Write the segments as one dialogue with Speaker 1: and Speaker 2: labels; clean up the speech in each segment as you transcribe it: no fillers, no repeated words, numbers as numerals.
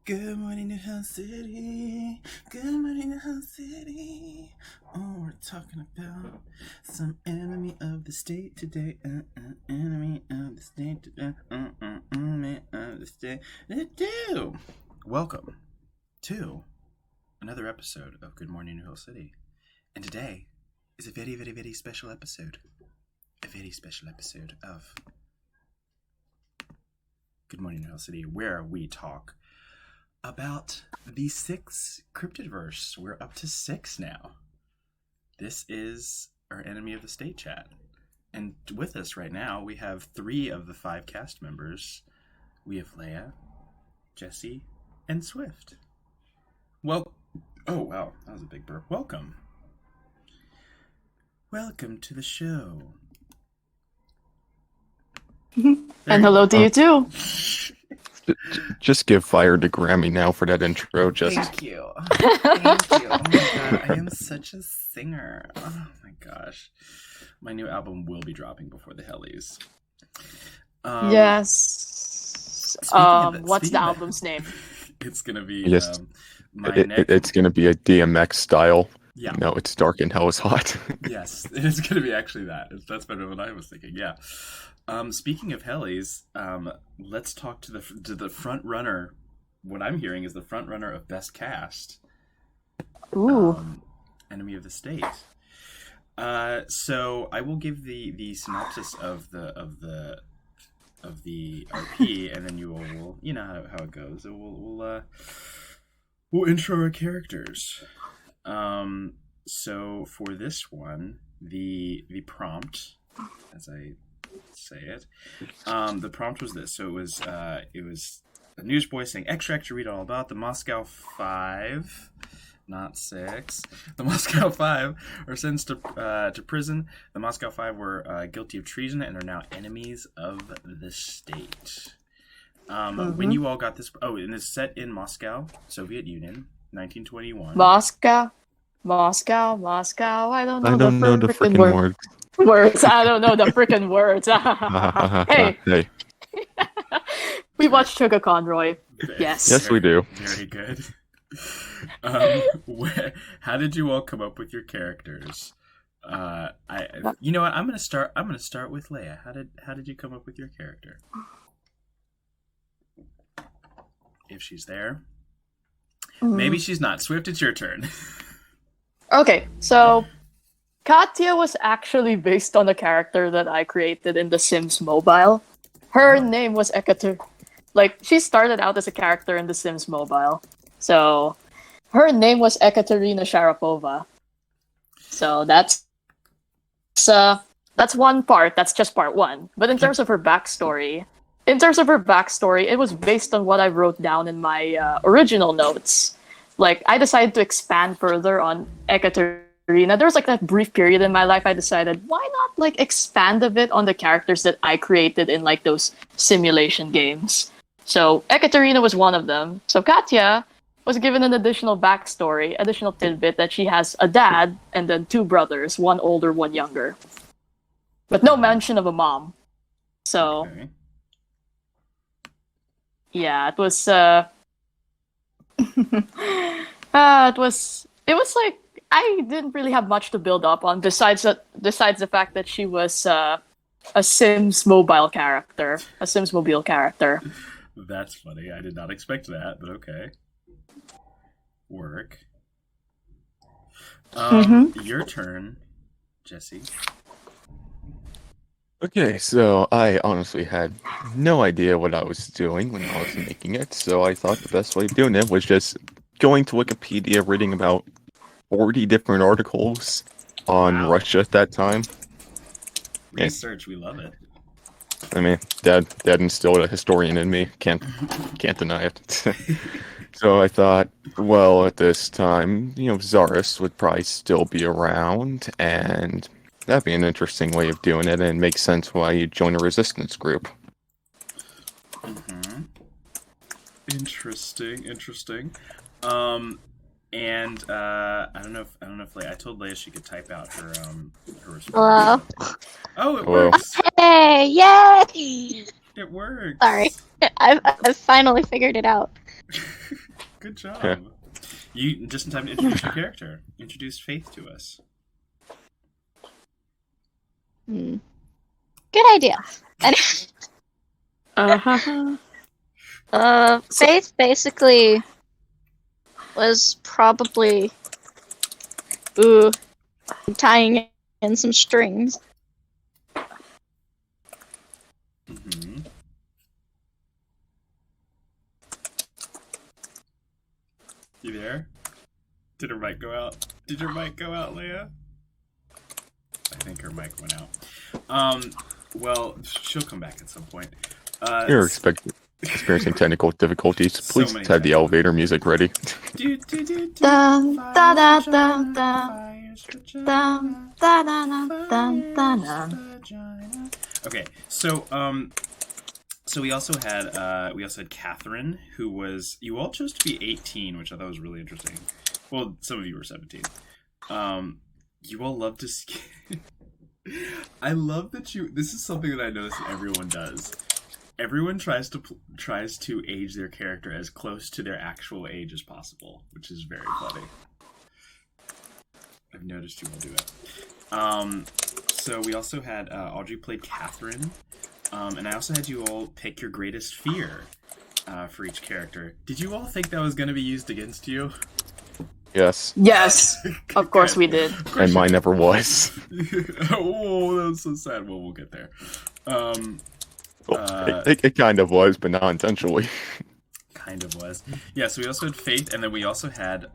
Speaker 1: Good morning, New House City. Good morning, New House City. Oh, we're talking about some enemy of the state today. Enemy of the state today. Enemy of the state. Welcome to another episode of Good Morning, New Hill City. And today is a very, very, very special episode. A very special episode of Good Morning, New Hill City, where we talk about the 6 Cryptidverse. We're up to 6 now. This is our enemy of the state chat. And with us right now, we have 3 of the 5 cast members. We have Leia, Jesse, and Swift. Well, oh wow, that was a big burp. Welcome. Welcome to the show.
Speaker 2: And hello to you too.
Speaker 3: Just give fire to Grammy now for that intro.
Speaker 1: Thank you. Thank you. Oh my god, I am such a singer. Oh my gosh. My new album will be dropping before the Hellies.
Speaker 2: Yes. What's the album's name?
Speaker 1: It's gonna be
Speaker 3: Yes. It's gonna be a DMX style.
Speaker 1: Yeah.
Speaker 3: No, it's dark and hell is hot.
Speaker 1: Yes, it's gonna be actually that. That's better than I was thinking. Yeah. Speaking of Hellies, let's talk to the front runner. What I'm hearing is the front runner of Best Cast.
Speaker 2: Ooh.
Speaker 1: Enemy of the State. So I will give the synopsis of the RP, and then you will you know how it goes. So we'll intro our characters. So for this one, the prompt, as I say it, the prompt was this. So it was a newsboy saying, "Extra, read all about the Moscow 5, not 6. The Moscow 5 are sentenced to prison. The Moscow 5 were guilty of treason and are now enemies of the state." When you all got this, and it's set in Moscow, Soviet Union, 1921.
Speaker 2: Moscow. I don't know the freaking words. I don't know the freaking words. Hey. We watched Sugar Conroy. Yes.
Speaker 3: Yes, we do.
Speaker 1: Very good. How did you all come up with your characters? You know what? I'm gonna start with Leia. How did you come up with your character? If she's there, maybe she's not. Swift, it's your turn.
Speaker 2: Okay, so Katya was actually based on a character that I created in The Sims Mobile. Her name was she started out as a character in The Sims Mobile. So her name was Ekaterina Sharapova. So that's one part. That's just part 1. But in terms of her backstory, it was based on what I wrote down in my original notes. Like, I decided to expand further on Ekaterina. There was that brief period in my life I decided, why not expand a bit on the characters that I created in those simulation games. So Ekaterina was one of them. So Katya was given an additional backstory, additional tidbit that she has a dad and then 2 brothers, one older, one younger. But no mention of a mom. So,
Speaker 1: Okay.
Speaker 2: Yeah, it was it was I didn't really have much to build up on besides the fact that she was a Sims Mobile character.
Speaker 1: That's funny. I did not expect that, but okay. Work. Your turn, Jesse.
Speaker 3: Okay, so I honestly had no idea what I was doing when I was making it, so I thought the best way of doing it was just going to Wikipedia, reading about 40 different articles on Russia at that time.
Speaker 1: Research, we love it.
Speaker 3: I mean, Dad instilled a historian in me. Can't deny it. So I thought, well, at this time, Tsarist would probably still be around, and that'd be an interesting way of doing it, and it makes sense why you join a resistance group.
Speaker 1: Mm-hmm. Interesting. And I don't know if Leia, I told Leia she could type out her response.
Speaker 4: Hello.
Speaker 1: Oh, it
Speaker 3: Hello.
Speaker 1: works.
Speaker 4: Hey, yay!
Speaker 1: It works.
Speaker 4: Sorry, I've finally figured it out.
Speaker 1: Good job. You just in time to introduce your character. Introduce Faith to us.
Speaker 4: Good idea. Faith basically was probably tying in some strings.
Speaker 1: Mm-hmm. You there? Did her mic go out? Did your mic go out, Leia? I think her mic went out. Well, she'll come back at some point.
Speaker 3: You're experiencing technical difficulties. Please
Speaker 1: many
Speaker 3: have the elevator music ready.
Speaker 2: Dun, da, da, dun, dun. Dun, da, da, dun, dun, dun.
Speaker 1: Okay, so we also had Catherine, who was, you all chose to be 18, which I thought was really interesting. Well, some of you were 17. You all love to I love that this is something that I notice that everyone does. Everyone tries to age their character as close to their actual age as possible, which is very funny. I've noticed you all do it. So we also had Audrey played Catherine, and I also had you all pick your greatest fear for each character. Did you all think that was going to be used against you?
Speaker 3: Yes.
Speaker 2: Yes, of course we did.
Speaker 3: And mine never was.
Speaker 1: Oh, that was so sad. Well, we'll get there.
Speaker 3: It kind of was, but not intentionally.
Speaker 1: Kind of was. Yeah, so we also had Faith, and then we also had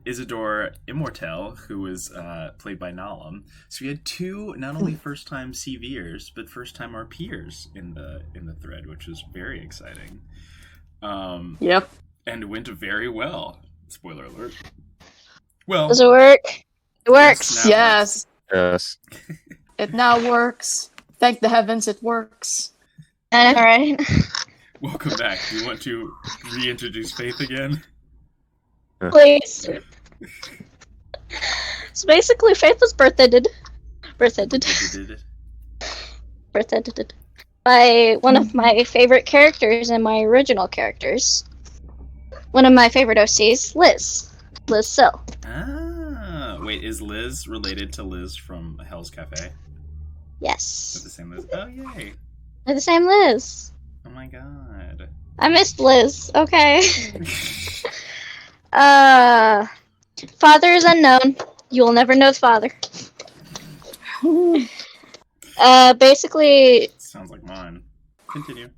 Speaker 1: Isadore Immortel, who was played by Nalam. So we had two not only first-time CVers, but first-time RPers in the thread, which was very exciting.
Speaker 2: Yep.
Speaker 1: And went very well. Spoiler alert. Well,
Speaker 4: Does it work? It works.
Speaker 2: Yes.
Speaker 3: Yes.
Speaker 2: It now works. Thank the heavens it works.
Speaker 4: All right.
Speaker 1: welcome back. Do you want to reintroduce Faith again?
Speaker 4: Please. So basically, Faith was birthed by one of my favorite characters and my original characters. One of my favorite OCs, Liz Sill.
Speaker 1: Ah, wait, is Liz related to Liz from Hell's Cafe? Is that
Speaker 4: Yes.
Speaker 1: the same Liz? Oh, yay.
Speaker 4: They're the same Liz.
Speaker 1: Oh my god.
Speaker 4: I missed Liz. Okay. Father is unknown. You will never know the father. Basically,
Speaker 1: Sounds like mine. Continue.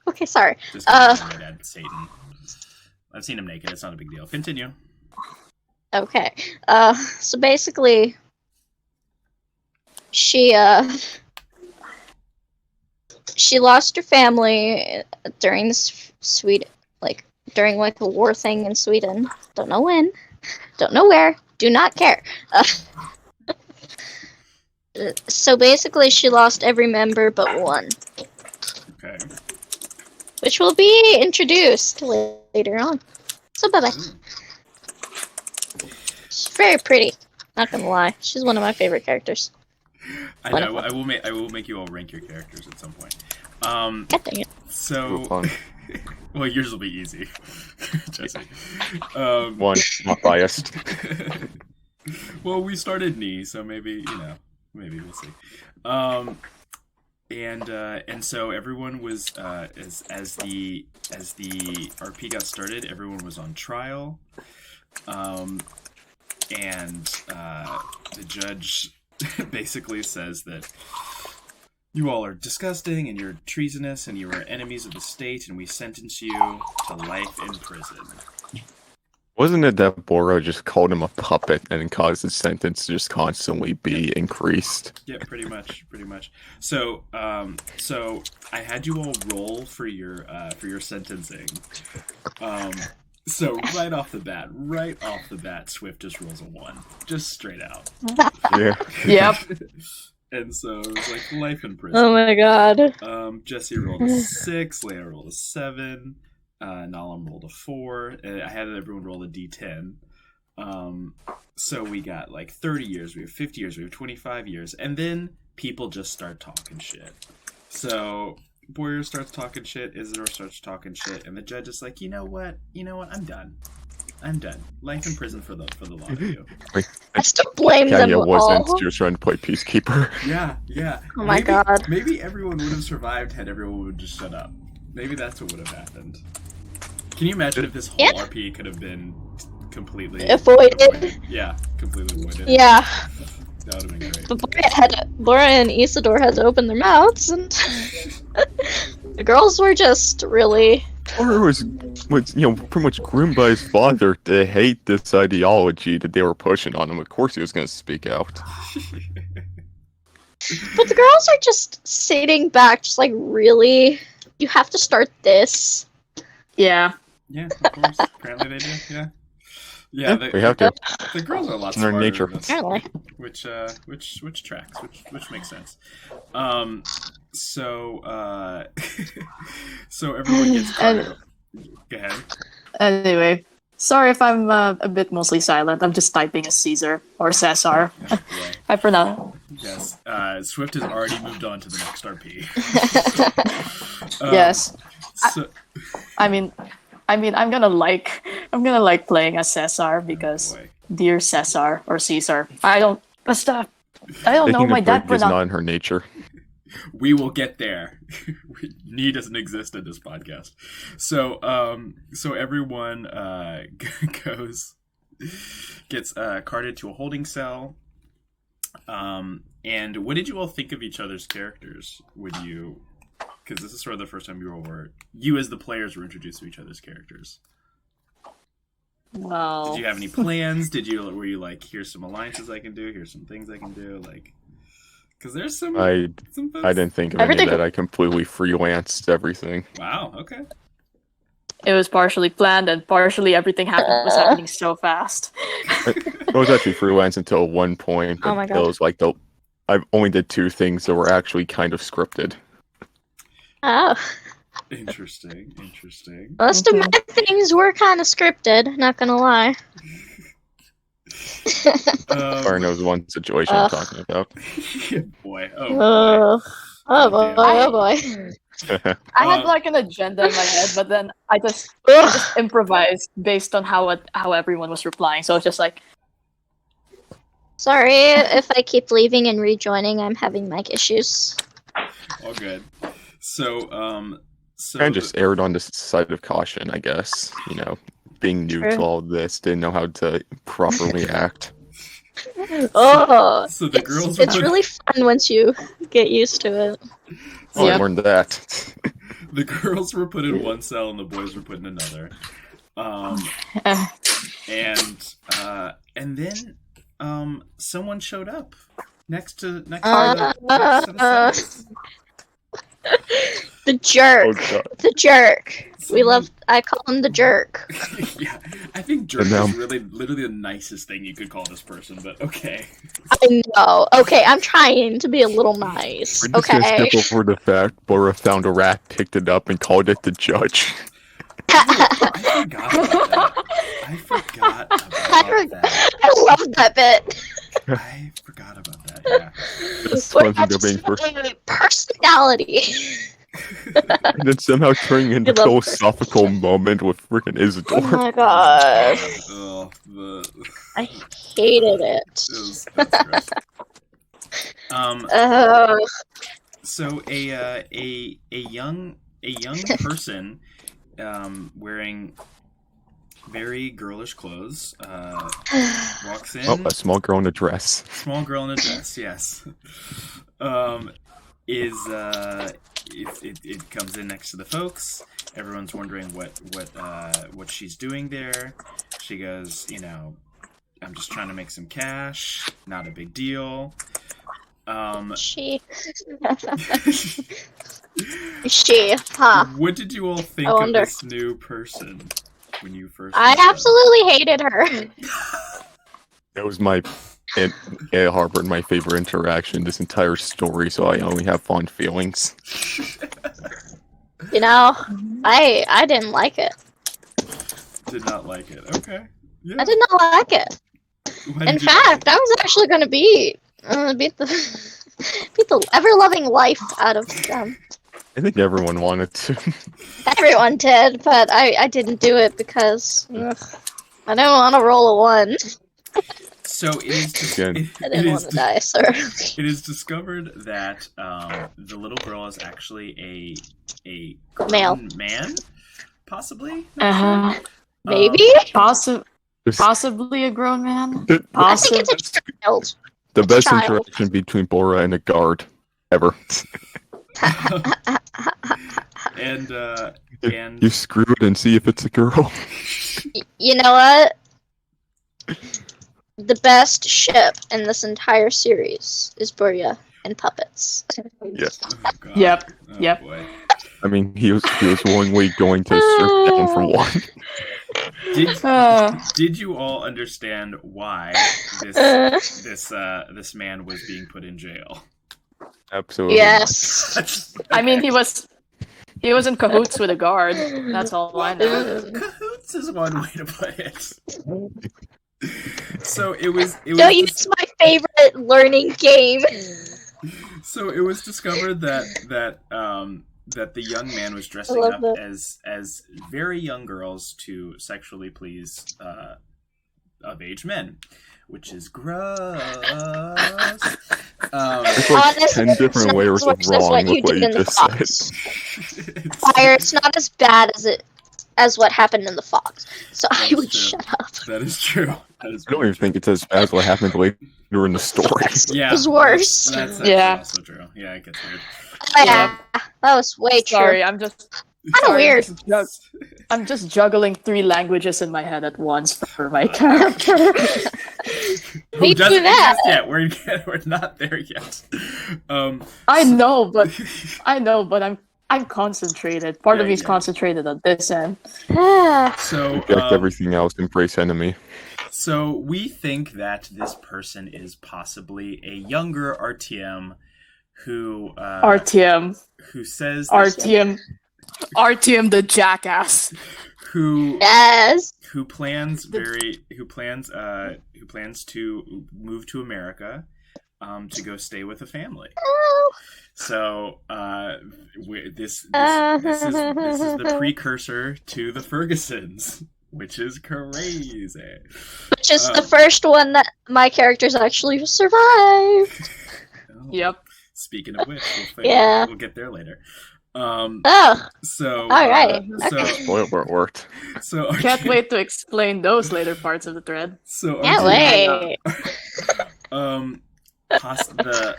Speaker 4: okay, sorry.
Speaker 1: Just kidding, my dad, Satan. I've seen him naked. It's not a big deal. Continue.
Speaker 4: Okay. So basically, she lost her family during this during a war thing in Sweden. Don't know when, don't know where, do not care. So basically, she lost every member but one,
Speaker 1: Okay.
Speaker 4: which will be introduced later on. So bye bye. She's very pretty. Not gonna lie, she's one of my favorite characters.
Speaker 1: I know. I will make you all rank your characters at some point.
Speaker 4: God dang it.
Speaker 1: So,
Speaker 3: Fun.
Speaker 1: well, yours will be easy, Jesse.
Speaker 3: One, not biased.
Speaker 1: Well, we started knee, so maybe maybe we'll see. And so everyone was as the RP got started, everyone was on trial, and the judge basically says that you all are disgusting and you're treasonous and you are enemies of the state, and we sentence you to life in prison.
Speaker 3: Wasn't it that Boro just called him a puppet and caused his sentence to just constantly be increased?
Speaker 1: Yeah, pretty much. So, so I had you all roll for your sentencing. So right off the bat, Swift just rolls a 1, just straight out.
Speaker 3: Yeah.
Speaker 2: Yep.
Speaker 1: And so it was like life in prison.
Speaker 4: Oh my god.
Speaker 1: Jesse rolled a 6, Leia rolled a 7, Nalam rolled a 4. I had everyone roll a d10. So we got like 30 years, we have 50 years, we have 25 years, and then people just start talking shit. So Boyer starts talking shit. Isadore starts talking shit, and the judge is like, you know what? I'm done. Life in prison for the lot of you.
Speaker 4: I still blame them
Speaker 3: Tanya wasn't.
Speaker 4: all.
Speaker 3: She was trying to play peacekeeper.
Speaker 1: Yeah.
Speaker 4: Oh my god.
Speaker 1: Maybe everyone would have survived had everyone would just shut up. Maybe that's what would have happened. Can you imagine if this whole RP could have been completely
Speaker 4: Avoided?
Speaker 1: Yeah, completely avoided.
Speaker 4: Yeah.
Speaker 1: That would have been great.
Speaker 4: But Laura and Isadore had to open their mouths, and the girls were just really.
Speaker 3: Or was pretty much groomed by his father to hate this ideology that they were pushing on him. Of course he was going to speak out.
Speaker 4: But the girls are just sitting back, just like, really? You have to start this?
Speaker 2: Yeah.
Speaker 1: Yeah, of course. Apparently they do. Yeah. Yeah,
Speaker 3: we have to.
Speaker 1: The girls are a lot
Speaker 3: In their
Speaker 1: smarter
Speaker 3: nature.
Speaker 1: than us,
Speaker 4: Apparently.
Speaker 1: which tracks, which makes sense. So everyone gets carded. Go ahead.
Speaker 2: Anyway, sorry if I'm a bit mostly silent. I'm just typing as Caesar or Cesar.
Speaker 1: Yeah.
Speaker 2: I pronounce.
Speaker 1: Yes. Swift has already moved on to the next RP.
Speaker 2: Yes.
Speaker 1: So,
Speaker 2: I mean, I'm gonna like playing as Cesar because
Speaker 1: boy.
Speaker 2: dear Cesar or Caesar. I don't know.
Speaker 3: Taking
Speaker 2: My
Speaker 3: a
Speaker 2: dad
Speaker 3: break is not
Speaker 2: pronounced.
Speaker 3: in her nature.
Speaker 1: We will get there. Knee doesn't exist in this podcast. So everyone gets carted to a holding cell. And what did you all think of each other's characters? Because this is sort of the first time you as the players were introduced to each other's characters.
Speaker 2: Well,
Speaker 1: Did you have any plans? Were you like, here's some alliances I can do, here's some things I can do, like, because there's some.
Speaker 3: I
Speaker 1: folks...
Speaker 3: didn't think of any of that. I completely freelanced everything.
Speaker 1: Wow. Okay.
Speaker 2: it was partially planned and partially everything was happening so fast.
Speaker 3: I was actually freelance until one point, but
Speaker 4: Oh my
Speaker 3: it
Speaker 4: God.
Speaker 3: was like I only did 2 things that were actually kind of scripted.
Speaker 4: Oh.
Speaker 1: Interesting.
Speaker 4: Most of my things were kind of scripted, not gonna lie.
Speaker 3: Fire knows one situation I'm talking about.
Speaker 1: Boy.
Speaker 4: Oh boy, oh boy.
Speaker 2: I had like an agenda in my head, but then I just improvised based on how everyone was replying. So it's just like,
Speaker 4: Sorry if I keep leaving and rejoining, I'm having mic issues.
Speaker 1: All good. So
Speaker 3: I just erred on the side of caution, I guess. Being new to all this, didn't know how to properly act.
Speaker 4: Oh,
Speaker 1: So the girls
Speaker 4: it's
Speaker 1: were
Speaker 4: really fun once you get used to it.
Speaker 3: Oh,
Speaker 2: Yep.
Speaker 3: I learned that.
Speaker 1: the girls were put in one cell and the boys were put in another. And then someone showed up next to the cells.
Speaker 4: The jerk.
Speaker 3: Oh, God.
Speaker 4: The jerk. I call him the jerk.
Speaker 1: Yeah, I think jerk
Speaker 3: And now-
Speaker 1: is literally the nicest thing you could call this person, but okay.
Speaker 4: I know. Okay, I'm trying to be a little nice.
Speaker 3: We're just gonna
Speaker 4: Okay.
Speaker 3: skip over the fact Bora found a rat, picked it up, and called it the judge.
Speaker 1: I forgot about that.
Speaker 4: I love that bit.
Speaker 1: I forgot about that, yeah.
Speaker 3: That's
Speaker 4: What
Speaker 3: one thing
Speaker 4: about
Speaker 3: being
Speaker 4: just
Speaker 3: first.
Speaker 4: a personality?
Speaker 3: And then somehow turning into
Speaker 4: You love her.
Speaker 3: philosophical moment with freaking
Speaker 4: Oh
Speaker 3: Isadore.
Speaker 4: my god.
Speaker 1: Ugh,
Speaker 4: I hated it.
Speaker 1: that's gross. So a young person wearing very girlish clothes walks in.
Speaker 3: Oh, a small girl in a dress.
Speaker 1: Small girl in a dress, yes. It comes in next to the folks. Everyone's wondering what she's doing there. She goes, I'm just trying to make some cash. Not a big deal.
Speaker 4: She, huh?
Speaker 1: What did you all think
Speaker 4: I
Speaker 1: of
Speaker 4: wonder.
Speaker 1: this new person when you first?
Speaker 4: I
Speaker 1: met them?
Speaker 4: absolutely hated her.
Speaker 3: That was my at Harvard, my favorite interaction this entire story, so I only have fond feelings.
Speaker 4: You know, I didn't like it.
Speaker 1: Did not like it. Okay. Yeah.
Speaker 4: I did not like it.
Speaker 1: Why
Speaker 4: In
Speaker 1: did you-
Speaker 4: fact, I was actually going to beat the ever loving life out of them.
Speaker 3: I think everyone wanted to.
Speaker 4: Everyone did, but I didn't do it because I didn't want to roll a 1.
Speaker 1: So it is.
Speaker 3: Again.
Speaker 4: I didn't want to die, sir.
Speaker 1: It is discovered that the little girl is actually a
Speaker 4: Male.
Speaker 1: grown man, possibly.
Speaker 4: Maybe?
Speaker 2: Possibly a grown man.
Speaker 4: I think it's a child.
Speaker 3: The
Speaker 4: It's a
Speaker 3: best
Speaker 4: child.
Speaker 3: interaction between Bora and a guard ever.
Speaker 1: And
Speaker 3: You screw it and see if it's a girl.
Speaker 4: You know what? The best ship in this entire series is Burya and puppets.
Speaker 3: Yes.
Speaker 1: oh God.
Speaker 2: Yep.
Speaker 1: Oh,
Speaker 2: Yep.
Speaker 1: Boy.
Speaker 3: I mean, he was willingly going to surf down for one.
Speaker 1: Did you all understand why this man was being put in jail?
Speaker 3: Absolutely.
Speaker 4: Yes.
Speaker 2: I mean, he was in cahoots with a guard. That's all I know.
Speaker 1: Cahoots is one way to put it. So it was.
Speaker 4: Don't use my favorite learning game.
Speaker 1: So it was discovered that the young man was dressing
Speaker 4: love
Speaker 1: up
Speaker 4: that.
Speaker 1: as very young girls to sexually please of age men, which is gross.
Speaker 3: There's like
Speaker 4: Honestly,
Speaker 3: 10 different
Speaker 4: it's not
Speaker 3: layers
Speaker 4: as
Speaker 3: of
Speaker 4: worse as
Speaker 3: wrong
Speaker 4: what you
Speaker 3: with what
Speaker 4: did
Speaker 3: you
Speaker 4: in the
Speaker 3: just said.
Speaker 4: Fox. Fire, it's not as bad as what happened in the Fox. So
Speaker 1: That
Speaker 4: I
Speaker 1: is
Speaker 4: would
Speaker 1: true.
Speaker 4: shut up.
Speaker 1: That is true. That is
Speaker 3: I don't even think it's as bad as what happened later in the story.
Speaker 1: Yeah,
Speaker 4: It was worse.
Speaker 1: That's actually
Speaker 2: Yeah.
Speaker 1: also true. Yeah, it gets weird.
Speaker 4: Yeah, that was way
Speaker 2: Sorry,
Speaker 4: true.
Speaker 2: I'm just
Speaker 4: Kinda
Speaker 2: sorry,
Speaker 4: weird.
Speaker 2: I'm just juggling 3 languages in my head at once for my character.
Speaker 1: Who
Speaker 4: Me do
Speaker 1: doesn't
Speaker 4: that.
Speaker 1: exist yet? We're not there yet.
Speaker 2: I know, but I'm concentrated. Part of
Speaker 1: Yeah,
Speaker 2: me is
Speaker 1: yeah.
Speaker 2: concentrated on this end.
Speaker 1: So
Speaker 3: Reject everything else, embrace enemy.
Speaker 1: So we think that this person is possibly a younger RTM who
Speaker 2: RTM,
Speaker 1: who says
Speaker 2: RTM, the jackass.
Speaker 1: who
Speaker 4: Yes.
Speaker 1: who plans to move to America to go stay with a family. So this is the precursor to the Fergusons, which is crazy.
Speaker 4: Which is the first one that my characters actually survived.
Speaker 1: Oh,
Speaker 2: Yep.
Speaker 1: Speaking of which,
Speaker 4: Yeah.
Speaker 1: we'll get there later.
Speaker 4: Oh,
Speaker 1: So
Speaker 4: all right.
Speaker 3: Spoiled where it worked.
Speaker 1: So
Speaker 2: Can't wait to explain those later parts of the thread.
Speaker 1: So
Speaker 4: Can't wait.
Speaker 1: The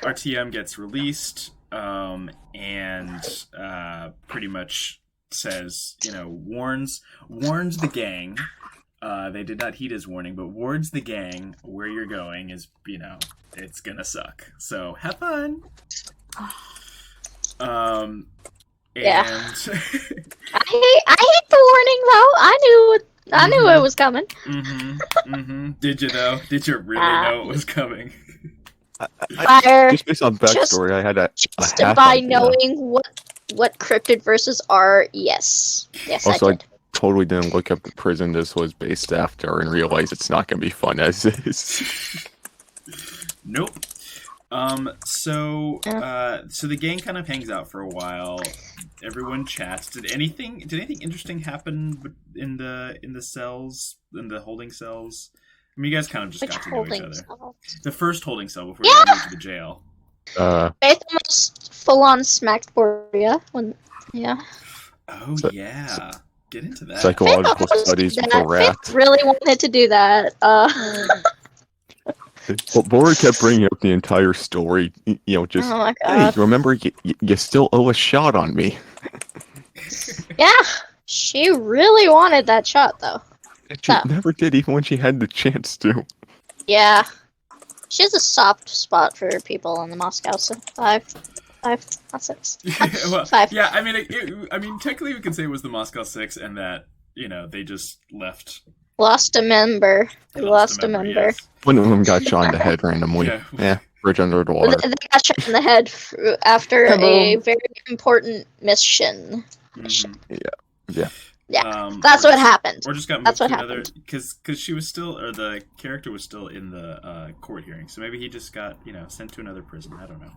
Speaker 1: RTM gets released, and pretty much says, warns the gang. They did not heed his warning, but warns the gang where you're going is, it's gonna suck. So have fun.
Speaker 4: Yeah.
Speaker 1: And
Speaker 4: I hate the warning though. I knew it was coming.
Speaker 1: Did you though? Did you really know it was coming?
Speaker 4: Fire.
Speaker 3: Just based on backstory, I had a
Speaker 4: Just
Speaker 3: half
Speaker 4: by
Speaker 3: idea.
Speaker 4: knowing what Cryptidverses are, yes. Yes,
Speaker 3: Also,
Speaker 4: I
Speaker 3: I
Speaker 4: did.
Speaker 3: totally didn't look up the prison this was based after and realize it's not going to be fun as is.
Speaker 1: Nope. So the gang kind of hangs out for a while. Everyone chats. Did anything interesting happen in the cells, in the holding cells? I mean, you guys kind of just
Speaker 4: Which
Speaker 1: got to know each
Speaker 4: holding
Speaker 1: other.
Speaker 4: cell?
Speaker 1: The first holding cell before you got moved to the jail.
Speaker 4: Faith almost full on smacked Boria when
Speaker 1: Oh
Speaker 3: So-
Speaker 1: yeah, get into that.
Speaker 3: Psychological
Speaker 4: Faith
Speaker 3: studies
Speaker 4: almost
Speaker 3: with a
Speaker 4: did that.
Speaker 3: rat.
Speaker 4: Faith really wanted to do that.
Speaker 3: Well, Bora kept bringing up the entire story. Just,
Speaker 4: Oh my
Speaker 3: hey,
Speaker 4: god.
Speaker 3: remember, you still owe a shot on me.
Speaker 4: Yeah, she really wanted that shot though.
Speaker 3: She
Speaker 4: Oh.
Speaker 3: never did, even when she had the chance to.
Speaker 4: Yeah, she has a soft spot for people in the Moscow 5, not 6.
Speaker 1: Well,
Speaker 4: 5.
Speaker 1: yeah, I mean, technically we can say it was the Moscow 6, and that they just left.
Speaker 4: Lost a member. Lost a member.
Speaker 1: Yes.
Speaker 3: One of them got shot in the head randomly.
Speaker 1: Yeah.
Speaker 3: Yeah, bridge under the water.
Speaker 4: They got shot in the head after a
Speaker 2: Kaboom.
Speaker 4: very important mission.
Speaker 1: Mhm.
Speaker 4: Yeah,
Speaker 1: or
Speaker 4: that's what happened.
Speaker 1: Or just got moved
Speaker 4: That's what
Speaker 1: to another
Speaker 4: happened.
Speaker 1: because she was still, or the character was still in the court hearing. So maybe he just got sent to another prison. I don't know.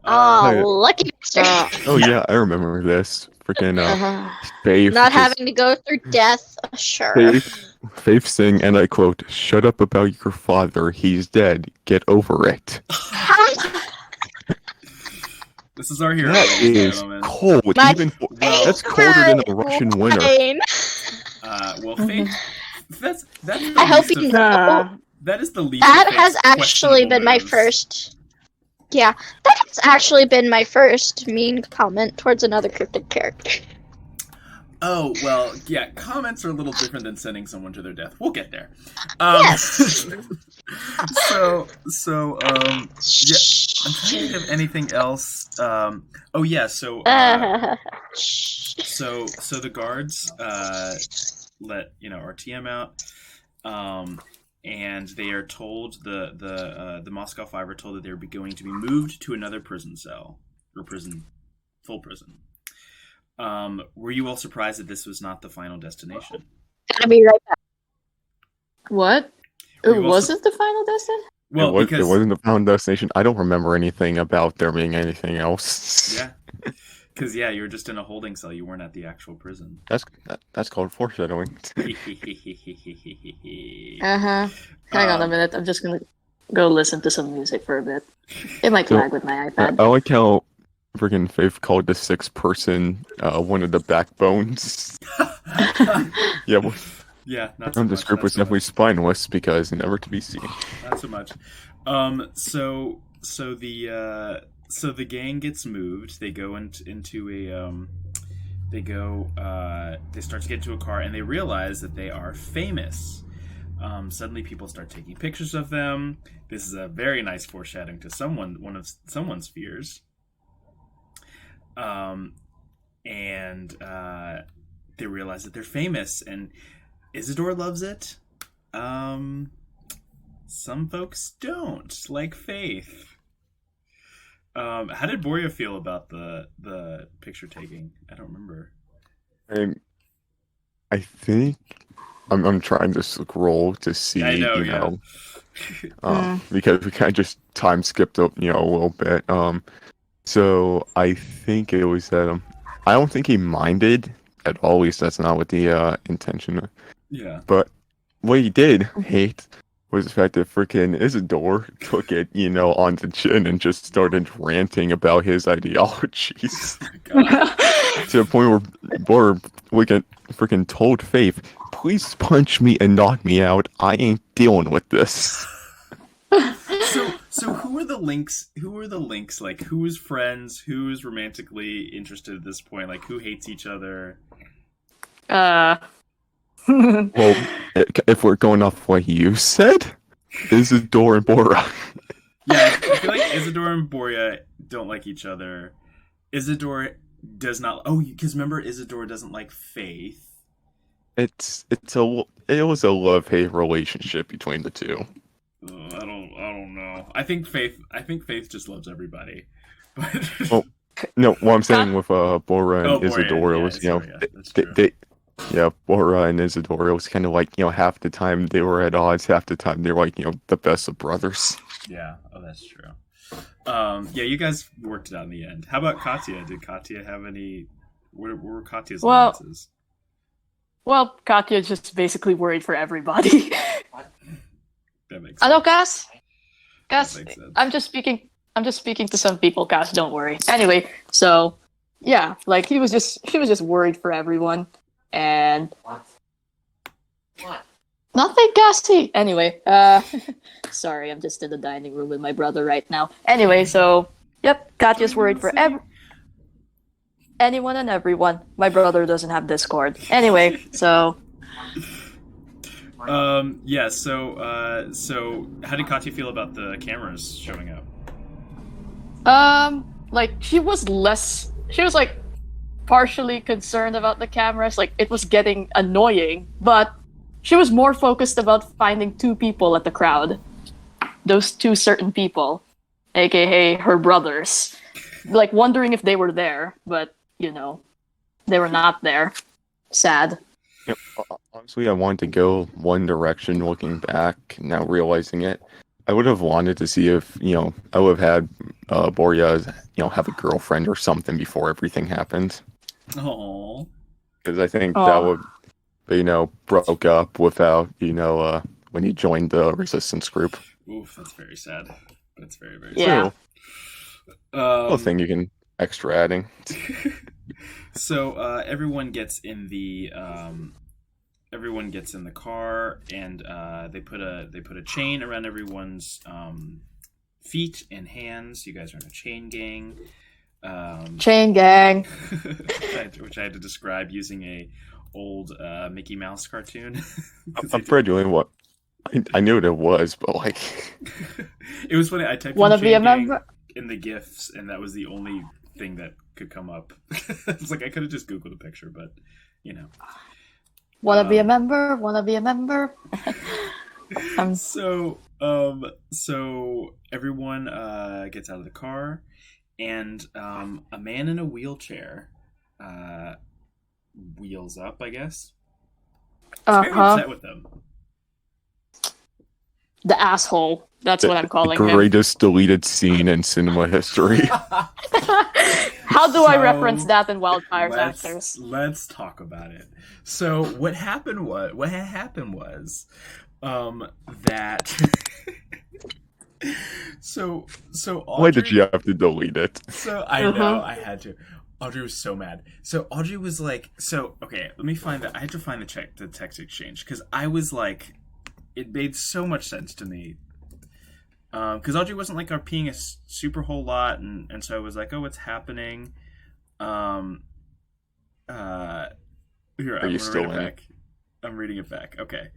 Speaker 4: Oh,
Speaker 3: yeah.
Speaker 4: lucky bastard.
Speaker 3: Oh yeah, I remember this. Freaking Faith
Speaker 4: Not
Speaker 3: just
Speaker 4: having to go through death. Sure.
Speaker 3: Faith saying, and I quote, "Shut up about your father. He's dead. Get over it."
Speaker 1: This is our hero,
Speaker 3: That
Speaker 1: ladies and
Speaker 3: is
Speaker 1: gentlemen.
Speaker 3: cold.
Speaker 4: My
Speaker 3: Even
Speaker 1: Well-
Speaker 3: that's colder than a Russian winter.
Speaker 4: Fine.
Speaker 1: Well, Faith. That's the
Speaker 4: I hope
Speaker 1: least
Speaker 4: you
Speaker 1: of-
Speaker 4: know
Speaker 1: that is the least.
Speaker 4: that
Speaker 1: of
Speaker 4: has
Speaker 1: Faith's
Speaker 4: actually been my
Speaker 1: questionable moves.
Speaker 4: first. Yeah, that has actually been my first mean comment towards another cryptid character.
Speaker 1: Oh, well, yeah, comments are a little different than sending someone to their death. We'll get there.
Speaker 4: Yes.
Speaker 1: So, yeah, I'm trying to think of anything else. Oh yeah, so the guards let our TM out, and they are told the Moscow Five are told that they're going to be moved to another prison cell or full prison. Were you all surprised that this was not the final destination?
Speaker 4: Gotta be right back.
Speaker 2: What?
Speaker 1: Were
Speaker 2: It
Speaker 1: you also-
Speaker 2: wasn't the final destination?
Speaker 1: Well,
Speaker 3: it
Speaker 1: because
Speaker 3: wasn't the final destination. I don't remember anything about there being anything else.
Speaker 1: yeah, because you were just in a holding cell. You weren't at the actual prison.
Speaker 3: That's called foreshadowing.
Speaker 2: Hang on a minute. I'm just gonna go listen to some music for a bit. It might
Speaker 3: So-
Speaker 2: lag with my
Speaker 3: I
Speaker 2: iPad.
Speaker 3: like how freaking Faith called the sixth person one of the backbones. Yeah, well,
Speaker 1: Yeah, not so
Speaker 3: this
Speaker 1: much,
Speaker 3: group
Speaker 1: not
Speaker 3: was
Speaker 1: so
Speaker 3: definitely
Speaker 1: much.
Speaker 3: spineless because never to be seen.
Speaker 1: Not so much. So the gang gets moved. They go into a they start to get into a car and they realize that they are famous. Suddenly people start taking pictures of them. This is a very nice foreshadowing to someone's fears. And they realize that they're famous, and Isadore loves it. Some folks don't, like Faith. How did Boria feel about the picture taking? I don't remember.
Speaker 3: I think I'm trying to scroll to see,
Speaker 1: I know,
Speaker 3: because we kind of just time skipped up, a little bit. So I think it was that I don't think he minded at all. At least that's not what the intention.
Speaker 1: Yeah.
Speaker 3: But what he did hate was the fact that freaking Isadore took it, on the chin and just started ranting about his ideologies to the point where Bor freaking told Faith, "Please punch me and knock me out. I ain't dealing with this."
Speaker 1: So who are the links? Like, who's friends? Who's romantically interested at this point? Like, who hates each other?
Speaker 3: Well, if we're going off what you said, Isadore and Bora.
Speaker 1: Yeah, I feel like Isadore and Boria don't like each other. Isadore does not. Oh, because remember, Isadore doesn't like Faith.
Speaker 3: It was a love-hate relationship between the two.
Speaker 1: I don't know. I think Faith just loves everybody. But
Speaker 3: Oh, no, what I'm saying with Bora and Isadore was,
Speaker 1: that's true.
Speaker 3: Bora and Isadore, it was kind of like, half the time they were at odds, half the time they were like, the best of brothers.
Speaker 1: Yeah, that's true. Yeah, you guys worked it out in the end. How about Katya? Did Katya have any? What were Katya's alliances?
Speaker 2: Well, Katya's just basically worried for everybody.
Speaker 1: That makes sense.
Speaker 2: Hello, Cass. Cass,
Speaker 1: That makes sense.
Speaker 2: I'm just speaking to some people, Cass. Don't worry. Anyway, so yeah, like she was just worried for everyone, and nothing, Cassie. Anyway, sorry, I'm just in the dining room with my brother right now. Anyway, so yep, Katya's worried for anyone and everyone. My brother doesn't have Discord. Anyway, so.
Speaker 1: Yeah, so how did Katya feel about the cameras showing up?
Speaker 2: Like she was like partially concerned about the cameras, like it was getting annoying, but she was more focused about finding two people at the crowd. Those two certain people, aka her brothers. Like wondering if they were there, but they were not there. Sad.
Speaker 3: Honestly, I wanted to go one direction looking back, now realizing it. I would have wanted to see if, I would have had Boria, have a girlfriend or something before everything happened.
Speaker 1: Oh,
Speaker 3: Because I think that
Speaker 2: Oh,
Speaker 3: would, broke up without, when he joined the resistance group.
Speaker 1: oof, that's very sad. That's very very
Speaker 2: yeah.
Speaker 3: Little
Speaker 1: sad.
Speaker 3: thing you can extra adding.
Speaker 1: So everyone gets in the car, and they put a chain around everyone's feet and hands. You guys are in a chain gang.
Speaker 2: Chain gang.
Speaker 1: Which I had to describe using a old Mickey Mouse cartoon.
Speaker 3: I'm pretty doing what I knew what it was, but
Speaker 1: It was funny. I typed
Speaker 2: Wanna
Speaker 1: in
Speaker 2: be a
Speaker 1: chain gang
Speaker 2: member?
Speaker 1: in the GIFs, and that was the only thing that could come up. It's like I could have just Googled a picture, but you know.
Speaker 2: Wanna be a member? Wanna be a member?
Speaker 1: So everyone gets out of the car, and a man in a wheelchair wheels up, I guess. Very upset with them.
Speaker 2: The asshole. That's what I'm calling
Speaker 3: the
Speaker 2: him.
Speaker 3: greatest deleted scene in cinema history.
Speaker 2: How do I
Speaker 1: So,
Speaker 2: reference that in Wildfire's actors?
Speaker 1: Let's talk about it. So what happened was that so Audrey,
Speaker 3: Why did you have to delete it?
Speaker 1: So I know I had to. Audrey was so mad. So Audrey was like, okay, let me find that. I had to find the text exchange, because I was like, it made so much sense to me. Because Audrey wasn't like RPing a super whole lot, and so I was like, oh, what's happening? Here,
Speaker 3: Are you still in?
Speaker 1: I'm reading it back. Okay.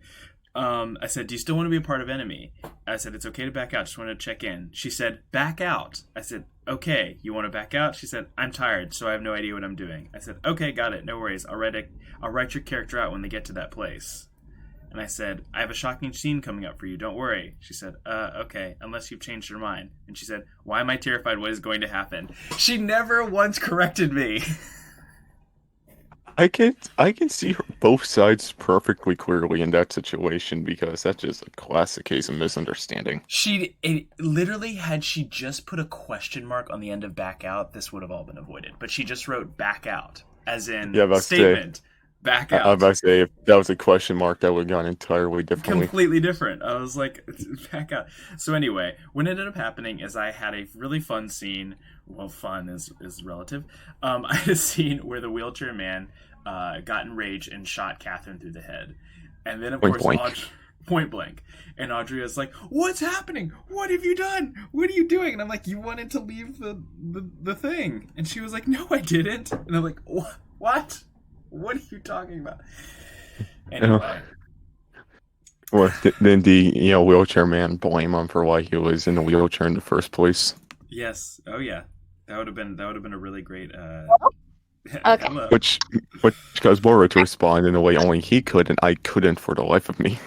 Speaker 1: I said, do you still want to be a part of Enemy? I said, it's okay to back out. Just wanted to check in. She said, back out. I said, okay. You want to back out? She said, I'm tired, so I have no idea what I'm doing. I said, okay, got it. No worries. I'll write your character out when they get to that place. And I said, I have a shocking scene coming up for you. Don't worry. She said, okay, unless you've changed your mind. And she said, why am I terrified? What is going to happen? She never once corrected me.
Speaker 3: I can see both sides perfectly clearly in that situation, because that's just a classic case of misunderstanding.
Speaker 1: Literally, had she just put a question mark on the end of back out, this would have all been avoided. But she just wrote back out, as in statement. Back out.
Speaker 3: I was about to say, if that was a question mark, that would have gone entirely differently.
Speaker 1: Completely different. I was like, back out. So anyway, what ended up happening is I had a really fun scene. Well, fun is relative. I had a scene where the wheelchair man got enraged and shot Catherine through the head. And then, of course, point blank. And Audrey was like, what's happening? What have you done? What are you doing? And I'm like, you wanted to leave the thing. And she was like, no, I didn't. And I'm like, what? What are you talking about? Anyway.
Speaker 3: Or then the wheelchair man blame him for why he was in the wheelchair in the first place.
Speaker 1: Yes. Oh yeah. That would have been a really great.
Speaker 4: Okay.
Speaker 1: Hello.
Speaker 3: Which caused Bora to respond in a way only he could, and I couldn't for the life of me.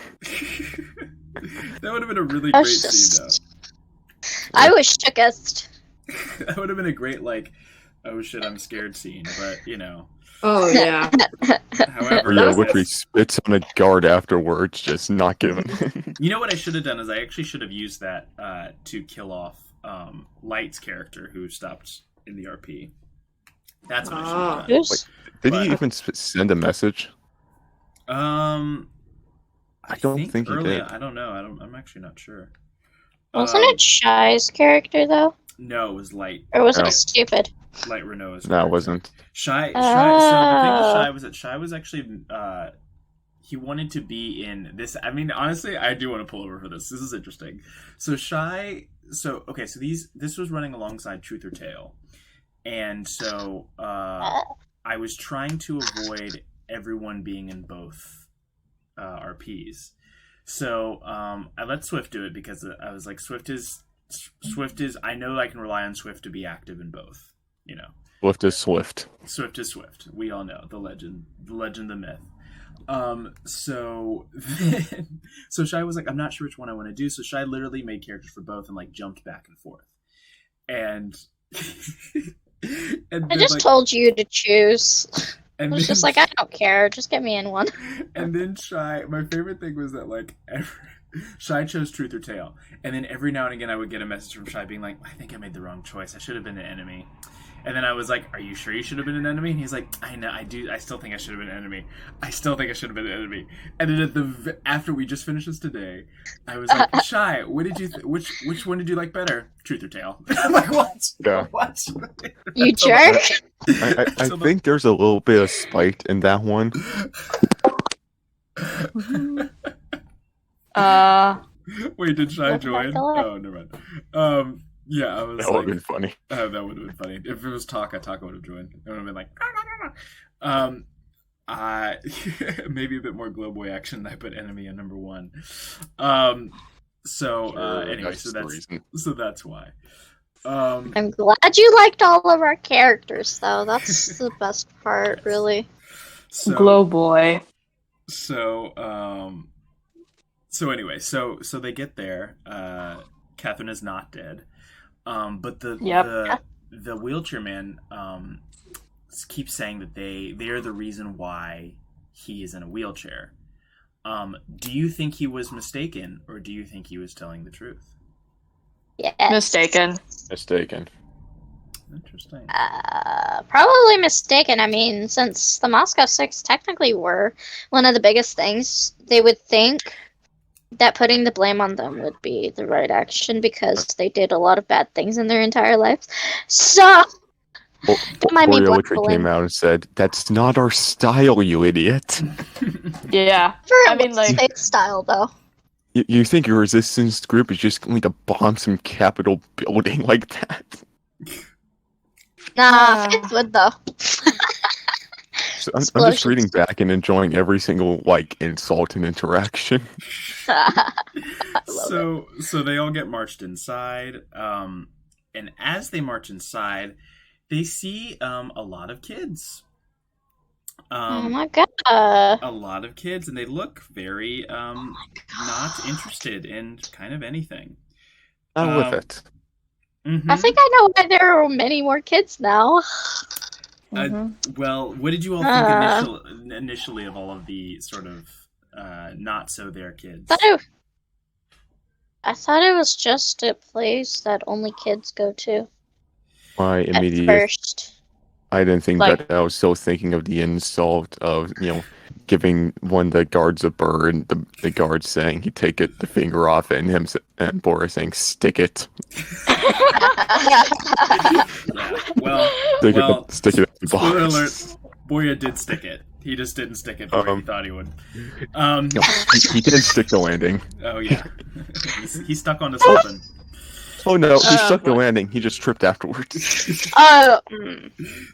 Speaker 1: That would have been a really great scene, though.
Speaker 4: I was shookest.
Speaker 1: That would have been a great, like, oh shit, I'm scared scene, but
Speaker 2: Oh yeah.
Speaker 1: However,
Speaker 3: Which spits on a guard afterwards, just not given.
Speaker 1: You know what I should have done is I actually should have used that to kill off Light's character, who stopped in the RP. That's what I should have done.
Speaker 3: Did he even send a message?
Speaker 1: I
Speaker 3: don't think he did.
Speaker 1: I don't know. I'm actually not sure.
Speaker 4: Wasn't it Shy's character though?
Speaker 1: No, it was Light.
Speaker 4: Or was it stupid?
Speaker 1: Light Renault's.
Speaker 3: No, it wasn't.
Speaker 1: Shy. So the thing with Shy was that Shy was actually he wanted to be in this. I mean, honestly, I do want to pull over for this. This is interesting. So Shy. So okay. So this was running alongside Truth or Tale, and so I was trying to avoid everyone being in both RPs. So I let Swift do it, because I was like, Swift is. I know I can rely on Swift to be active in both.
Speaker 3: Swift is Swift.
Speaker 1: Swift is Swift. We all know the legend, the myth. So Shy was like, I'm not sure which one I want to do. So Shy literally made characters for both and like jumped back and forth. And
Speaker 4: I just told you to choose. I was just like, I don't care. Just get me in one.
Speaker 1: And then Shy, my favorite thing was that like Shy chose truth or tale, and then every now and again I would get a message from Shy being like, "I think I made the wrong choice. I should have been an enemy." And then I was like, "Are you sure you should have been an enemy?" And he's like, "I know, I do. I still think I should have been an enemy. I still think I should have been an enemy." And then after we just finished this today, I was like, "Shy, what did you? Which one did you like better, truth or tale?" I'm like, "What?
Speaker 3: Yeah.
Speaker 1: What?
Speaker 4: You jerk.
Speaker 3: I think there's a little bit of spite in that one.
Speaker 1: Wait, did Shy
Speaker 4: Oh,
Speaker 1: join?
Speaker 4: God.
Speaker 1: Oh, never mind. Yeah, I was
Speaker 3: That would have been funny.
Speaker 1: that would have been funny. If it was Taka would have joined. It would have been like, I maybe a bit more Glowboy action than I put enemy at number 1. Anyway,
Speaker 3: That's
Speaker 1: so
Speaker 3: the
Speaker 1: that's
Speaker 3: reason.
Speaker 1: that's why.
Speaker 4: I'm glad you liked all of our characters, though. That's the best part, really.
Speaker 2: Glow boy.
Speaker 1: So anyway, so they get there. Catherine is not dead. But the wheelchair man keeps saying that they're the reason why he is in a wheelchair. Do you think he was mistaken, or do you think he was telling the truth?
Speaker 4: Yes.
Speaker 2: Mistaken.
Speaker 3: Mistaken.
Speaker 1: Interesting.
Speaker 4: Probably mistaken. I mean, since the Moscow Six technically were one of the biggest things, they would think that putting the blame on them would be the right action because they did a lot of bad things in their entire lives. So, that might be
Speaker 3: Borealicry
Speaker 4: blackballing.
Speaker 3: came out and said, "That's not our style, you idiot."
Speaker 2: Yeah.
Speaker 4: I
Speaker 2: mean, like-
Speaker 4: state style, though.
Speaker 3: You think your resistance group is just going to bomb some Capitol building like that?
Speaker 4: Nah, Faith would, though.
Speaker 3: So I'm just
Speaker 4: Explosions.
Speaker 3: reading back and enjoying every single insult and interaction.
Speaker 1: So they all get marched inside, and as they march inside, they see a lot of kids.
Speaker 4: Oh my god.
Speaker 1: A lot of kids, and they look very not interested in kind of anything.
Speaker 3: Not with it.
Speaker 1: Mhm.
Speaker 4: I think I know why there are many more kids now.
Speaker 1: Well, what did you all think initially of all of the sort of not so there kids?
Speaker 4: I thought it was just a place that only kids go to
Speaker 3: My
Speaker 4: at
Speaker 3: immediate,
Speaker 4: first.
Speaker 3: I didn't think
Speaker 2: Like-
Speaker 3: that. I was still thinking of the insult of giving one of the guards a bird, the guard saying he take the finger off it, and him and Boris saying stick it,
Speaker 1: Yeah. Well,
Speaker 3: stick it in the
Speaker 1: spoiler
Speaker 3: box.
Speaker 1: alert: Boya did stick it. He just didn't stick it where he thought he would.
Speaker 3: No, he didn't stick the landing.
Speaker 1: Oh yeah, he stuck onto something.
Speaker 3: Oh no, he stuck the
Speaker 2: boy.
Speaker 3: landing. He just tripped afterwards.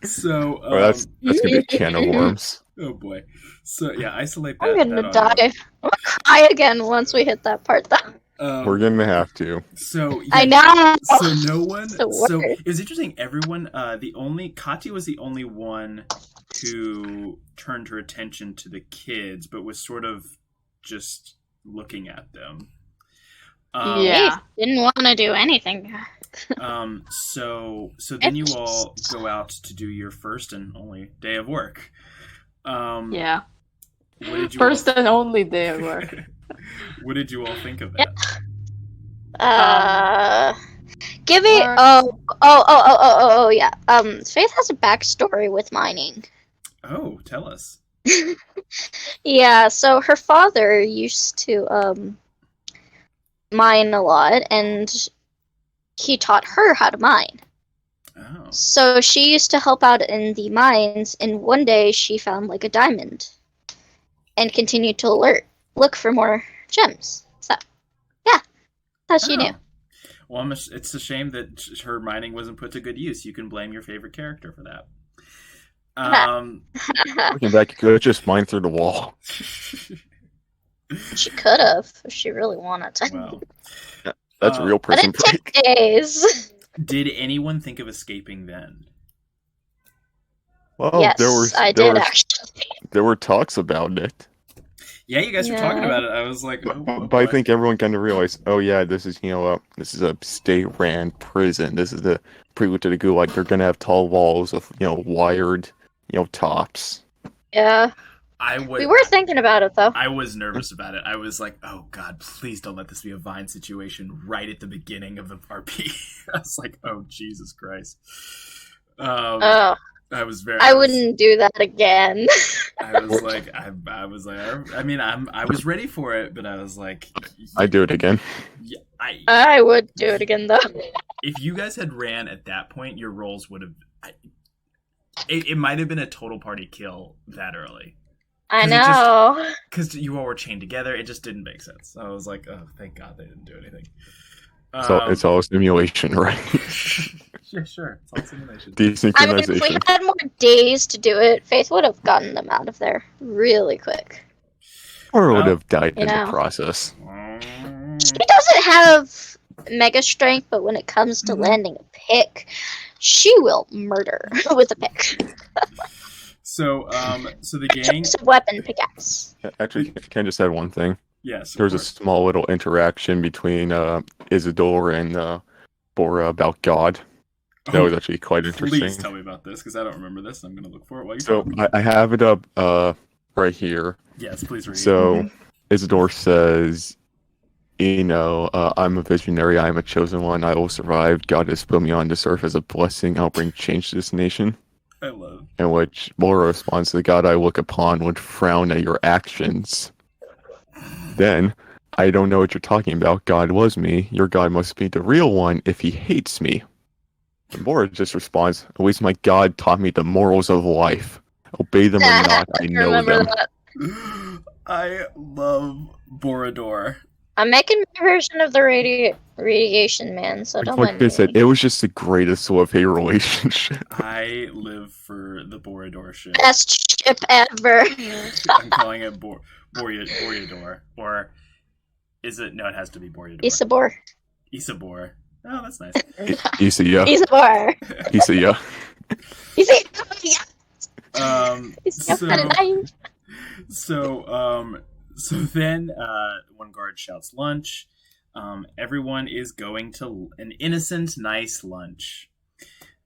Speaker 1: So
Speaker 3: That's gonna be a can of worms.
Speaker 1: oh boy. So yeah, isolate that.
Speaker 4: I'm gonna
Speaker 1: that
Speaker 4: die.
Speaker 1: audio.
Speaker 4: I'm gonna cry again once we hit that part, though.
Speaker 3: We're gonna have to.
Speaker 1: So yeah,
Speaker 4: I know.
Speaker 1: So no one.
Speaker 4: The
Speaker 1: So
Speaker 4: worst.
Speaker 1: it was interesting. Everyone. Kati was the only one who turned her attention to the kids, but was sort of just looking at them.
Speaker 2: Yeah.
Speaker 4: They didn't want to do anything.
Speaker 1: So then you all go out to do your first and only day of work.
Speaker 2: Yeah.
Speaker 1: What did you
Speaker 2: First
Speaker 1: all...
Speaker 2: and only day of work.
Speaker 1: What did you all think of that?
Speaker 4: Give me.
Speaker 2: Or-
Speaker 4: Oh, yeah. Faith has a backstory with mining.
Speaker 1: Oh, tell us.
Speaker 4: Yeah, so her father used to mine a lot, and he taught her how to mine.
Speaker 1: Oh.
Speaker 4: So she used to help out in the mines, and one day she found like a diamond, and continued to look for more gems. So, yeah, that's how she knew.
Speaker 1: Well, it's a shame that her mining wasn't put to good use. You can blame your favorite character for that.
Speaker 3: Looking back, you could have just mined through the wall.
Speaker 4: She could have if she really wanted to.
Speaker 1: Well,
Speaker 3: That's real
Speaker 4: But
Speaker 3: prison
Speaker 4: it took
Speaker 3: break.
Speaker 4: days.
Speaker 1: did anyone think of escaping then?
Speaker 3: Well,
Speaker 4: Yes, I did actually.
Speaker 3: there were talks about it,
Speaker 1: Yeah, you guys were
Speaker 4: Yeah.
Speaker 1: talking about it. I was like, oh,
Speaker 3: but I think everyone kind of realized, oh yeah, this is this is a state-ran prison. This is the prelude to the Gulag. They're gonna have tall walls with wired tops.
Speaker 4: Yeah. We were thinking about it, though.
Speaker 1: I was nervous about it. I was like, oh god, please don't let this be a Vine situation right at the beginning of the RP. I was like, oh Jesus Christ.
Speaker 4: Oh,
Speaker 1: I was very.
Speaker 4: I wouldn't do that again.
Speaker 1: I was like, I was like, I mean, I was ready for it, but I was like,
Speaker 3: I'd do it again.
Speaker 1: yeah,
Speaker 4: I would do it again, though.
Speaker 1: if you guys had ran at that point, your rolls would have. It might have been a total party kill that early.
Speaker 4: I know.
Speaker 1: Because you all were chained together, it just didn't make sense. I was like, oh, thank God they didn't do anything.
Speaker 3: So it's all simulation, right?
Speaker 1: Yeah, sure. It's all simulation.
Speaker 3: Desynchronization.
Speaker 4: I mean, if we had more days to do it, Faith would have gotten them out of there really quick.
Speaker 3: Or would have died in
Speaker 4: know.
Speaker 3: the process.
Speaker 4: She doesn't have mega strength, but when it comes to landing a pick, she will murder with a pick.
Speaker 1: So the gang.
Speaker 4: Choice of weapon, pickaxe.
Speaker 3: Actually, can I just add one thing?
Speaker 1: Yes.
Speaker 3: There's a small little interaction between Isadore and Bora about God. That was actually quite interesting.
Speaker 1: Please tell me about this, because I don't remember this. I'm going to look for it while you
Speaker 3: So
Speaker 1: talk.
Speaker 3: I have it up right here.
Speaker 1: Yes, please read.
Speaker 3: So Isadore says, I'm a visionary. I am a chosen one. I will survive. God has put me on this earth as a blessing. I'll bring change to this nation.
Speaker 1: I love.
Speaker 3: In which Bora responds, the God I look upon would frown at your actions. Then, I don't know what you're talking about. God was me. Your God must be the real one if he hates me. And Bora just responds, at least my God taught me the morals of life. Obey them or not, I know
Speaker 4: remember
Speaker 3: them.
Speaker 4: that.
Speaker 1: I love Borador.
Speaker 4: I'm making my version of the radiation man, so don't
Speaker 3: Like
Speaker 4: mind
Speaker 3: I
Speaker 4: me.
Speaker 3: said, it was just the greatest love-hate relationship.
Speaker 1: I live for the Borador ship.
Speaker 4: Best ship ever.
Speaker 1: I'm calling it Boreador. Or is it? No, it has to be Boreador.
Speaker 4: Isabor.
Speaker 1: Isabor. Oh, that's nice.
Speaker 3: Isaiah.
Speaker 4: Isabor.
Speaker 3: Isaiah.
Speaker 1: So then one guard shouts lunch. Everyone is going to an innocent, nice lunch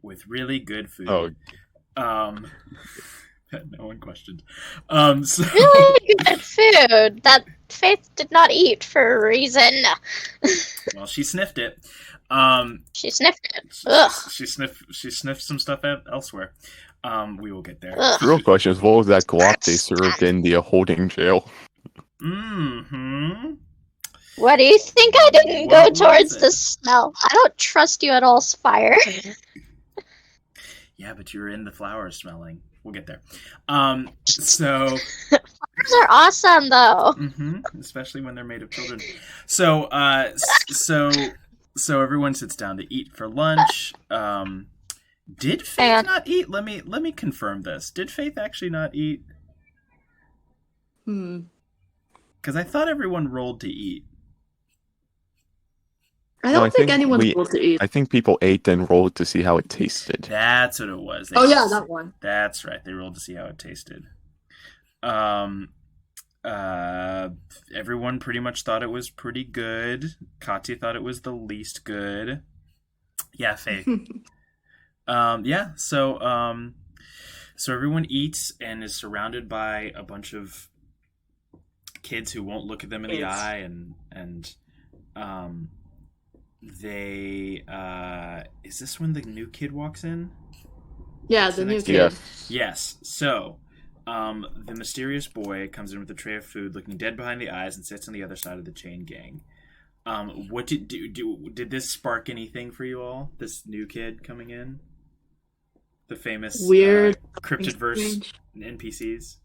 Speaker 1: with really good food.
Speaker 3: Oh.
Speaker 1: That no one questioned.
Speaker 4: Really good food that Faith did not eat for a reason.
Speaker 1: Well, she sniffed it.
Speaker 4: She sniffed it. Ugh.
Speaker 1: She sniffed some stuff elsewhere. We will get there.
Speaker 4: Ugh.
Speaker 3: The real question is, what was that guac they served in the holding jail?
Speaker 1: Mm-hmm.
Speaker 4: What do you think? I didn't go
Speaker 1: What was
Speaker 4: towards
Speaker 1: it?
Speaker 4: the smell. I don't trust you at all, Spire.
Speaker 1: Yeah, but you're in the flowers smelling. We'll get there. So
Speaker 4: Flowers are awesome, though.
Speaker 1: especially when they're made of children. So everyone sits down to eat for lunch. Did Faith not eat? Let me confirm this. Did Faith actually not eat? Because I thought everyone rolled to eat.
Speaker 2: I don't think anyone rolled to eat.
Speaker 3: I think people ate then rolled to see how it tasted.
Speaker 1: That's what it was.
Speaker 2: Oh yeah, that one.
Speaker 1: That's right. They rolled to see how it tasted. Everyone pretty much thought it was pretty good. Katya thought it was the least good. Yeah, Faith. So everyone eats and is surrounded by a bunch of kids who won't look at them in the eye, and they is this when the new kid walks in?
Speaker 2: Yeah, the new kid.
Speaker 1: Yes. So the mysterious boy comes in with a tray of food, looking dead behind the eyes, and sits on the other side of the chain gang. What did this spark anything for you all? This new kid coming in, the famous
Speaker 2: Weird
Speaker 1: Cryptidverse NPCs.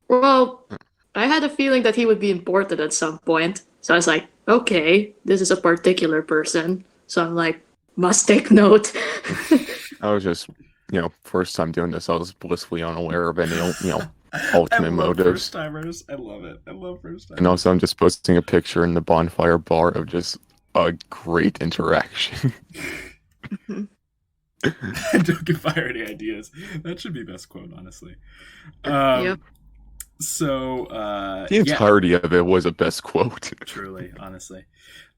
Speaker 2: Well, I had a feeling that he would be important at some point, so I was like, okay, this is a particular person. So I'm like, must take note.
Speaker 3: I was just, first time doing this, I was blissfully unaware of any, ultimate motives.
Speaker 1: First timers, I love it. I love first timers.
Speaker 3: And also, I'm just posting a picture in the bonfire bar of just a great interaction.
Speaker 1: Don't give fire any ideas. That should be best quote, honestly.
Speaker 2: Yep.
Speaker 1: So
Speaker 3: the entirety of it was a best quote.
Speaker 1: Truly, honestly.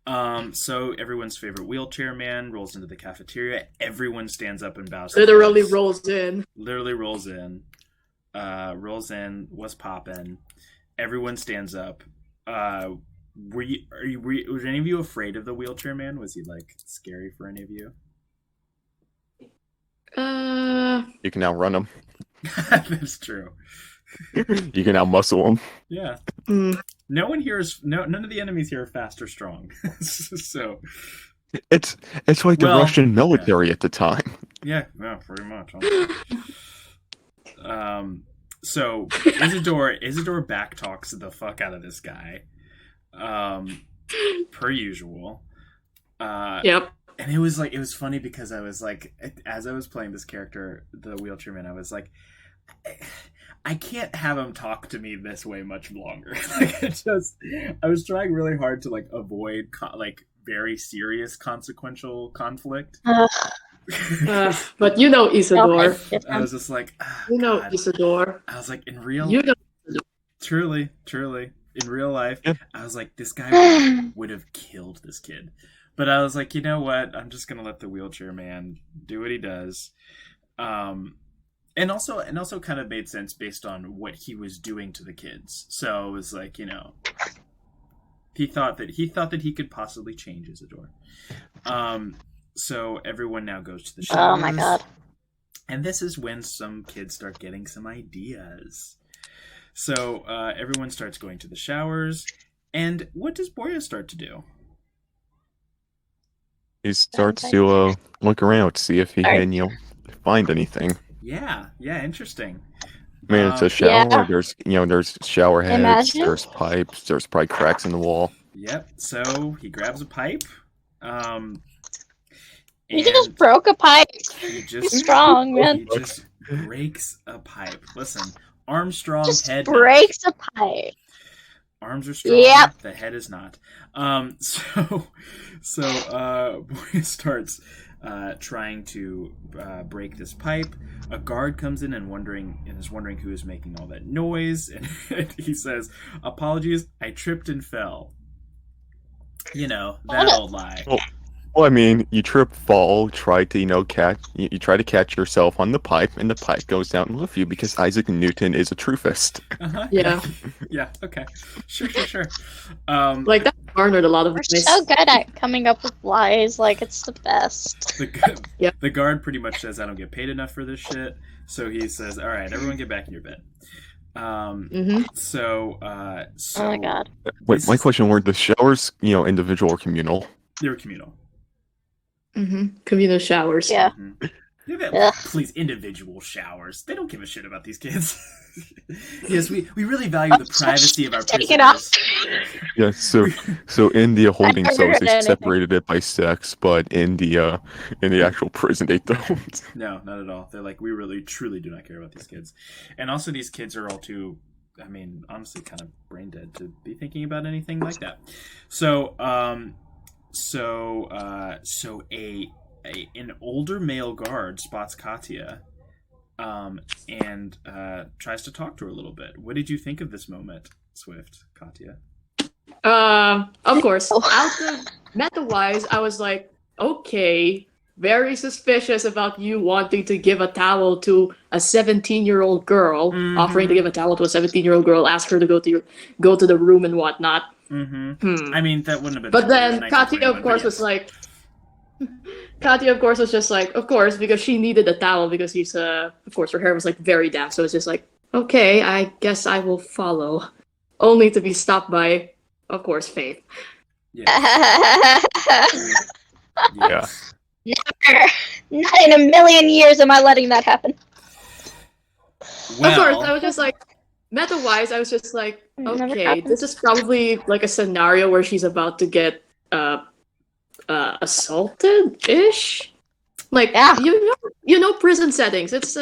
Speaker 1: So everyone's favorite wheelchair man rolls into the cafeteria. Everyone stands up and bows.
Speaker 2: Literally rolls in.
Speaker 1: Literally rolls in. rolls in. What's poppin'? Everyone stands up. Was any of you afraid of the wheelchair man? Was he like scary for any of you?
Speaker 3: You can outrun him.
Speaker 1: That's true.
Speaker 3: You can outmuscle him.
Speaker 1: Yeah.
Speaker 2: mm,
Speaker 1: No one here is none of the enemies here are fast or strong. So
Speaker 3: It's like the
Speaker 1: Well,
Speaker 3: Russian military at the time.
Speaker 1: yeah, pretty much. So Isadore backtalks the fuck out of this guy, per usual.
Speaker 2: yep.
Speaker 1: And it was funny because I was like, as I was playing this character, the wheelchair man, I was like, I can't have him talk to me this way much longer. I was trying really hard to like avoid very serious consequential conflict.
Speaker 2: But you know Isadore.
Speaker 1: I was just like,
Speaker 2: You know
Speaker 1: God.
Speaker 2: Isadore.
Speaker 1: I was like, in real,
Speaker 2: You know.
Speaker 1: truly, in real life,
Speaker 3: Yeah.
Speaker 1: I was like, this guy would have killed this kid. But I was like, you know what? I'm just gonna let the wheelchair man do what he does. And also kind of made sense based on what he was doing to the kids. So it was like, he thought that he could possibly change Isadore. So everyone now goes to the showers.
Speaker 4: Oh my god.
Speaker 1: And this is when some kids start getting some ideas. So everyone starts going to the showers. And what does Boya start to do?
Speaker 3: He starts to look around to see if he can, find anything.
Speaker 1: Yeah, interesting.
Speaker 3: I mean, it's a shower.
Speaker 4: Yeah.
Speaker 3: There's shower heads.
Speaker 4: Imagine.
Speaker 3: There's pipes. There's probably cracks in the wall.
Speaker 1: Yep. So he grabs a pipe.
Speaker 4: You just broke a pipe.
Speaker 1: He
Speaker 4: He's
Speaker 1: just
Speaker 4: strong, man.
Speaker 1: he just breaks a pipe. Listen, arm strong,
Speaker 4: Just
Speaker 1: head
Speaker 4: breaks a pipe.
Speaker 1: arms are strong.
Speaker 4: Yep.
Speaker 1: The head is not. So Boy starts trying to break this pipe. A guard comes in and is wondering who is making all that noise, and he says, "Apologies, I tripped and fell." That old lie.
Speaker 3: Well, I mean, you trip, fall, try to, catch. You try to catch yourself on the pipe, and the pipe goes down with you because Isaac Newton is a truthist.
Speaker 1: Uh-huh.
Speaker 2: Yeah.
Speaker 1: Yeah. Okay. Sure.
Speaker 2: Like that garnered a lot of
Speaker 4: We're
Speaker 2: nice.
Speaker 4: so good at coming up with lies. Like, it's the best.
Speaker 1: The guard pretty much says, "I don't get paid enough for this shit." So he says, "All right, everyone, get back in your bed." So
Speaker 4: Oh my god.
Speaker 3: Wait, my question: were the showers, individual or communal?
Speaker 1: They were communal.
Speaker 2: Communal showers.
Speaker 4: Yeah. Ugh.
Speaker 1: Please, individual showers. They don't give a shit about these kids. Yes, we really value the privacy of our
Speaker 4: Take it off.
Speaker 1: prisoners.
Speaker 3: Yeah. So in the holding
Speaker 4: never
Speaker 3: cells,
Speaker 4: heard
Speaker 3: they
Speaker 4: anything.
Speaker 3: separated it by sex, but in the actual prison, they don't.
Speaker 1: No, not at all. They're like, we really, truly do not care about these kids. And also, these kids are all too, honestly, kind of brain dead to be thinking about anything like that. So, an older male guard spots Katya, and tries to talk to her a little bit. What did you think of this moment, Swift, Katya?
Speaker 2: Of course. Out of meta-wise, I was like, okay, very suspicious about you wanting to give a towel to a 17-year-old girl, offering to give a towel to a 17-year-old girl, ask her to go to the room and whatnot.
Speaker 1: I mean, that wouldn't have been.
Speaker 2: But then
Speaker 1: nice
Speaker 2: Katya,
Speaker 1: anyone,
Speaker 2: of course,
Speaker 1: but
Speaker 2: was like, Katya, of course, was just like, of course, because she needed a towel because he's, of course, her hair was like very damp. So it's just like, okay, I guess I will follow, only to be stopped by, of course, Faith.
Speaker 1: Yeah.
Speaker 3: Yeah.
Speaker 4: Never. Not in a million years am I letting that happen.
Speaker 1: Well,
Speaker 2: Of course, I was just like, meta-wise, I was just like,
Speaker 4: Never
Speaker 2: okay,
Speaker 4: happens.
Speaker 2: this is probably like a scenario where she's about to get assaulted-ish. Like,
Speaker 4: Yeah.
Speaker 2: you know prison settings. It's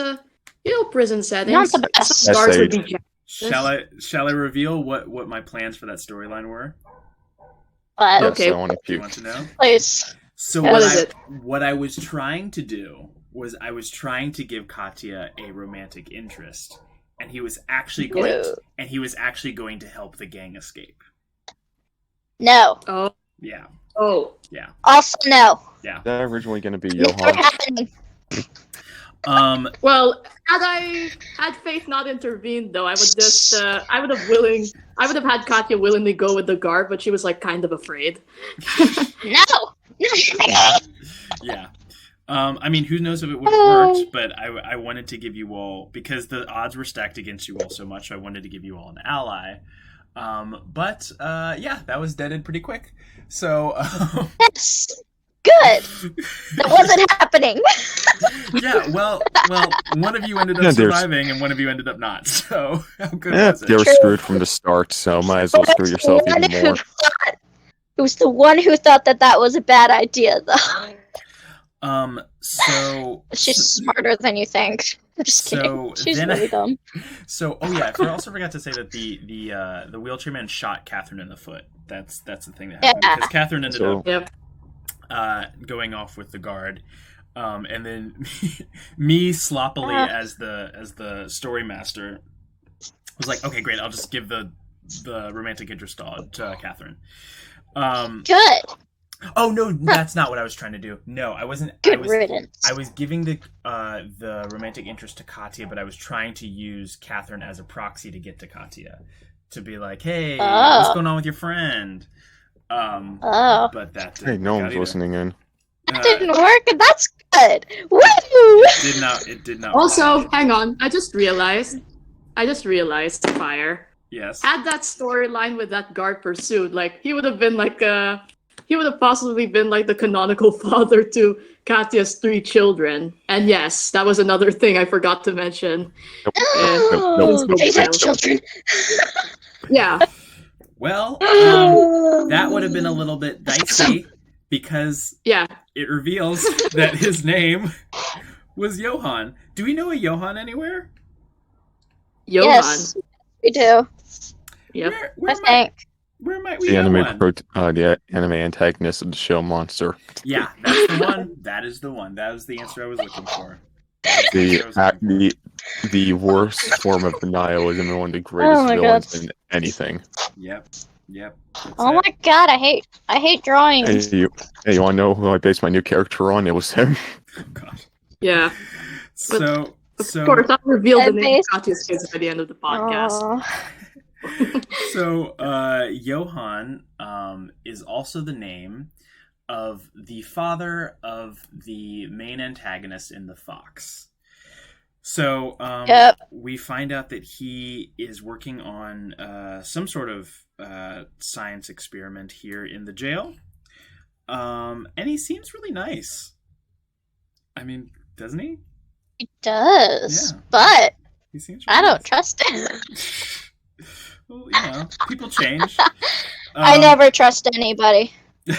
Speaker 2: prison settings.
Speaker 4: Not the best.
Speaker 2: Some guards would be
Speaker 1: shall I reveal what my plans for that storyline were?
Speaker 4: But
Speaker 3: Yes,
Speaker 2: Okay.
Speaker 3: I want to
Speaker 1: Do you
Speaker 3: puke.
Speaker 1: want to know?
Speaker 4: please.
Speaker 1: So
Speaker 4: What
Speaker 2: is it?
Speaker 1: what I was trying to do was I was trying to give Katya a romantic interest, and he was actually going to help the gang escape.
Speaker 4: No.
Speaker 2: Oh,
Speaker 1: Yeah.
Speaker 2: oh.
Speaker 4: Also no.
Speaker 3: Is that originally going to be
Speaker 4: Never
Speaker 3: Johan?
Speaker 4: happening.
Speaker 2: Well, had Faith not intervened, though, I would have had Katya willingly go with the guard, but she was like kind of afraid.
Speaker 4: No.
Speaker 1: Yeah. I mean, who knows if it would have worked, but I wanted to give you all, because the odds were stacked against you all so much, so I wanted to give you all an ally. But yeah, that was deaded pretty quick. So
Speaker 4: Yes. Good. That wasn't happening.
Speaker 1: yeah, well, one of you ended up surviving and one of you ended up not. So how good was it?
Speaker 3: They were screwed from the start, so might as well screw yourself even more.
Speaker 4: Who's the one who thought that was a bad idea, though?
Speaker 1: So
Speaker 4: She's smarter than you think. I'm just kidding. She's really dumb.
Speaker 1: So, oh yeah, I also forgot to say that the wheelchair man shot Catherine in the foot. That's the thing that happened, because Catherine ended up going off with the guard, and then me sloppily as the story master was like, okay, great, I'll just give the romantic interest to Catherine.
Speaker 4: Good.
Speaker 1: Oh no, that's not what I was trying to do. No, I wasn't.
Speaker 4: Good riddance.
Speaker 1: I was giving the romantic interest to Katya, but I was trying to use Catherine as a proxy to get to Katya, to be like, hey, what's going on with your friend? But that didn't
Speaker 3: no one's listening in.
Speaker 4: That didn't work, and that's good. Woo!
Speaker 1: It did not.
Speaker 2: Also, hang on. I just realized, Fire.
Speaker 1: Yes.
Speaker 2: Had that storyline with that guard pursuit, like he would have been like he would have possibly been like the canonical father to Katya's 3 children. And yes, that was another thing I forgot to mention.
Speaker 4: They had children.
Speaker 2: Yeah.
Speaker 1: Well, that would have been a little bit dicey, because it reveals that his name was Johan. Do we know a Johan anywhere?
Speaker 2: Johan.
Speaker 4: Yes, we do.
Speaker 2: Yep.
Speaker 1: Where might we
Speaker 3: the
Speaker 1: know
Speaker 3: anime
Speaker 1: one?
Speaker 3: the anime antagonist of the show, Monster.
Speaker 1: Yeah, that's the one. That is the one. That was the answer I was looking for.
Speaker 3: The worst form of denialism and one of the greatest villains in anything.
Speaker 1: Yep.
Speaker 4: Oh my god, I hate drawing.
Speaker 3: Hey, you want to know who I based my new character on? It was him.
Speaker 1: Oh god.
Speaker 2: Yeah.
Speaker 1: So
Speaker 2: of course, I'll reveal the name of Katya's kids by the end of the podcast.
Speaker 1: So Johan is also the name of the father of the main antagonist in The Fox. So we find out that he is working on some sort of science experiment here in the jail. And he seems really nice. I mean, doesn't he?
Speaker 4: He does,
Speaker 1: Yeah.
Speaker 4: but
Speaker 1: He seems
Speaker 4: I
Speaker 1: really
Speaker 4: don't trust him.
Speaker 1: Well, people change.
Speaker 4: I never trust anybody.
Speaker 1: Yeah,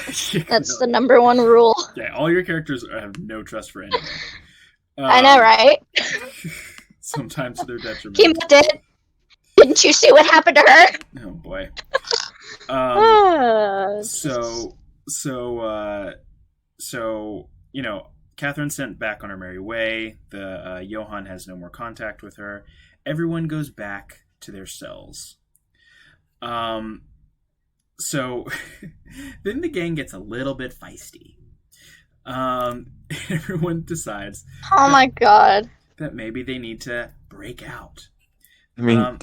Speaker 4: That's the number one rule.
Speaker 1: Yeah, all your characters have no trust for anyone.
Speaker 4: I know, right?
Speaker 1: Sometimes to their detriment.
Speaker 4: Kima did. Didn't you see what happened to her?
Speaker 1: Oh boy.
Speaker 4: Oh,
Speaker 1: So Catherine sent back on her merry way. The Johan has no more contact with her. Everyone goes back to their cells. So then the gang gets a little bit feisty. Everyone decides.
Speaker 4: Oh my god.
Speaker 1: That maybe they need to break out.
Speaker 3: I mean,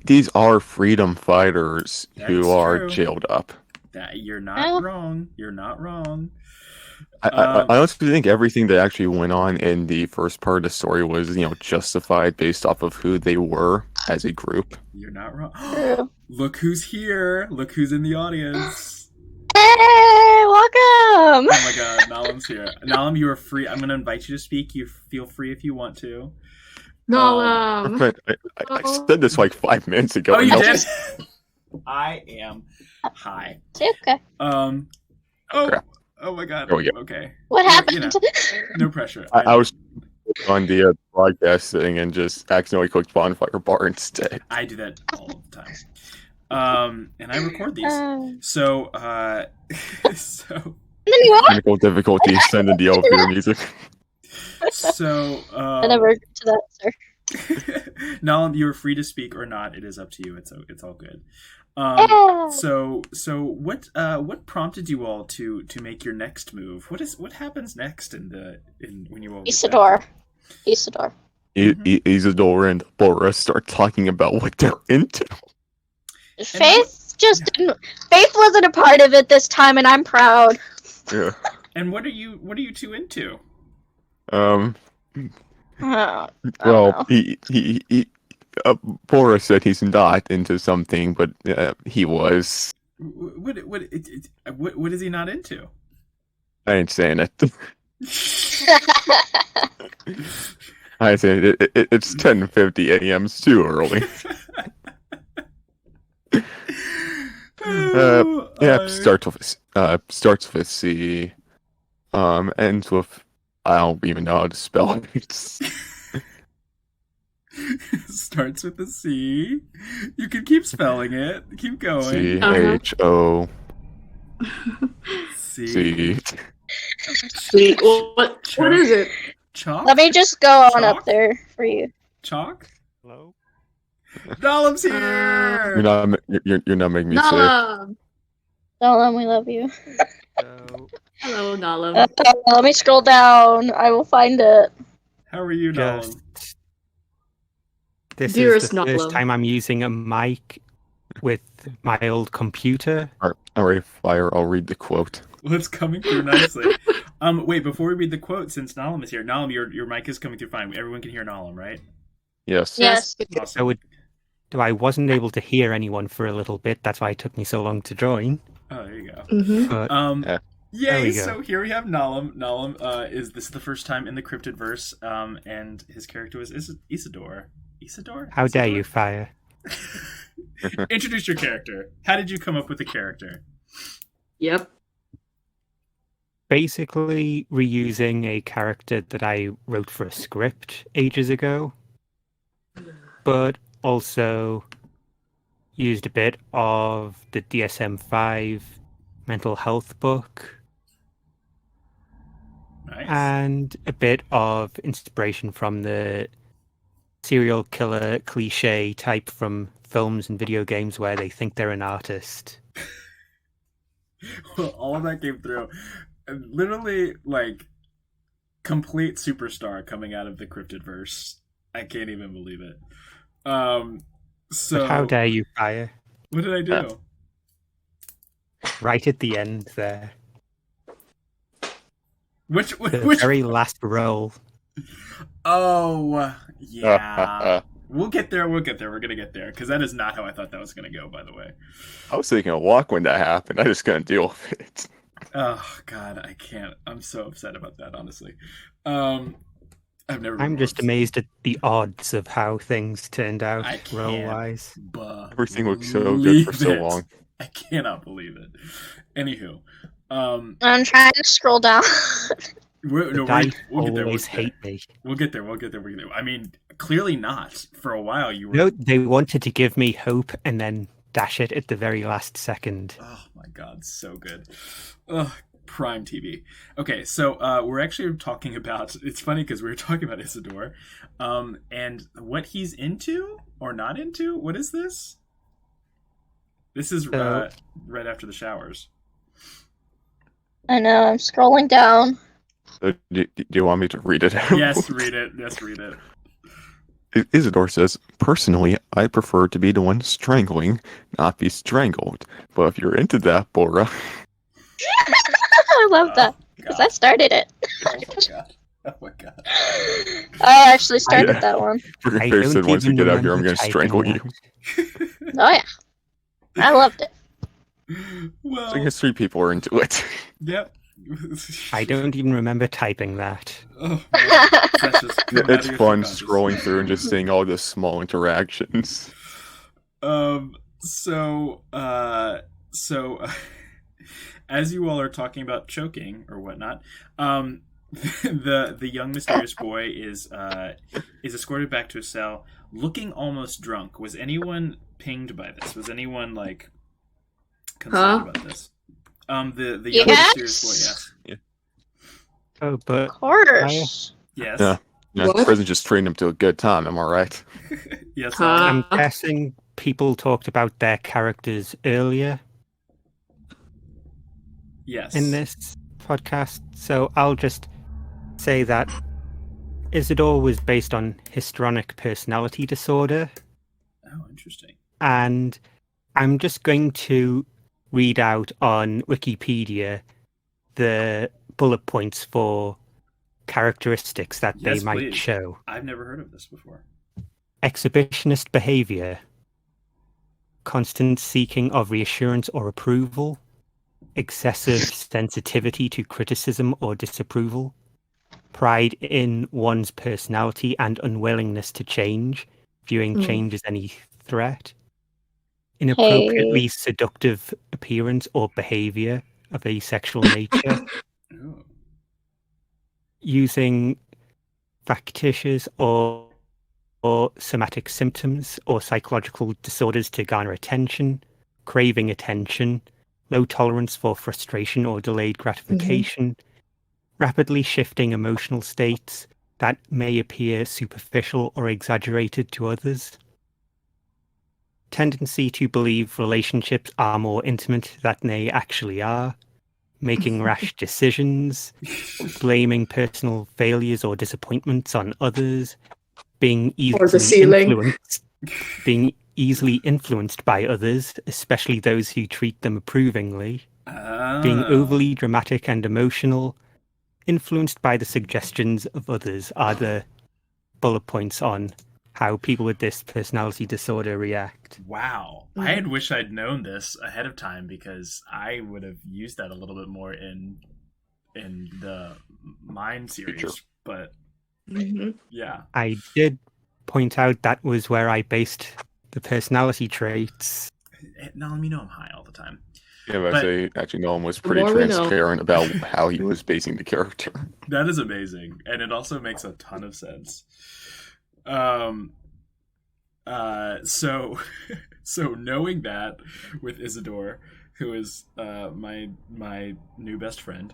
Speaker 3: these are freedom fighters who are
Speaker 1: true.
Speaker 3: jailed up.
Speaker 1: You're not wrong. You're not wrong.
Speaker 3: I honestly think everything that actually went on in the first part of the story was, justified based off of who they were as a group.
Speaker 1: You're not wrong. Look who's here. Look who's in the audience.
Speaker 4: Hey, welcome.
Speaker 1: Oh my god, Nalam's here. Nalam, you are free. I'm going to invite you to speak. You feel free if you want to.
Speaker 2: No,
Speaker 3: But I said this like 5 minutes ago.
Speaker 1: Oh, you did? I am high.
Speaker 4: It's okay.
Speaker 1: Oh my god.
Speaker 3: There we go.
Speaker 1: Okay.
Speaker 4: What happened?
Speaker 1: No pressure.
Speaker 3: I was on the broadcast thing and just accidentally clicked Bonfire Bar instead.
Speaker 1: I do that all the time. And I record these. So
Speaker 3: Technical difficulties, sending the elevator music.
Speaker 1: So
Speaker 4: I never to that, sir.
Speaker 1: Nalam, you are free to speak or not. It is up to you. It's all good. So what prompted you all to make your next move? What happens next when you all get
Speaker 4: Isadore.
Speaker 1: back?
Speaker 4: Isadore.
Speaker 3: Isadore and Bora start talking about what they're into.
Speaker 4: Faith just didn't. Faith wasn't a part of it this time, and I'm proud.
Speaker 3: Yeah.
Speaker 1: And what are you two into?
Speaker 3: Well,
Speaker 4: I don't know.
Speaker 3: he Bora said he's not into something, but he was.
Speaker 1: What is he not into?
Speaker 3: I ain't saying it. I say it's 10:50 a.m. It's too early. Starts with C, ends with I don't even know how to spell it.
Speaker 1: Starts with a C. You can keep spelling it. Keep going.
Speaker 3: CHO
Speaker 1: C.
Speaker 3: C.
Speaker 2: Wait, what is it?
Speaker 1: Chalk?
Speaker 4: Let me just go on
Speaker 1: Chalk?
Speaker 4: up there for you.
Speaker 1: Chalk?
Speaker 5: Hello?
Speaker 1: Dalam's here!
Speaker 3: You're not making me sick.
Speaker 2: Nala!
Speaker 4: Dalam, we love you.
Speaker 5: So,
Speaker 2: Hello, Nala.
Speaker 4: Let me scroll down. I will find it.
Speaker 1: How are you, Dalam?
Speaker 5: just... This
Speaker 2: Dearest
Speaker 5: is the first
Speaker 2: Nala.
Speaker 5: time I'm using a mic with my old computer.
Speaker 3: Alright, fire. I'll read the quote.
Speaker 1: Well, it's coming through nicely. Wait, before we read the quote, since Nalam is here, Nalam, your mic is coming through fine. Everyone can hear Nalam, right?
Speaker 3: Yes.
Speaker 4: Yes.
Speaker 1: Awesome.
Speaker 5: I wasn't able to hear anyone for a little bit. That's why it took me so long to join.
Speaker 1: Oh, there you go.
Speaker 2: Mm-hmm.
Speaker 5: But
Speaker 3: Yeah.
Speaker 1: Yay!
Speaker 5: we go.
Speaker 1: So here we have Nalam. Nalam is the first time in the Cryptidverse, and his character was Isadore. Isadore?
Speaker 5: how dare
Speaker 1: Isadore?
Speaker 5: you, Fire?
Speaker 1: Introduce your character. How did you come up with the character?
Speaker 2: Yep.
Speaker 5: Basically reusing a character that I wrote for a script ages ago, but also used a bit of the DSM-5 mental health book
Speaker 1: Nice.
Speaker 5: and a bit of inspiration from the serial killer cliche type from films and video games where they think they're an artist.
Speaker 1: Well, all of that came through. Literally, like, complete superstar coming out of the Cryptidverse. I can't even believe it. So
Speaker 5: But how dare you, Fire?
Speaker 1: What did I do?
Speaker 5: Right at the end there.
Speaker 1: Which
Speaker 5: The very last roll.
Speaker 1: Oh, yeah. We'll get there. We're gonna get there because that is not how I thought that was gonna go. By the way.
Speaker 3: I was taking a walk when that happened. I just couldn't deal with it.
Speaker 1: Oh God, I can't. I'm so upset about that. Honestly, I've never.
Speaker 5: I'm just amazed at the odds of how things turned out
Speaker 1: I can't
Speaker 5: roll-wise.
Speaker 3: Everything looked so good for so
Speaker 1: believe it.
Speaker 3: long.
Speaker 1: I cannot believe it. Anywho,
Speaker 4: I'm trying to scroll down.
Speaker 5: The dice always hate me.
Speaker 1: We'll get there. I mean, clearly not. For a while, you were.
Speaker 5: No, they wanted to give me hope and then dash it at the very last second.
Speaker 1: Oh my God, so good. Ugh, Prime TV. Okay, so we're actually talking about. It's funny because we were talking about Isadore, and what he's into or not into. What is this? This is right after the showers.
Speaker 4: I know, I'm scrolling down.
Speaker 3: Do you want me to read it?
Speaker 1: Yes, read it. Yes, read it.
Speaker 3: Isadore says, personally, I prefer to be the one strangling, not be strangled. But if you're into that, Bora.
Speaker 4: I love that because I started it.
Speaker 1: Oh my God.
Speaker 4: I actually started that one.
Speaker 5: I
Speaker 3: Fair said,
Speaker 5: don't
Speaker 3: once you
Speaker 5: even
Speaker 3: get out here, I'm
Speaker 5: remember
Speaker 3: going to strangle
Speaker 5: typing
Speaker 3: you.
Speaker 4: Oh yeah, I loved it.
Speaker 1: Well,
Speaker 3: So I guess 3 people are into it.
Speaker 1: yep.
Speaker 5: I don't even remember typing that.
Speaker 1: Oh, man. That's just coming out
Speaker 3: It's
Speaker 1: of your
Speaker 3: fun
Speaker 1: subconscious.
Speaker 3: scrolling through and just seeing all the small interactions.
Speaker 1: So as you all are talking about choking or whatnot, the young mysterious boy is escorted back to a cell, looking almost drunk. Was anyone pinged by this? Was anyone like concerned about this? The young
Speaker 4: Yes.
Speaker 1: mysterious boy, yes,
Speaker 5: Oh, but
Speaker 4: Of course.
Speaker 1: yes,
Speaker 3: Yeah. Yeah,
Speaker 2: What?
Speaker 3: prison just treating him to a good time, am I right?
Speaker 1: yes.
Speaker 2: Huh?
Speaker 5: I'm guessing people talked about their characters earlier
Speaker 1: Yes.
Speaker 5: in this podcast, so I'll just say that Isadore was based on histrionic personality disorder,
Speaker 1: Oh, interesting.
Speaker 5: and I'm just going to read out on Wikipedia the bullet points for characteristics that they
Speaker 1: Yes,
Speaker 5: might
Speaker 1: please.
Speaker 5: show.
Speaker 1: I've never heard of this before.
Speaker 5: Exhibitionist behavior, constant seeking of reassurance or approval, excessive sensitivity to criticism or disapproval, pride in one's personality and unwillingness to change, viewing change as any threat, inappropriately seductive appearance or behavior of a sexual nature,
Speaker 1: Oh.
Speaker 5: using factitious or somatic symptoms or psychological disorders to garner attention, craving attention, low tolerance for frustration or delayed gratification, rapidly shifting emotional states that may appear superficial or exaggerated to others, tendency to believe relationships are more intimate than they actually are, making rash decisions, blaming personal failures or disappointments on others, being
Speaker 2: Or the ceiling.
Speaker 5: easily influenced by others, especially those who treat them approvingly, being
Speaker 1: Oh.
Speaker 5: overly dramatic and emotional, influenced by the suggestions of others are the bullet points on how people with this personality disorder react.
Speaker 1: Wow. I had wish I'd known this ahead of time because I would have used that a little bit more in the Mind series.
Speaker 3: Feature.
Speaker 1: But yeah.
Speaker 5: I did point out that was where I based the personality traits.
Speaker 1: Now let me know I'm high all the time.
Speaker 3: Yeah, but
Speaker 1: But-
Speaker 3: I say actually Nolan was pretty
Speaker 2: more we know.
Speaker 3: transparent about how he was basing the character.
Speaker 1: That is amazing, and it also makes a ton of sense. So knowing that with Isadore, who is my new best friend,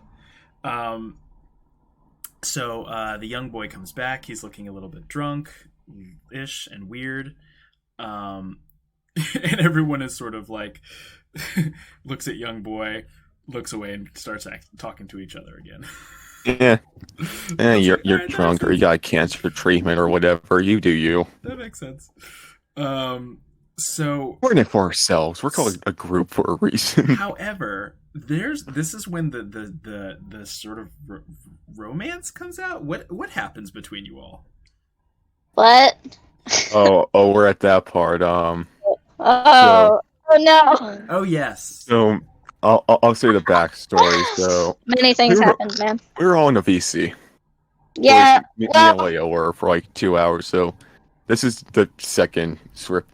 Speaker 1: so the young boy comes back. He's looking a little bit drunk-ish and weird, and everyone is sort of like looks at young boy, looks away, and starts talking to each other again.
Speaker 3: Yeah, you're
Speaker 1: All right,
Speaker 3: drunk or you got cancer treatment or whatever. You do you.
Speaker 1: That makes sense. So,
Speaker 3: We're in it for ourselves. We're called a group for a reason.
Speaker 1: however, this is when the sort of romance comes out. What happens between you all?
Speaker 4: What?
Speaker 3: oh, we're at that part.
Speaker 4: Oh no.
Speaker 1: Oh yes.
Speaker 3: So I'll say the backstory. So
Speaker 4: Many things
Speaker 3: We were-
Speaker 4: happened, man.
Speaker 3: we were all in a VC.
Speaker 4: Yeah.
Speaker 3: Me
Speaker 4: well-
Speaker 3: and Leo were for like 2 hours. So this is the second script.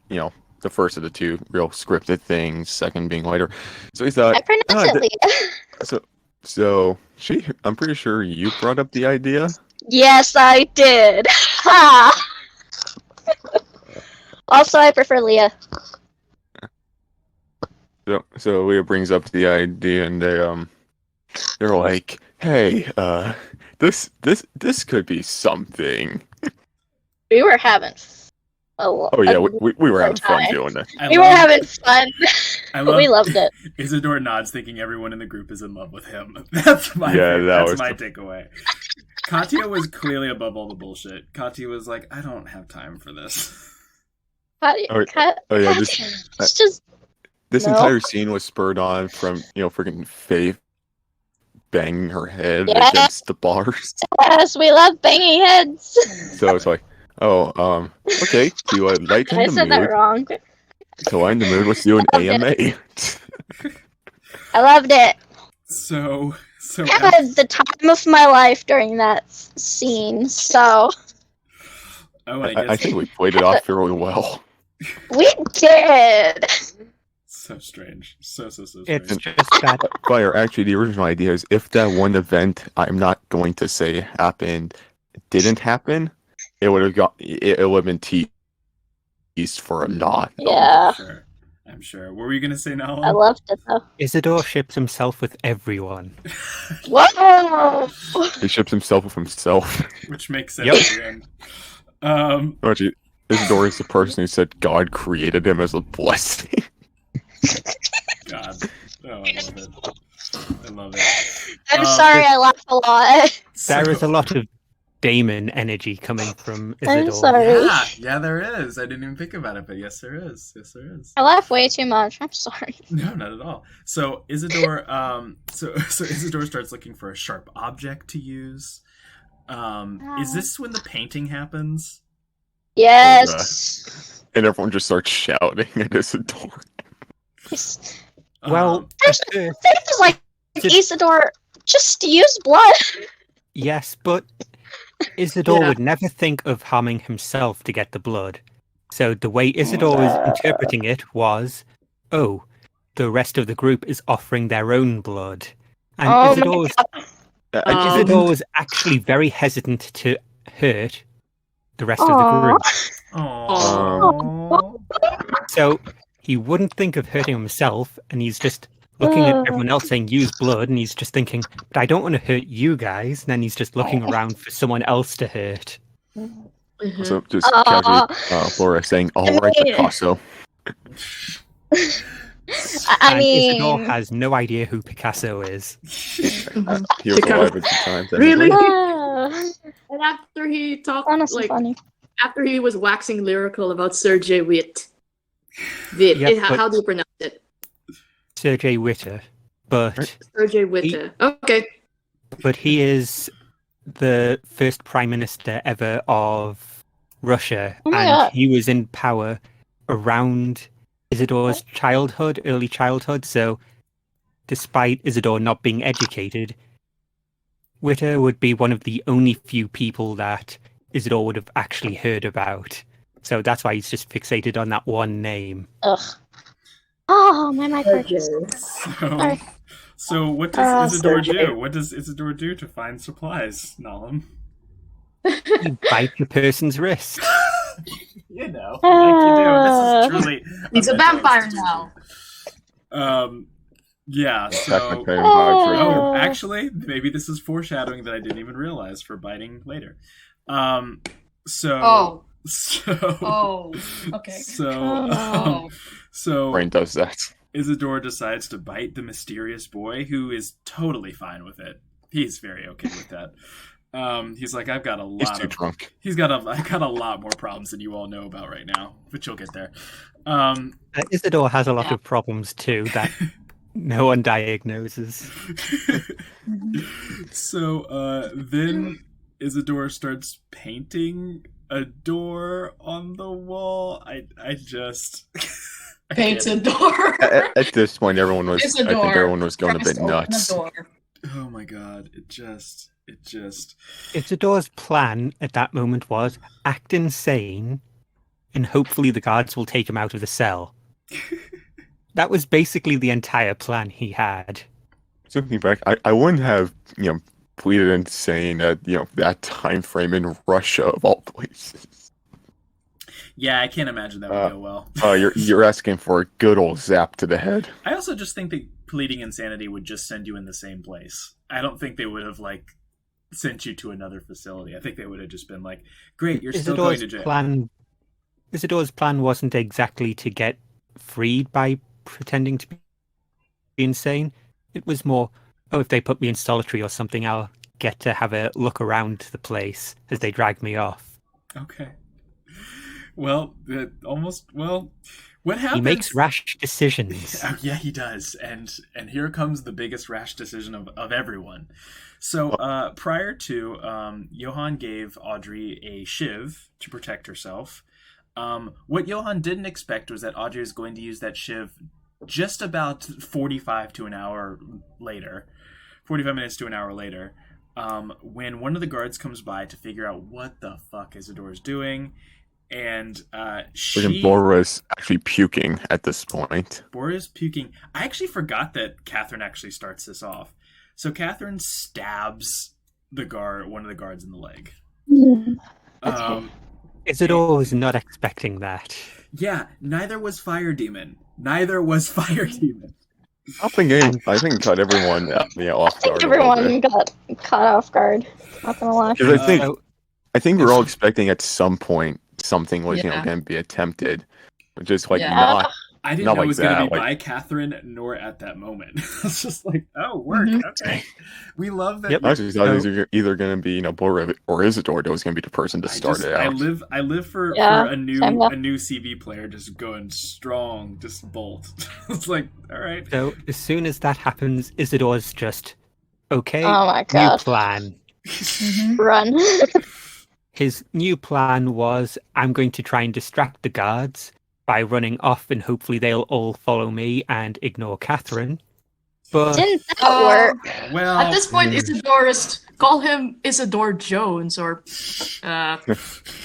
Speaker 3: The first of the two real scripted things. Second being later. So we thought.
Speaker 4: I pronounced it, Leah.
Speaker 3: So I'm pretty sure you brought up the idea.
Speaker 4: Yes, I did. Ha! Also, I prefer Leah.
Speaker 3: So Leah brings up the idea, and they're like, "Hey, this could be something."
Speaker 4: We were having a lot.
Speaker 3: Oh yeah, we were having fun
Speaker 4: time.
Speaker 3: doing it.
Speaker 1: I
Speaker 4: We were
Speaker 1: love-
Speaker 4: having fun.
Speaker 1: I
Speaker 4: We loved it.
Speaker 1: Isadore nods, thinking everyone in the group is in love with him. That's my
Speaker 3: Yeah, that was
Speaker 1: my takeaway. Katya was clearly above all the bullshit. Katya was like, I don't have time for this.
Speaker 3: Oh yeah,
Speaker 4: It's just
Speaker 3: this
Speaker 4: No.
Speaker 3: entire scene was spurred on from freaking Faith banging her head
Speaker 4: Yeah.
Speaker 3: against the bars.
Speaker 4: yes, we love banging heads.
Speaker 3: So it's like, oh, okay, to lighten
Speaker 4: I
Speaker 3: the
Speaker 4: said that
Speaker 3: mood.
Speaker 4: wrong.
Speaker 3: To lighten the mood, let's do an
Speaker 4: Okay.
Speaker 3: AMA.
Speaker 4: I loved it.
Speaker 1: So
Speaker 4: I had the time of my life during that scene. So
Speaker 1: oh, and I guess
Speaker 3: I think we played it off fairly well.
Speaker 4: we did.
Speaker 1: so strange, so strange.
Speaker 5: It's just that
Speaker 3: Fire, actually, the original idea is if that one event I'm not going to say happened didn't happen, it would have been teased for a lot.
Speaker 4: Yeah,
Speaker 1: I'm sure. What were you gonna say, Nala?
Speaker 4: I loved it though.
Speaker 5: Isadore ships himself with everyone.
Speaker 4: Whoa!
Speaker 3: He ships himself with himself.
Speaker 1: Which makes sense
Speaker 5: Yep.
Speaker 1: at the end.
Speaker 3: Actually, Isadore is the person who said God created him as a blessing.
Speaker 1: God. Oh, I love it. I love it.
Speaker 4: I'm sorry, I laugh a lot.
Speaker 5: There is a lot of Damon energy coming from
Speaker 4: I'm
Speaker 5: Isadore.
Speaker 4: sorry.
Speaker 1: Yeah, there is. I didn't even think about it, but yes, there is. Yes, there is.
Speaker 4: I laugh way too much. I'm sorry.
Speaker 1: No, not at all. So Isadore, so Isadore starts looking for a sharp object to use. Is this when the painting happens?
Speaker 4: Yes.
Speaker 3: And everyone just starts shouting at Isadore.
Speaker 4: Yes.
Speaker 5: Well,
Speaker 4: First is like, Isadore, just use blood.
Speaker 5: yes, but Isadore
Speaker 2: Yeah.
Speaker 5: would never think of harming himself to get the blood. So the way Isadore was interpreting it was, oh, the rest of the group is offering their own blood. And
Speaker 4: Oh my
Speaker 5: Isadore was,
Speaker 4: God.
Speaker 5: and
Speaker 2: Um,
Speaker 5: Isadore was actually very hesitant to hurt the rest of the
Speaker 4: Aw.
Speaker 5: group.
Speaker 1: Aww.
Speaker 5: So he wouldn't think of hurting himself, and he's just looking at everyone else saying use blood, and he's just thinking, but I don't want to hurt you guys. And then he's just looking around for someone else to hurt.
Speaker 2: mhm.
Speaker 3: So just casually, Laura saying, "All right, Picasso."
Speaker 4: I
Speaker 5: And Isadore
Speaker 4: mean,
Speaker 5: has no idea who Picasso is.
Speaker 3: He was
Speaker 2: Picasso.
Speaker 3: alive at the time.
Speaker 2: Really?
Speaker 4: ah,
Speaker 2: And after he talked,
Speaker 4: honestly
Speaker 2: like
Speaker 4: funny.
Speaker 2: after he was waxing lyrical about Sergei Witt. Witt.
Speaker 5: Yeah, but-
Speaker 2: How do you pronounce it?
Speaker 5: Sergei Witter, but
Speaker 2: Sergei Witt. Okay.
Speaker 5: he is the first prime minister ever of Russia,
Speaker 4: Oh my
Speaker 5: and
Speaker 4: God.
Speaker 5: he was in power around Isadore's early childhood. So, despite Isadore not being educated, Witter would be one of the only few people that Isadore would have actually heard about. So that's why he's just fixated on that one name.
Speaker 4: Ugh. Oh, my mic hurts.
Speaker 1: So, so what does Isadore
Speaker 2: Sergei.
Speaker 1: do? What does Isadore do to find supplies, Nalam?
Speaker 5: You bite the person's wrist.
Speaker 1: You know, like you do. This is truly.
Speaker 2: He's a
Speaker 1: mental
Speaker 2: vampire
Speaker 1: institution.
Speaker 2: now.
Speaker 1: Yeah.
Speaker 3: Back
Speaker 1: So.
Speaker 3: my pain vibes right
Speaker 1: Oh,
Speaker 3: there.
Speaker 1: actually, maybe this is foreshadowing that I didn't even realize for biting later. So.
Speaker 2: Oh.
Speaker 1: So.
Speaker 2: Oh. Okay.
Speaker 1: So.
Speaker 2: Oh.
Speaker 1: So.
Speaker 3: Brain does that.
Speaker 1: Isadore decides to bite the mysterious boy, who is totally fine with it. He's very okay with that. He's like, I've got a
Speaker 3: He's
Speaker 1: lot
Speaker 3: too
Speaker 1: of.
Speaker 3: drunk.
Speaker 1: I've got a lot more problems than you all know about right now, but you'll get there.
Speaker 5: Isadore has a lot
Speaker 2: Yeah.
Speaker 5: of problems too that no one diagnoses.
Speaker 1: So then Isadore starts painting a door on the wall. I just I
Speaker 2: Paints
Speaker 1: can't-
Speaker 2: a door.
Speaker 3: At this point, everyone was.
Speaker 2: It's a
Speaker 3: I think
Speaker 2: door.
Speaker 3: everyone was going a bit
Speaker 2: Pressed open
Speaker 3: nuts.
Speaker 2: a door.
Speaker 1: Oh my god! It just.
Speaker 5: Isadore's plan at that moment was act insane, and hopefully the guards will take him out of the cell. That was basically the entire plan he had.
Speaker 3: Looking back, I wouldn't have pleaded insane at that time frame in Russia of all places.
Speaker 1: Yeah, I can't imagine that would go well.
Speaker 3: You're asking for a good old zap to the head.
Speaker 1: I also just think that pleading insanity would just send you in the same place. I don't think they would have sent you to another facility. I think they would have just been like, "Great, you're still going to jail."
Speaker 5: Isadore's plan wasn't exactly to get freed by pretending to be insane. It was more, oh, if they put me in solitary or something, I'll get to have a look around the place as they drag me off.
Speaker 1: Okay. Well, what happens?
Speaker 5: He makes rash decisions.
Speaker 1: Yeah, he does, and here comes the biggest rash decision of everyone. So prior to, Johan gave Audrey a shiv to protect herself. What Johan didn't expect was that Audrey was going to use that shiv just about 45 minutes to an hour later, when one of the guards comes by to figure out what the fuck Isadore's doing. And
Speaker 3: Bora's actually puking at this point.
Speaker 1: Bora's puking. I actually forgot that Catherine actually starts this off. So Catherine stabs one of the guards in the leg.
Speaker 4: Okay.
Speaker 5: Isadore was not expecting that.
Speaker 1: Yeah, neither was Fire Demon. I
Speaker 3: I think it caught everyone off
Speaker 4: I
Speaker 3: guard.
Speaker 4: think
Speaker 3: a little
Speaker 4: everyone
Speaker 3: bit.
Speaker 4: got caught off guard. Not gonna lie.
Speaker 3: 'Cause I think we're all expecting at some point something was
Speaker 2: Yeah.
Speaker 3: going to be attempted, just
Speaker 2: Yeah.
Speaker 3: not
Speaker 1: I didn't
Speaker 3: Not
Speaker 1: know
Speaker 3: like
Speaker 1: it was going to
Speaker 3: that,
Speaker 1: be
Speaker 3: like-
Speaker 1: by Catherine, nor at that moment. It's just like, oh, work.
Speaker 2: Mhm.
Speaker 1: Okay. We love that.
Speaker 5: Yep.
Speaker 3: I actually thought it was either going to be, Bora or Isadore that was going to be the person to start it
Speaker 1: I
Speaker 3: out.
Speaker 1: live for
Speaker 4: Yeah,
Speaker 1: a
Speaker 4: same
Speaker 1: new
Speaker 4: here.
Speaker 1: CV player just going strong, just bolt. It's like, all right.
Speaker 5: So as soon as that happens, Isadore's just okay.
Speaker 4: Oh my
Speaker 5: New
Speaker 4: god.
Speaker 5: plan.
Speaker 2: Mhm.
Speaker 4: Run.
Speaker 5: His new plan was, I'm going to try and distract the guards by running off, and hopefully they'll all follow me and ignore Catherine. But
Speaker 4: Didn't that work?
Speaker 1: Well,
Speaker 2: At this point, Isadores, call him Isadore Jones or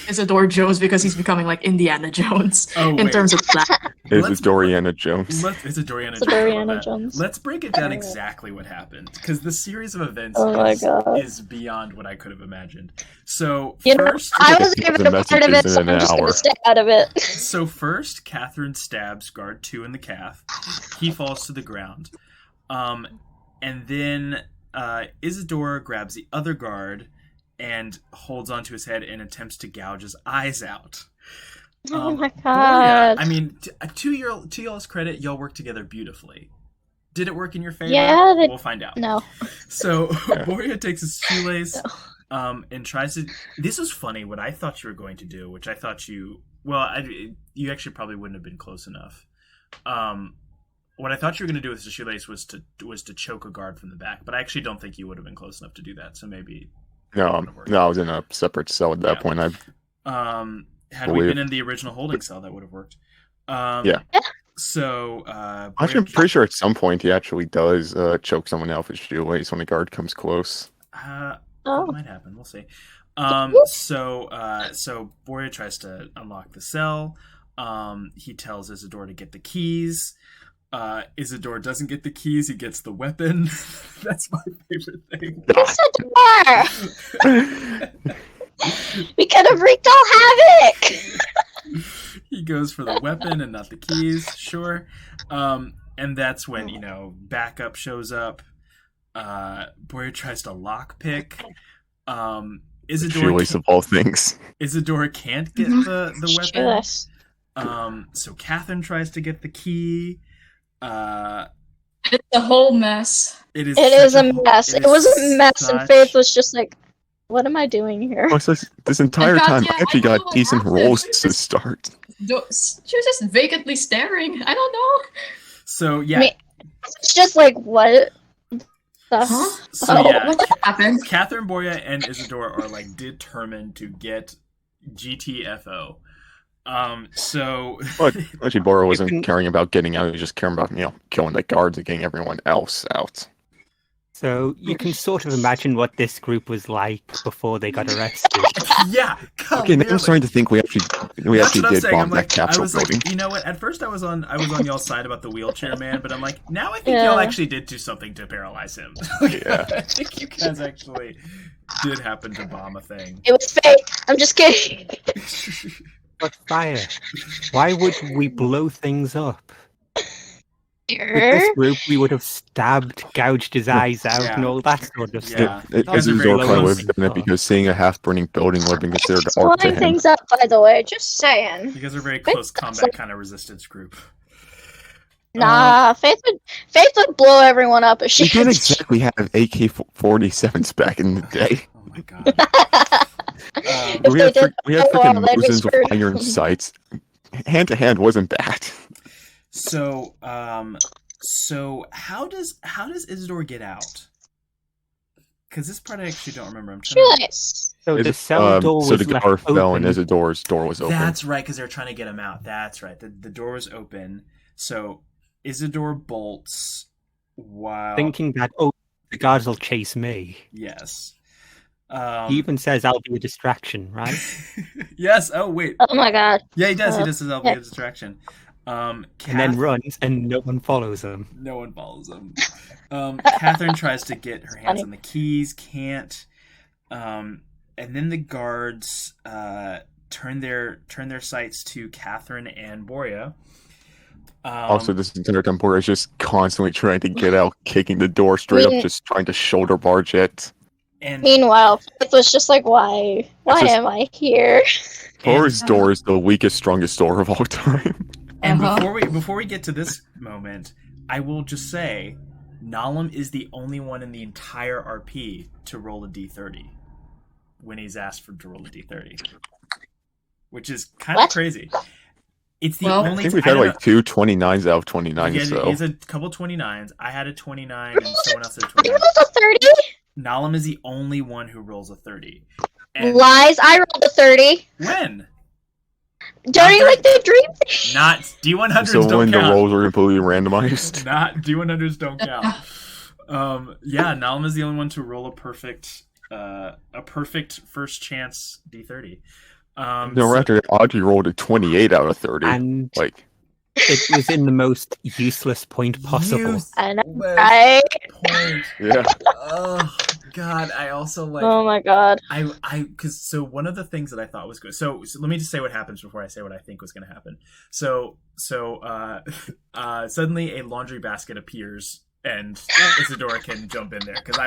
Speaker 2: Isadore Jones because he's becoming like Indiana Jones
Speaker 1: Oh,
Speaker 2: in
Speaker 1: wait.
Speaker 2: terms of plan.
Speaker 3: It's Doriana Jones.
Speaker 1: It's a Doriana
Speaker 4: It's a
Speaker 1: Jones. I love
Speaker 4: Doriana
Speaker 1: that.
Speaker 4: Jones.
Speaker 1: Let's break it down exactly what happened, because the series of events
Speaker 4: Oh my God.
Speaker 1: is beyond what I could have imagined. So
Speaker 4: You know,
Speaker 1: first,
Speaker 4: I was
Speaker 3: Get
Speaker 4: even
Speaker 3: the
Speaker 4: a part of it,
Speaker 3: messages
Speaker 4: so
Speaker 3: in
Speaker 4: I'm
Speaker 3: an
Speaker 4: just
Speaker 3: hour.
Speaker 4: gonna stay out of it.
Speaker 1: so first, Catherine stabs guard 2 in the calf. He falls to the ground. And then Isadora grabs the other guard and holds onto his head and attempts to gouge his eyes out.
Speaker 4: Oh my
Speaker 1: Boria,
Speaker 4: god.
Speaker 1: I mean, to y'all's credit, y'all work together beautifully. Did it work in your favor?
Speaker 4: Yeah,
Speaker 1: We'll find out.
Speaker 4: No.
Speaker 1: So Boria takes his shoelace and tries to. This was funny. What I thought you were going to do, which I thought you. Well, you actually probably wouldn't have been close enough. What I thought you were going to do with the shoelace was to choke a guard from the back, but I actually don't think you would have been close enough to do that. So maybe.
Speaker 3: No,
Speaker 1: wouldn't have worked.
Speaker 3: I was in a separate cell at that
Speaker 1: Yeah.
Speaker 3: point.
Speaker 1: Had we
Speaker 3: Believe.
Speaker 1: been in the original holding cell, that would have worked.
Speaker 3: Yeah.
Speaker 1: So,
Speaker 3: Actually, I'm pretty sure at some point he actually does choke someone else with his shoelace when a guard comes close.
Speaker 1: It
Speaker 4: Oh.
Speaker 1: might happen. We'll see. So Boria tries to unlock the cell. He tells Isadora to get the keys. Isadora doesn't get the keys. He gets the weapon. That's my favorite thing.
Speaker 4: Isadore! We could have wreaked all havoc!
Speaker 1: He goes for the weapon and not the keys. Sure. And that's when, backup shows up. Boria tries to lockpick. Isadora
Speaker 3: Shoelace of all things.
Speaker 1: Isadora can't get the weapon.
Speaker 4: Shoeless.
Speaker 1: So Catherine tries to get the key.
Speaker 2: It's a whole mess.
Speaker 1: It is
Speaker 4: A mess. It was a mess, and
Speaker 1: such-
Speaker 4: Faith was just like, what am I doing here?
Speaker 3: Oh, so this entire
Speaker 2: God,
Speaker 3: time,
Speaker 2: yeah,
Speaker 3: I actually
Speaker 2: I know
Speaker 3: got
Speaker 2: what
Speaker 3: decent
Speaker 2: happened.
Speaker 3: rolls to start.
Speaker 2: She was just vacantly staring. I don't know.
Speaker 1: So yeah.
Speaker 4: I mean, it's just like, what the
Speaker 2: Huh?
Speaker 1: So
Speaker 4: Oh.
Speaker 1: yeah.
Speaker 2: What happened?
Speaker 1: Catherine, Boria, and Isadora are like determined to get GTFO. So
Speaker 3: But actually, Bora wasn't
Speaker 5: can-
Speaker 3: caring about getting out. He was just caring about, killing the guards and getting everyone else out.
Speaker 5: so you can sort of imagine what this group was like before they got arrested.
Speaker 1: yeah.
Speaker 3: Okay, now I'm starting to think we actually
Speaker 1: That's what I'm
Speaker 3: did
Speaker 1: saying.
Speaker 3: bomb
Speaker 1: I'm
Speaker 3: that
Speaker 1: like, I
Speaker 3: Capitol
Speaker 1: was
Speaker 3: building.
Speaker 1: like, you know what? At first, I was on y'all's side about the wheelchair man, but I'm like, now I think
Speaker 4: Yeah.
Speaker 1: y'all actually did do something to paralyze him.
Speaker 3: Yeah.
Speaker 1: I think you guys actually did happen to bomb a thing.
Speaker 4: It was fake. I'm just kidding.
Speaker 5: But fire. Why would we blow things up? With
Speaker 4: Sure.
Speaker 5: this group, we would have stabbed, gouged his eyes out,
Speaker 1: Yeah.
Speaker 5: and all that sort of
Speaker 1: Yeah.
Speaker 5: stuff.
Speaker 3: It
Speaker 5: That was a
Speaker 3: Isadora
Speaker 5: very
Speaker 3: probably
Speaker 5: low
Speaker 3: would have done it
Speaker 5: thing.
Speaker 3: because seeing a half-burning building would have been considered
Speaker 4: Just
Speaker 3: art to
Speaker 4: blowing
Speaker 3: him.
Speaker 4: things up, by the way. Just saying.
Speaker 1: You guys are a very close combat kind of resistance group.
Speaker 4: Nah, Faith would blow everyone up if she
Speaker 3: We didn't
Speaker 4: had
Speaker 3: exactly have AK-47s back in the day.
Speaker 1: Oh my god.
Speaker 4: If
Speaker 3: we
Speaker 4: they
Speaker 3: had,
Speaker 4: did,
Speaker 3: we had
Speaker 4: oh,
Speaker 3: freaking
Speaker 4: well, they'd be
Speaker 3: Mosins with
Speaker 4: screwed.
Speaker 3: iron sights. Hand-to-hand wasn't bad.
Speaker 1: So how does Isadora get out? Because this part I actually don't remember. I'm trying to...
Speaker 4: Shoelace.
Speaker 5: So the
Speaker 3: Is-
Speaker 5: cell door
Speaker 3: so
Speaker 5: was
Speaker 3: the
Speaker 5: left
Speaker 3: door fell and
Speaker 5: open.
Speaker 3: Isadora's door was open.
Speaker 1: That's right, because they're trying to get him out. That's right. The door was open. So Isadora bolts while
Speaker 5: thinking that, the guards will chase me.
Speaker 1: yes.
Speaker 5: He even says I'll be a distraction, right?
Speaker 1: yes. Oh wait.
Speaker 4: Oh my god.
Speaker 1: Yeah, he does. He
Speaker 4: Uh,
Speaker 1: does. I'll be a distraction.
Speaker 5: And then runs, and no one follows him.
Speaker 1: No one follows him. Catherine tries to get her hands
Speaker 4: Funny.
Speaker 1: on the keys, can't. And then the guards turn their sights to Catherine and Boria.
Speaker 3: Also, this entire time, Bora is just constantly trying to get out, kicking the door straight up,
Speaker 4: Yeah.
Speaker 3: just trying to shoulder barge it.
Speaker 1: and
Speaker 4: Meanwhile, Faith was just like, why? Why
Speaker 3: just-
Speaker 4: am I here?
Speaker 3: Bora's door is the weakest, strongest door of all time.
Speaker 1: And
Speaker 2: Uh-huh.
Speaker 1: before we get to this moment, I will just say, Nalam is the only one in the entire RP to roll a d30 when he's asked to roll a d30, which is kind of
Speaker 4: What?
Speaker 1: crazy. It's the
Speaker 2: Well,
Speaker 3: I
Speaker 1: only.
Speaker 3: think we've
Speaker 1: I
Speaker 3: had
Speaker 1: don't
Speaker 3: like 2 29s out of 29,
Speaker 1: know. He
Speaker 3: so.
Speaker 1: has a couple 29s. I had a 29, and someone else had a
Speaker 4: You
Speaker 1: 29.
Speaker 4: rolled a 30?
Speaker 1: Nalam is the only one who rolls a 30. And
Speaker 4: Lies. I rolled a 30.
Speaker 1: when?
Speaker 4: During
Speaker 1: Not
Speaker 4: like the dream thing.
Speaker 1: Not D100s
Speaker 3: So
Speaker 1: don't
Speaker 3: when the
Speaker 1: count.
Speaker 3: rolls were completely randomized.
Speaker 1: Not D100s don't count. Yeah, Nalam is the only one to roll a perfect first chance D30.
Speaker 3: No, after Audrey rolled a 28 out of 30.
Speaker 5: And
Speaker 3: Like,
Speaker 5: it was in the most useless point possible.
Speaker 4: I know,
Speaker 1: Useless
Speaker 4: right?
Speaker 1: point.
Speaker 3: yeah.
Speaker 1: Oh God, I also like.
Speaker 4: Oh my god.
Speaker 1: Because one of the things that I thought was good. So let me just say what happens before I say what I think was going to happen. So suddenly a laundry basket appears and Isadora can jump in there because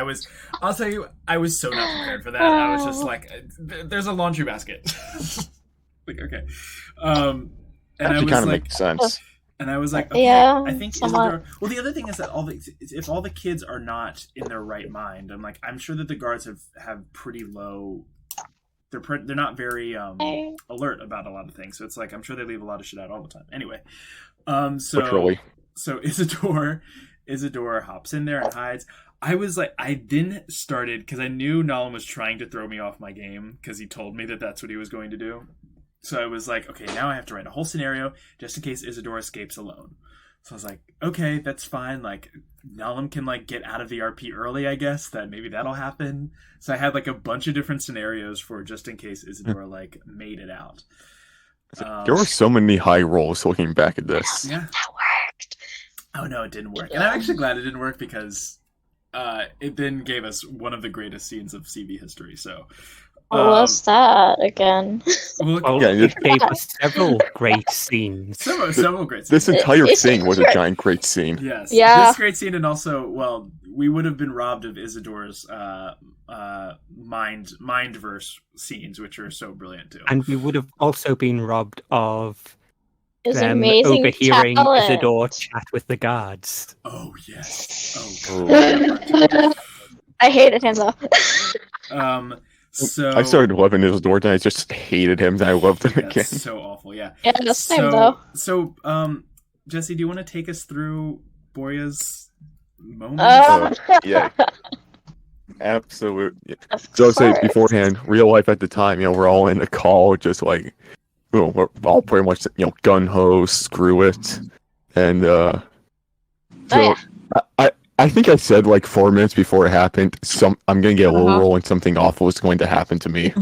Speaker 1: I'll tell you, I was so not prepared for that. I was just like, there's a laundry basket. Like, okay. And I
Speaker 3: Actually
Speaker 1: was
Speaker 3: kind of
Speaker 1: like,
Speaker 3: makes sense.
Speaker 1: and I was like, okay,
Speaker 4: Yeah,
Speaker 1: I think
Speaker 4: somewhat.
Speaker 1: Isadora. Well, the other thing is that if all the kids are not in their right mind, I'm sure that the guards have pretty low. They're not very alert about a lot of things. So it's like I'm sure they leave a lot of shit out all the time. Anyway,
Speaker 3: Literally.
Speaker 1: so Isadora hops in there and hides. I was like, I then started because I knew Nalam was trying to throw me off my game because he told me that that's what he was going to do. So I was like, okay, now I have to write a whole scenario just in case Isadora escapes alone. So I was like, okay, that's fine. Like, Nalam can like get out of the RP early, I guess. That maybe that'll happen. So I had like a bunch of different scenarios for just in case Isadora like made it out.
Speaker 3: There were so many high rolls looking back at this.
Speaker 1: Yeah.
Speaker 4: That worked.
Speaker 1: Oh no, it didn't work, and I'm actually glad it didn't work because it then gave us one of the greatest scenes of CV history. So.
Speaker 4: What was that again?
Speaker 5: Well,
Speaker 3: Yeah,
Speaker 5: it gave us several great scenes.
Speaker 1: Several great scenes.
Speaker 3: This entire
Speaker 4: It's
Speaker 3: thing was a
Speaker 4: great.
Speaker 3: giant great scene.
Speaker 1: Yes.
Speaker 4: Yeah.
Speaker 1: This great scene, and also, well, we would have been robbed of Isadore's mindverse scenes, which are so brilliant too.
Speaker 5: And we would have also been robbed of
Speaker 4: It's
Speaker 5: them
Speaker 4: amazing
Speaker 5: overhearing
Speaker 4: talent.
Speaker 5: Isadore chat with the guards.
Speaker 1: Oh yes.
Speaker 3: Oh.
Speaker 1: Oh.
Speaker 4: I hate it, hands off.
Speaker 1: So
Speaker 3: I started loving Isadora, and I just hated him, and I loved him again.
Speaker 1: that's so awful. Yeah.
Speaker 4: Yeah, the same though.
Speaker 1: So, Jesse, do you want to take us through Borya's moment?
Speaker 3: Yeah. Absolutely.
Speaker 4: Of
Speaker 3: So I'll say
Speaker 4: course.
Speaker 3: beforehand, real life at the time, we're all in the call, just like, we're all pretty much, gun ho, screw it. And, so
Speaker 4: yeah.
Speaker 3: I think I said like 4 minutes before it happened, I'm gonna get a little
Speaker 2: Uh-huh.
Speaker 3: roll and something awful is going to happen to me.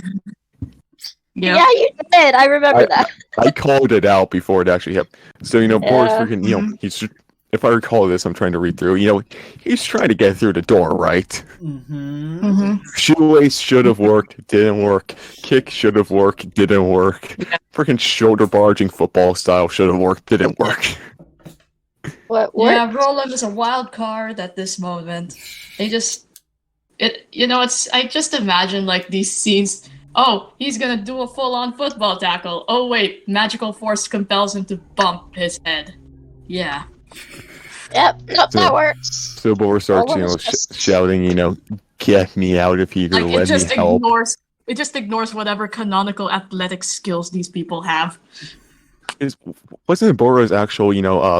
Speaker 4: Yeah, you did. I remember that.
Speaker 3: I called it out before it actually happened. So, Boris
Speaker 4: Yeah.
Speaker 3: freaking, he's, if I recall this, I'm trying to read through, he's trying to get through the door, right?
Speaker 1: Mm-hmm.
Speaker 2: Mm-hmm.
Speaker 3: Shoelace should have worked, didn't work. Kick should have worked, didn't work. Freaking shoulder barging football style should have worked, didn't work.
Speaker 4: What?
Speaker 2: Yeah, Roland is a wild card at this moment. I just imagine like these scenes. Oh, he's gonna do a full-on football tackle. Oh wait, magical force compels him to bump his head. Yeah.
Speaker 4: Yep. Nope, that works.
Speaker 3: So Boris starts,
Speaker 4: All of us just-
Speaker 3: shouting, get me out of here,
Speaker 2: Like
Speaker 3: let me help.
Speaker 2: it just ignores whatever canonical athletic skills these people have.
Speaker 3: Wasn't Bora's actual,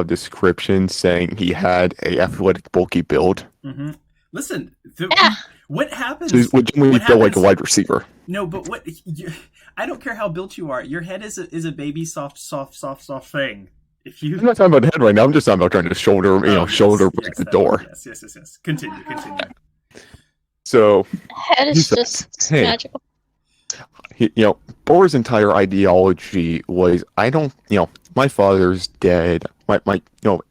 Speaker 3: description saying he had a athletic, bulky build?
Speaker 1: Mm-hmm. Listen,
Speaker 4: Yeah.
Speaker 1: what happens?
Speaker 3: So he's legitimately
Speaker 1: what
Speaker 3: built like a
Speaker 1: happens-
Speaker 3: wide receiver.
Speaker 1: No, but I don't care how built you are. Your head is a baby soft thing. If you
Speaker 3: I'm not talking about the head right now. I'm just talking about trying to shoulder,
Speaker 1: Oh,
Speaker 3: shoulder
Speaker 1: yes,
Speaker 3: break
Speaker 1: yes,
Speaker 3: the
Speaker 1: that
Speaker 3: door.
Speaker 1: one. Yes. Continue.
Speaker 3: So,
Speaker 4: Head
Speaker 3: He
Speaker 4: is
Speaker 3: said,
Speaker 4: just
Speaker 3: "Hey."
Speaker 4: magical.
Speaker 3: Bora's entire ideology was, my father's dead. And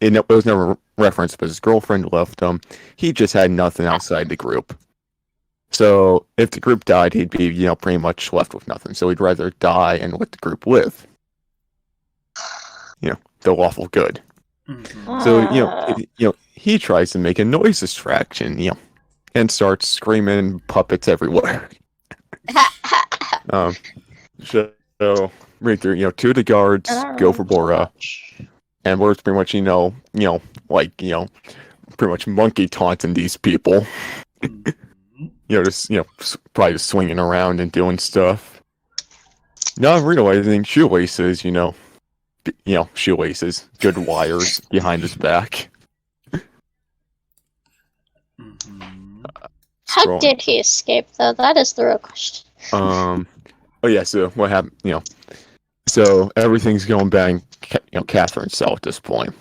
Speaker 3: it was never referenced, but his girlfriend left him. He just had nothing outside the group. So if the group died, he'd be, pretty much left with nothing. So he'd rather die and let the group live. The lawful good.
Speaker 1: Mm-hmm.
Speaker 3: So, he tries to make a noise distraction, and starts screaming puppets everywhere. So right through, two of the guards
Speaker 4: I don't
Speaker 3: go for
Speaker 4: remember
Speaker 3: Bora.
Speaker 4: much.
Speaker 3: and we're pretty much, pretty much monkey taunting these people. Probably just swinging around and doing stuff. Not realizing shoelaces, shoelaces, good wires behind his back.
Speaker 4: How did he escape, though? That is the real question.
Speaker 3: Oh yeah, so what happened, so everything's going bang, Catherine's cell at this point,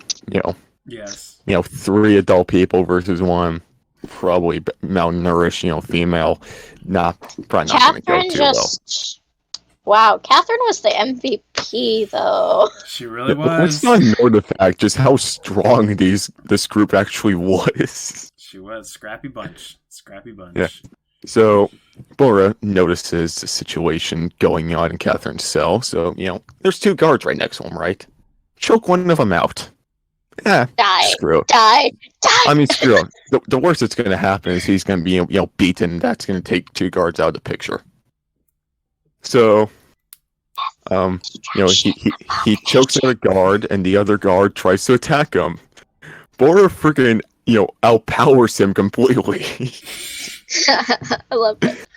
Speaker 1: Yes.
Speaker 3: 3 adult people versus 1 probably malnourished, female, probably not going to go
Speaker 4: Catherine
Speaker 3: too well.
Speaker 4: Wow, Catherine was the MVP, though.
Speaker 1: She really
Speaker 3: Let's
Speaker 1: was.
Speaker 3: not ignore the fact just how strong this group actually was.
Speaker 1: She was. Scrappy bunch. Scrappy bunch.
Speaker 3: Yeah. So, Bora notices the situation going on in Catherine's cell. So, there's 2 guards right next to him, right? Choke one of them out. Yeah,
Speaker 4: Die.
Speaker 3: screw it.
Speaker 4: Die.
Speaker 3: I mean, screw it. The worst that's going to happen is he's going to be, beaten. That's going to take 2 guards out of the picture. So, he chokes out a guard, and the other guard tries to attack him. Bora freaking, outpowers him completely.
Speaker 4: I love it.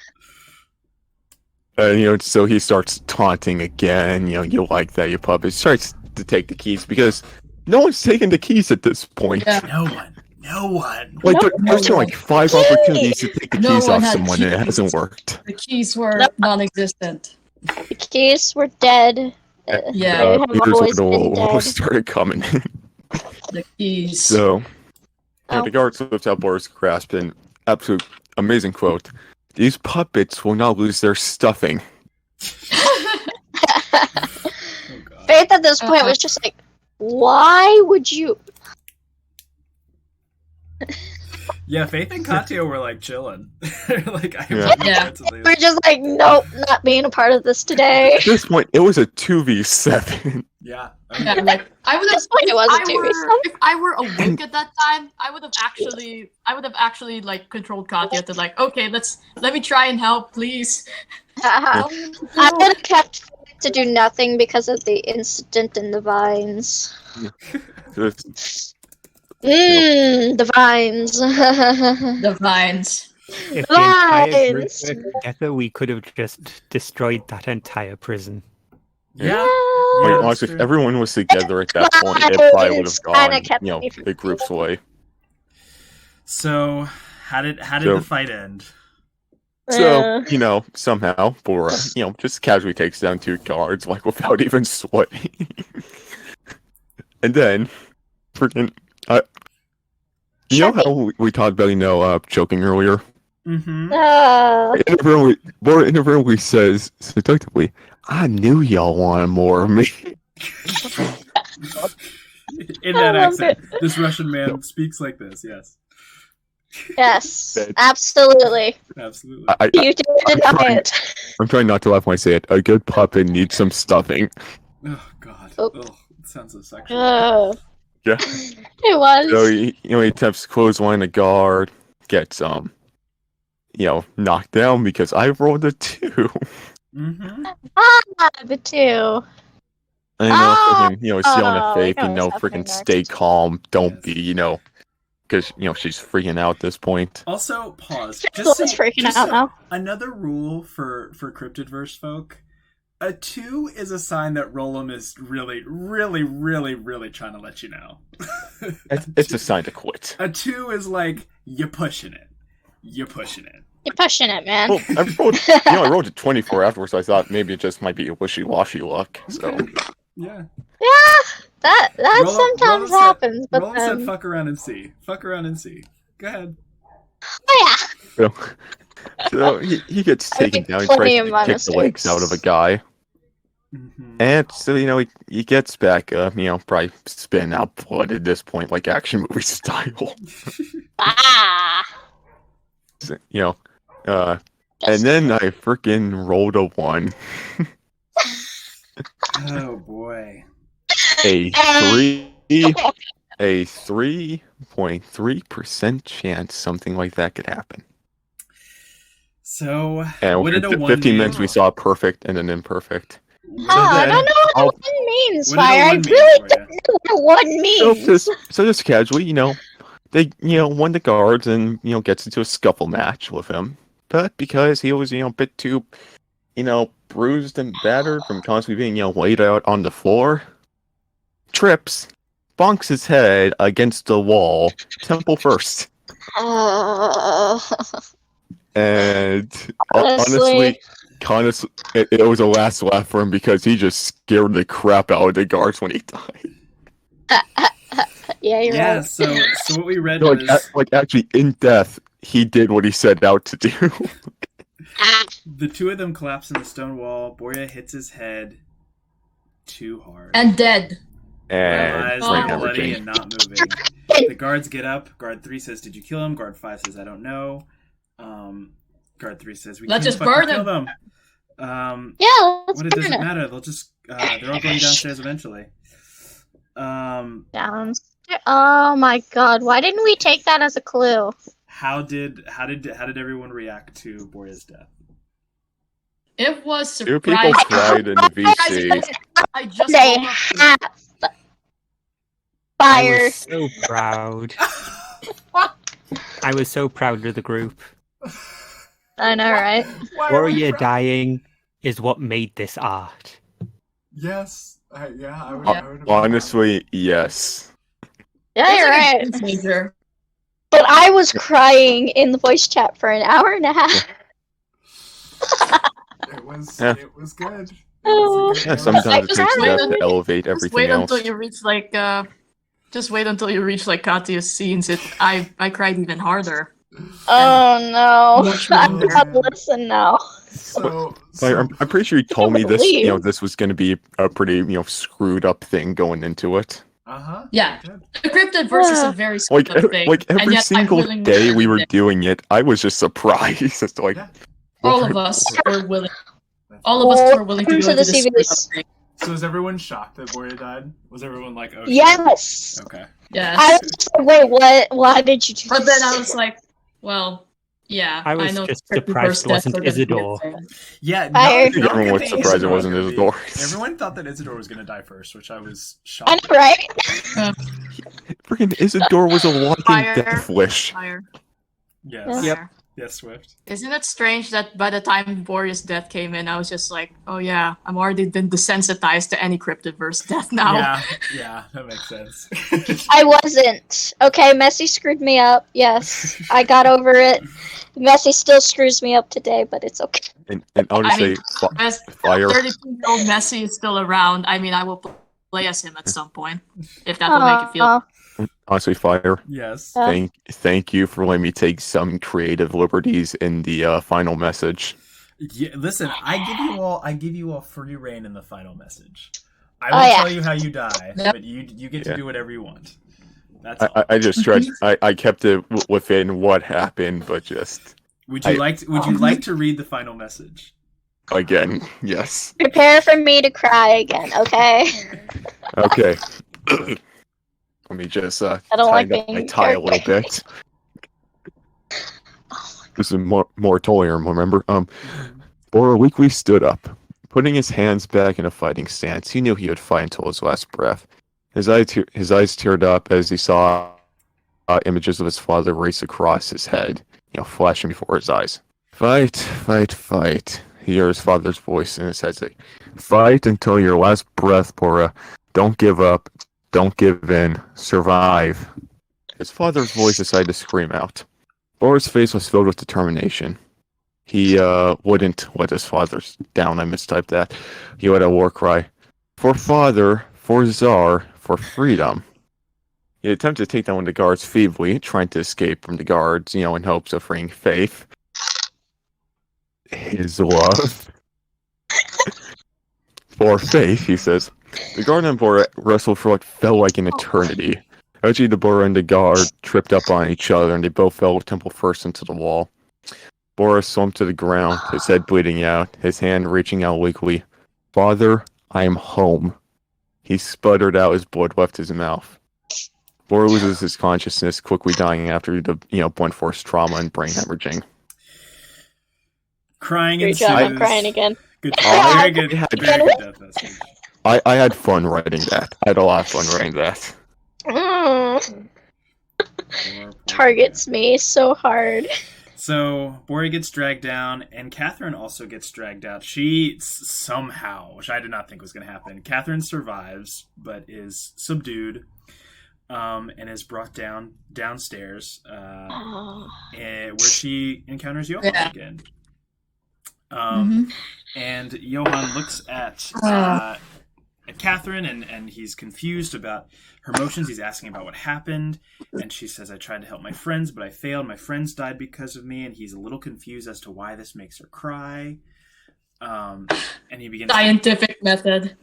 Speaker 3: And, so he starts taunting again, you like that, you puppet. He starts to take the keys, because no one's taking the keys at this point.
Speaker 2: Yeah.
Speaker 1: No one. No one.
Speaker 3: Like,
Speaker 4: No
Speaker 3: there's
Speaker 4: one.
Speaker 3: like 5 opportunities to take the
Speaker 6: No
Speaker 3: keys
Speaker 6: one
Speaker 3: off
Speaker 6: had
Speaker 3: someone, and it
Speaker 6: keys.
Speaker 3: hasn't worked.
Speaker 6: The keys were
Speaker 4: Nope.
Speaker 6: non-existent.
Speaker 4: The keys were dead.
Speaker 6: Yeah,
Speaker 4: They have
Speaker 3: Peter's
Speaker 4: always been
Speaker 3: little
Speaker 4: dead.
Speaker 3: started coming in.
Speaker 6: the keys.
Speaker 3: So,
Speaker 4: Oh.
Speaker 3: the guard slips out Boris' grasp, and absolute amazing quote. These puppets will not lose their stuffing.
Speaker 1: Oh, God.
Speaker 4: Faith at this point was just like, why would you?
Speaker 1: Yeah, Faith and Katya were like chilling. Like, I
Speaker 3: Yeah.
Speaker 6: Yeah.
Speaker 4: We're just like, nope, not being a part of this today.
Speaker 3: At this point, it was a 2v7.
Speaker 1: Yeah.
Speaker 6: Yeah, like I would have.
Speaker 4: This point it was a
Speaker 2: I
Speaker 4: 2v7.
Speaker 2: were, if I were awake at that time, I would have actually like controlled Katya to like, okay, let me try and help, please.
Speaker 4: I would have kept to do nothing because of the incident in the vines. The vines.
Speaker 6: The vines.
Speaker 5: If the entire group
Speaker 4: Lies.
Speaker 5: worked together, we could have just destroyed that entire prison.
Speaker 1: Yeah.
Speaker 3: Like,
Speaker 1: Yeah,
Speaker 3: honestly,
Speaker 1: that's
Speaker 3: if
Speaker 1: true.
Speaker 3: everyone was together at that point, it probably would have
Speaker 4: Kinda
Speaker 3: gone,
Speaker 4: kept me from
Speaker 3: the group's way.
Speaker 1: So, how did
Speaker 3: So-
Speaker 1: the fight end?
Speaker 3: So, somehow, Bora, just casually takes down 2 guards, like, without even sweating. And then, freaking, you know how we talked about, choking earlier?
Speaker 1: Mm-hmm.
Speaker 3: Bora inadvertently says, seductively, I knew y'all wanted more of me.
Speaker 1: In
Speaker 4: I
Speaker 1: that
Speaker 4: love
Speaker 1: accent. This Russian man speaks like this, yes.
Speaker 4: Yes, absolutely.
Speaker 1: Absolutely.
Speaker 4: You didn't
Speaker 3: I'm
Speaker 4: deny
Speaker 3: trying-
Speaker 4: it.
Speaker 3: I'm trying not to laugh when I say it. A good puppet needs some stuffing.
Speaker 1: Oh, God.
Speaker 4: Oh.
Speaker 1: Oh, it sounds so sexual.
Speaker 4: Ugh.
Speaker 3: Yeah.
Speaker 4: It was.
Speaker 3: So he attempts to clothesline a guard, gets knocked down because I rolled a 2.
Speaker 1: Mm-hmm.
Speaker 4: The two.
Speaker 3: I know, freaking, he's yelling at Faith,
Speaker 4: I know what's happening
Speaker 3: freaking
Speaker 4: next.
Speaker 3: stay calm, don't
Speaker 1: Yes.
Speaker 3: be, because she's freaking out at this point.
Speaker 1: Also, pause.
Speaker 4: Everyone's freaking out now.
Speaker 1: Another rule for Cryptidverse folk. A 2 is a sign that Rollum is really, really, really, really trying to let you know.
Speaker 3: It's a sign to quit.
Speaker 1: A 2 is like, you're pushing it. You're pushing it.
Speaker 4: You're pushing it, man.
Speaker 3: Well, I rolled a 24 afterwards, so I thought maybe it just might be a wishy-washy luck. So
Speaker 1: Yeah.
Speaker 4: Yeah, that
Speaker 1: Roll-
Speaker 4: sometimes
Speaker 1: Roll
Speaker 4: happens, but
Speaker 1: Rollum said fuck around and see. Fuck around and see. Go ahead.
Speaker 4: yeah.
Speaker 3: so he gets
Speaker 4: I
Speaker 3: taken
Speaker 4: make
Speaker 3: down, he
Speaker 4: plenty
Speaker 3: tries
Speaker 4: of my
Speaker 3: to kick the legs out of a guy.
Speaker 1: Mm-hmm.
Speaker 3: And so, he gets back, probably spitting out blood at this point, like action movie style.
Speaker 4: Ah.
Speaker 3: So, and then I freaking rolled a 1.
Speaker 1: Oh, boy.
Speaker 3: A 3.3% chance something like that could happen.
Speaker 1: So,
Speaker 3: And
Speaker 1: what did a
Speaker 3: within
Speaker 1: 1
Speaker 3: 15
Speaker 1: mean?
Speaker 3: minutes we saw a perfect and an imperfect.
Speaker 1: What
Speaker 4: Oh, I
Speaker 1: did
Speaker 4: don't know what
Speaker 3: I'll-
Speaker 4: the one means,
Speaker 1: what did a
Speaker 4: Fire. I
Speaker 1: 1 mean
Speaker 4: really
Speaker 1: for
Speaker 4: don't know what a one
Speaker 3: So
Speaker 4: means.
Speaker 3: just casually, they, one of the guards and, gets into a scuffle match with him. But because he was, a bit too, bruised and battered from constantly being, laid out on the floor, trips, bonks his head against the wall, temple first. And honestly, kind of, it was a last laugh for him because he just scared the crap out of the guards when he died.
Speaker 4: Yeah, you're
Speaker 1: Yeah,
Speaker 4: right.
Speaker 1: so what we read
Speaker 3: Like,
Speaker 1: was
Speaker 3: actually, in death, he did what he set out to do.
Speaker 1: the two of them collapse in the stone wall. Borya hits his head too hard.
Speaker 6: And dead.
Speaker 3: And
Speaker 1: Eyes
Speaker 3: brain
Speaker 1: are bloody
Speaker 3: hemorrhaging.
Speaker 1: and not moving. The guards get up. Guard 3 says, "Did you kill him?" Guard 5 says, "I don't know." Guard 3 says, "We
Speaker 6: Let's
Speaker 1: can't
Speaker 6: just
Speaker 1: fucking
Speaker 6: burn
Speaker 1: kill
Speaker 6: them."
Speaker 1: them."
Speaker 4: Yeah, let's
Speaker 1: What it
Speaker 4: burn
Speaker 1: doesn't
Speaker 4: it.
Speaker 1: matter. They'll just they're all going downstairs eventually.
Speaker 4: Downstairs. Oh my god, why didn't we take that as a clue?
Speaker 1: How did everyone react to Borya's death?
Speaker 6: It was
Speaker 3: Two people
Speaker 6: surprising.
Speaker 3: cried in the VC.
Speaker 6: I just
Speaker 4: They
Speaker 6: woke up to-
Speaker 4: have
Speaker 5: I
Speaker 4: fire.
Speaker 5: was so proud. I was so proud of the group.
Speaker 4: I know, right?
Speaker 5: Warrior dying is what made this art.
Speaker 1: Yes. I would.
Speaker 6: Yeah.
Speaker 3: Honestly, yes.
Speaker 4: Yeah,
Speaker 6: It's
Speaker 4: you're
Speaker 6: like a
Speaker 4: right.
Speaker 6: game changer.
Speaker 4: But I was crying in the voice chat for an hour and a half.
Speaker 1: It was.
Speaker 3: Yeah.
Speaker 1: It was good.
Speaker 4: Oh.
Speaker 3: Yeah, sometimes it
Speaker 4: Just
Speaker 3: takes
Speaker 4: wait
Speaker 3: death
Speaker 6: until-
Speaker 3: to elevate
Speaker 6: Just
Speaker 3: everything
Speaker 6: wait
Speaker 3: else.
Speaker 6: until you reach just wait until you reach Katya's scenes. I cried even harder.
Speaker 4: Oh no.
Speaker 6: Much
Speaker 4: I
Speaker 6: longer.
Speaker 4: gotta listen now.
Speaker 1: So,
Speaker 3: Like, I'm pretty sure you told me this.
Speaker 4: believe.
Speaker 3: This was going to be a pretty, screwed up thing going into it.
Speaker 1: uh-huh.
Speaker 6: Yeah. The Cryptidverse is a very
Speaker 3: Like,
Speaker 6: screwed up thing.
Speaker 3: like
Speaker 6: and
Speaker 3: every
Speaker 6: yet I
Speaker 3: single
Speaker 6: willingly
Speaker 3: day we were
Speaker 6: did it.
Speaker 3: doing it, I was just surprised. It's like,
Speaker 1: Yeah.
Speaker 6: All of us were willing. All of us were willing to
Speaker 4: Welcome
Speaker 6: go
Speaker 4: to
Speaker 6: into
Speaker 4: the
Speaker 6: this screwed up
Speaker 4: CVs.
Speaker 6: thing.
Speaker 1: So was everyone shocked that Borya died? Was everyone like, "Oh"? shit?
Speaker 4: Yes.
Speaker 1: Okay.
Speaker 6: Yeah.
Speaker 4: I was like, wait, what? Why did you do
Speaker 6: But then
Speaker 4: this?
Speaker 6: I was like, well, yeah.
Speaker 5: I was
Speaker 6: know
Speaker 5: just
Speaker 6: Cryptidverse
Speaker 5: surprised it
Speaker 6: deaths
Speaker 5: wasn't
Speaker 6: are gonna be a
Speaker 5: Isidore.
Speaker 6: thing.
Speaker 1: Yeah.
Speaker 4: Fire.
Speaker 1: not
Speaker 3: Everyone was
Speaker 1: that
Speaker 3: surprised it
Speaker 1: Isidore
Speaker 3: wasn't
Speaker 1: was gonna
Speaker 3: Isidore.
Speaker 1: be- Everyone thought that Isidore was going to die first, which I was
Speaker 4: I
Speaker 1: shocked.
Speaker 4: know, right?
Speaker 3: freaking Isidore was a walking
Speaker 6: Fire.
Speaker 3: death wish.
Speaker 6: Fire.
Speaker 1: Yes.
Speaker 5: Yep.
Speaker 6: Fire.
Speaker 1: Yes, Swift.
Speaker 6: Isn't it strange that by the time Boreas' death came in, I was just like, oh yeah, I'm already been desensitized to any Cryptidverse death now.
Speaker 1: Yeah, that makes sense.
Speaker 4: I wasn't. Okay, Messi screwed me up. Yes, I got over it. Messi still screws me up today, but it's okay.
Speaker 3: And I'll just
Speaker 6: I mean,
Speaker 3: say,
Speaker 6: As
Speaker 3: fire.
Speaker 6: 32-year-old Messi is still around. I mean, I will play as him at some point, if that will make you feel.
Speaker 4: Aw.
Speaker 3: Honestly, fire.
Speaker 1: Yes.
Speaker 4: Uh,
Speaker 3: Thank you for letting me take some creative liberties in the final message.
Speaker 1: Yeah, listen, I give you all free reign in the final message. I
Speaker 4: Oh,
Speaker 1: will
Speaker 4: yeah.
Speaker 1: tell you how you die,
Speaker 6: Yep.
Speaker 1: but you get to
Speaker 3: Yeah.
Speaker 1: do whatever you want. That's all.
Speaker 3: I just stretched. I kept it within what happened, but just
Speaker 1: Would you
Speaker 3: I-
Speaker 1: like to read the final message?
Speaker 3: again, yes.
Speaker 4: Prepare for me to cry again, okay?
Speaker 3: Okay. Let me just
Speaker 4: I don't like
Speaker 3: tighten up
Speaker 4: being
Speaker 3: my tie a little bit. This is moratorium, remember? For a week we stood up, putting his hands back in a fighting stance. He knew he would fight until his last breath. His eyes teared up as he saw images of his father race across his head, flashing before his eyes. Fight, fight, fight. He heard his father's voice in his head say, "Fight until your last breath, Bora. Don't give up. Don't give in. Survive." His father's voice decided to scream out. Bora's face was filled with determination. He wouldn't let his father down. I mistyped that. He let a war cry. For father, for Tsar, for freedom. He attempted to take down one of the guards feebly, trying to escape from the guards, in hopes of freeing Faith. His love. For Faith, he says. The guard and Bora wrestled for what felt like an eternity. Eventually, the Bora and the guard tripped up on each other, and they both fell temple first into the wall. Bora slumped to the ground, his head bleeding out, his hand reaching out weakly. "Father, I am home." He sputtered out as blood left his mouth. Bora loses his consciousness, quickly dying after the blunt force trauma and brain hemorrhaging.
Speaker 1: Crying
Speaker 4: Great
Speaker 1: ensues.
Speaker 4: job, I'm crying again.
Speaker 1: Good.
Speaker 3: Oh,
Speaker 1: Very good.
Speaker 3: yeah.
Speaker 1: Very good death message.
Speaker 3: I had fun writing that. I had a lot of fun writing that.
Speaker 4: Mm,
Speaker 1: Poor
Speaker 4: targets me so hard.
Speaker 1: So Bori gets dragged down, and Catherine also gets dragged out. She somehow, which I did not think was going to happen, Catherine survives, but is subdued, and is brought downstairs, where she encounters Johan again. And Johan looks at Catherine, and he's confused about her emotions. He's asking about what happened, and she says, I tried to help my friends, but I failed. My friends died because of me, and he's a little confused as to why this makes her cry. And he begins
Speaker 6: Scientific method.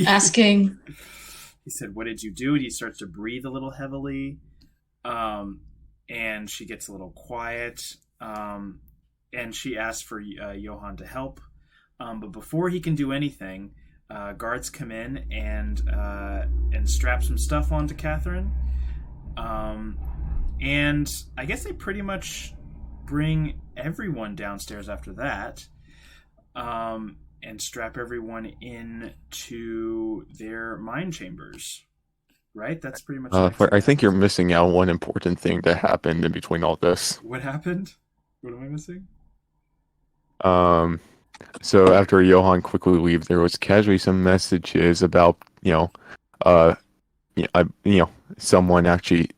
Speaker 6: Asking.
Speaker 1: He said, what did you do? And he starts to breathe a little heavily, and she gets a little quiet, and she asks for Johan to help. But before he can do anything, guards come in and strap some stuff onto Catherine. And I guess they pretty much bring everyone downstairs after that, and strap everyone into their mind chambers. Right? That's pretty much
Speaker 3: I think you're missing out one important thing that happened in between all this.
Speaker 1: What happened? What am I missing?
Speaker 3: So after Johan quickly leaves, there was casually some messages about, someone actually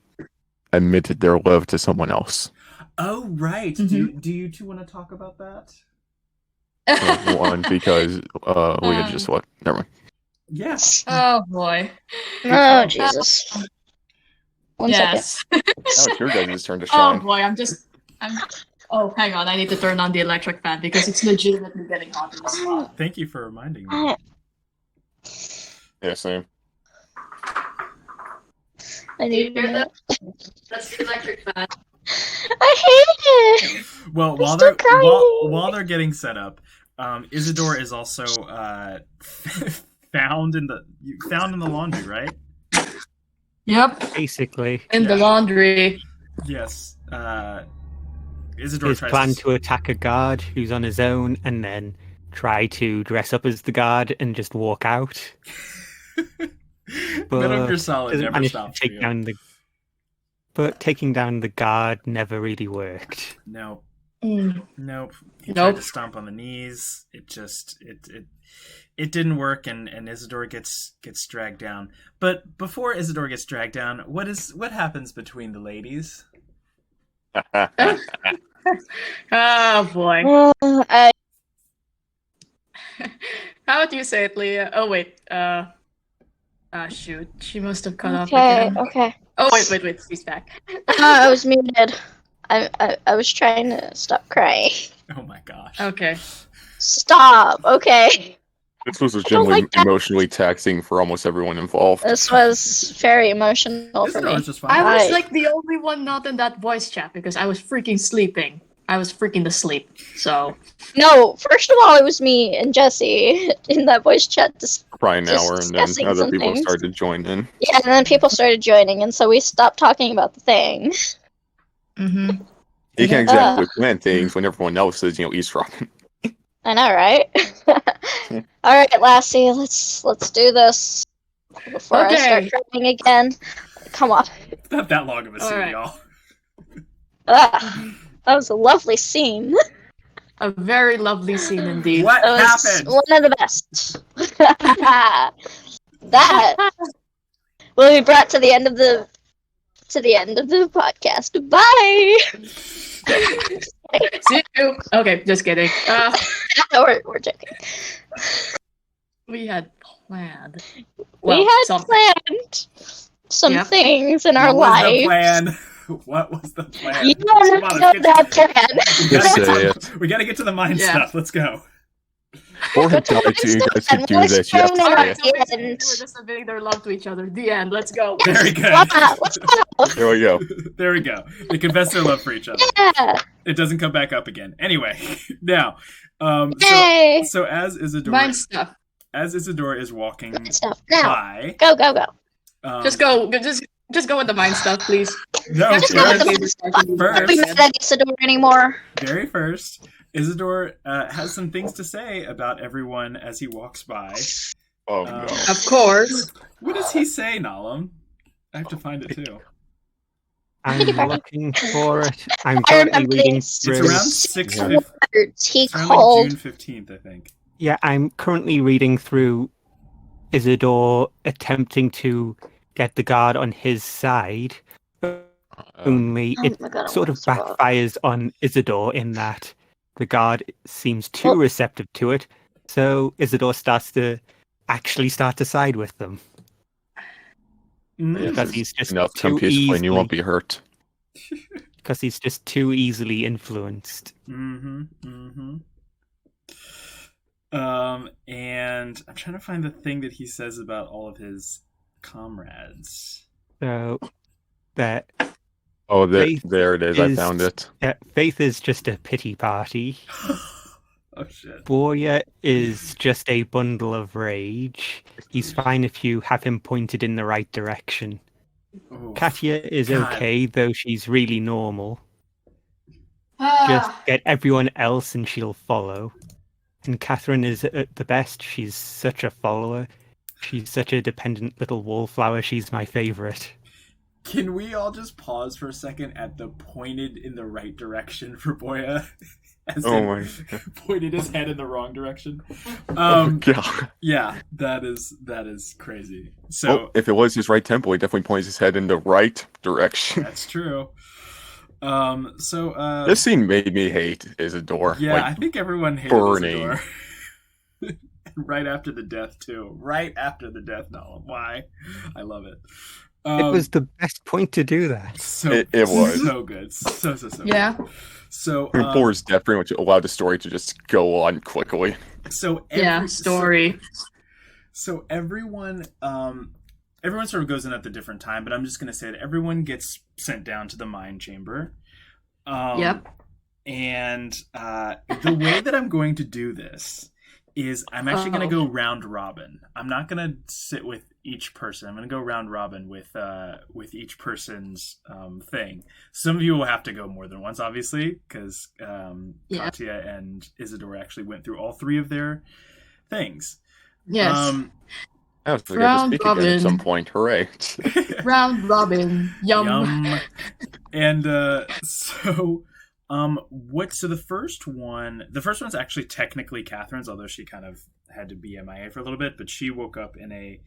Speaker 3: admitted their love to someone else.
Speaker 1: Oh, right.
Speaker 6: Mm-hmm.
Speaker 1: Do you two want to talk about that?
Speaker 3: One, because we had just what? Never mind.
Speaker 1: Yes.
Speaker 6: Oh boy.
Speaker 4: Oh, Jesus. One second.
Speaker 6: Yes.
Speaker 3: Now it's your guys' turn to
Speaker 6: Oh
Speaker 3: shine.
Speaker 6: boy, I'm. Oh, hang on. I need to turn on the electric fan because it's legitimately getting hot in this spot.
Speaker 1: Thank you for reminding me.
Speaker 3: Yeah, same.
Speaker 4: I need
Speaker 6: that? That's the electric fan.
Speaker 4: I hate it!
Speaker 1: Well,
Speaker 4: I'm still crying.
Speaker 1: while they're getting set up, Isadore is also found in the laundry, right?
Speaker 6: Yep.
Speaker 5: Basically,
Speaker 6: In the laundry.
Speaker 1: Yes. Isadore
Speaker 5: his
Speaker 1: tries
Speaker 5: plan to attack a guard who's on his own and then try to dress up as the guard and just walk out.
Speaker 1: Metal Gear Solid
Speaker 5: doesn't
Speaker 1: never
Speaker 5: manage to
Speaker 1: stops
Speaker 5: take
Speaker 1: you.
Speaker 5: down But taking down the guard never really worked.
Speaker 1: No.
Speaker 6: Mm.
Speaker 1: Nope. He
Speaker 6: Nope.
Speaker 1: tried to stomp on the knees. It just it didn't work, and Isadore gets dragged down. But before Isadore gets dragged down, what happens between the ladies?
Speaker 6: Oh boy.
Speaker 4: I
Speaker 6: How would you say it, Leah? Oh wait. Shoot. She must have cut off
Speaker 4: okay,
Speaker 6: again.
Speaker 4: okay.
Speaker 6: Oh wait. She's back.
Speaker 4: I was muted. I was trying to stop crying.
Speaker 1: Oh my gosh.
Speaker 6: Okay.
Speaker 4: Stop. Okay.
Speaker 3: This was
Speaker 4: don't
Speaker 3: generally
Speaker 4: like that.
Speaker 3: emotionally taxing for almost everyone involved.
Speaker 4: This was very emotional for
Speaker 1: Isadore
Speaker 4: me.
Speaker 1: was just fine.
Speaker 6: I was
Speaker 4: Hi.
Speaker 6: like the only one not in that voice chat because I was freaking sleeping. I was freaking asleep. So
Speaker 4: No, first of all, it was me and Jesse in that voice chat.
Speaker 3: Crying
Speaker 4: Just
Speaker 3: hour, and
Speaker 4: discussing
Speaker 3: then other
Speaker 4: some
Speaker 3: people
Speaker 4: things.
Speaker 3: started to join in.
Speaker 4: Yeah, and then people started joining, and so we stopped talking about the thing.
Speaker 6: mm-hmm.
Speaker 3: You can't exactly plan things when everyone else is, eavesdropping.
Speaker 4: I know, right? All right, Lassie, let's do this before I start crying again. Come on.
Speaker 1: It's not that long of a scene,
Speaker 6: Alright.
Speaker 1: y'all.
Speaker 4: Ah, that was a lovely scene.
Speaker 6: A very lovely scene indeed.
Speaker 1: What
Speaker 4: That was
Speaker 1: happened?
Speaker 4: one of the best. That will be brought to the end of the podcast. Bye.
Speaker 6: See you. Okay, just kidding.
Speaker 4: We're joking.
Speaker 6: We had planned.
Speaker 4: We had
Speaker 6: something.
Speaker 4: planned some
Speaker 6: Yep.
Speaker 4: things in our
Speaker 1: What was the
Speaker 4: life.
Speaker 1: plan? What was the plan?
Speaker 4: You don't
Speaker 1: Come on,
Speaker 4: know
Speaker 1: let's
Speaker 4: that plan.
Speaker 3: Just say it.
Speaker 1: We gotta get to the mind
Speaker 6: Yeah.
Speaker 1: stuff. Let's go.
Speaker 3: Or
Speaker 4: Go to
Speaker 3: tell
Speaker 4: the
Speaker 3: it to you guys
Speaker 4: and
Speaker 3: could do
Speaker 4: voice
Speaker 3: this. You have to
Speaker 4: training.
Speaker 3: say
Speaker 6: Alright,
Speaker 3: it.
Speaker 6: so basically
Speaker 4: And-
Speaker 6: we're just admitting their love to each other. The end. Let's go.
Speaker 1: Very good.
Speaker 4: Wow, let's go.
Speaker 3: There we go.
Speaker 1: There we go. They confess their love for each other.
Speaker 4: Yeah.
Speaker 1: It doesn't come back up again. Anyway, now,
Speaker 4: Yay.
Speaker 1: so as Isadore
Speaker 6: Mind stuff.
Speaker 1: is walking
Speaker 4: Good stuff. Now,
Speaker 1: by,
Speaker 4: go, go, go.
Speaker 6: Just go. Just go with the mind stuff, please.
Speaker 1: No,
Speaker 6: Just go with the stuff.
Speaker 1: First.
Speaker 4: We're not at Isadore anymore.
Speaker 1: very first, Isadore has some things to say about everyone as he walks by.
Speaker 3: Oh no.
Speaker 6: Of course.
Speaker 1: What does he say, Nalam? I have to find it too.
Speaker 5: I'm
Speaker 4: Pity party.
Speaker 5: looking for it. I'm
Speaker 4: I
Speaker 5: currently
Speaker 4: remember
Speaker 5: reading
Speaker 4: this.
Speaker 1: It's
Speaker 5: through.
Speaker 1: around 6
Speaker 3: Yeah.
Speaker 4: Words he
Speaker 1: It's around
Speaker 4: called.
Speaker 1: like June 15th, I think.
Speaker 5: Yeah, I'm currently reading through Isadore attempting to get the guard on his side. Only
Speaker 4: Oh
Speaker 5: it
Speaker 4: my God, I
Speaker 5: sort of
Speaker 4: want this book.
Speaker 5: backfires on Isadore in that the guard seems too
Speaker 4: Well-
Speaker 5: receptive to it. So Isadore starts to actually start to side with them
Speaker 1: Mm.
Speaker 5: because he's just
Speaker 3: Enough, come
Speaker 5: too
Speaker 3: peacefully and you won't
Speaker 5: easily
Speaker 3: be hurt.
Speaker 5: because he's just too easily influenced.
Speaker 1: And I'm trying to find the thing that he says about all of his comrades.
Speaker 5: So that
Speaker 3: Oh,
Speaker 5: Faith
Speaker 3: there it is. I
Speaker 5: is-
Speaker 3: found it.
Speaker 5: Faith is just a pity party.
Speaker 1: Oh shit.
Speaker 5: Boya is just a bundle of rage. He's fine if you have him pointed in the right direction.
Speaker 1: Oh,
Speaker 5: Katya is
Speaker 1: God.
Speaker 5: okay, though she's really normal.
Speaker 6: Ah.
Speaker 5: Just get everyone else and she'll follow. And Catherine is at the best. She's such a follower. She's such a dependent little wallflower. She's my favorite.
Speaker 1: Can we all just pause for a second at the pointed in the right direction for Boya? As
Speaker 3: Oh
Speaker 1: in,
Speaker 3: my
Speaker 1: pointed his head in the wrong direction.
Speaker 3: Oh god.
Speaker 1: Yeah, that is crazy. So
Speaker 3: Oh, if it was his right temple, he definitely points his head in the right direction.
Speaker 1: that's true.
Speaker 3: This scene made me hate Isadore.
Speaker 1: Yeah,
Speaker 3: Like,
Speaker 1: I think everyone hated
Speaker 3: burning.
Speaker 1: Isadore. Right after the death too. Right after the death, no. Why? I love it.
Speaker 5: It was the best point to do that.
Speaker 1: so
Speaker 3: It was.
Speaker 1: so good. So
Speaker 6: Yeah.
Speaker 1: good. So
Speaker 3: before his death, pretty much allowed the story to just go on quickly.
Speaker 6: Story.
Speaker 1: So everyone sort of goes in at a different time, but I'm just going to say that everyone gets sent down to the mine chamber.
Speaker 6: Yep.
Speaker 1: And the way that I'm going to do this is I'm actually going to go round robin. I'm not going to sit with each person. I'm going to go round robin with each person's thing. Some of you will have to go more than once, obviously, because Katya and Isadore actually went through all three of their things.
Speaker 6: Yes.
Speaker 3: I was going to
Speaker 6: Round
Speaker 3: speak again
Speaker 6: robin.
Speaker 3: at some point. Hooray.
Speaker 6: Round robin. Yum.
Speaker 1: And so the first one's actually technically Catherine's, although she kind of had to be MIA for a little bit, but she woke up in a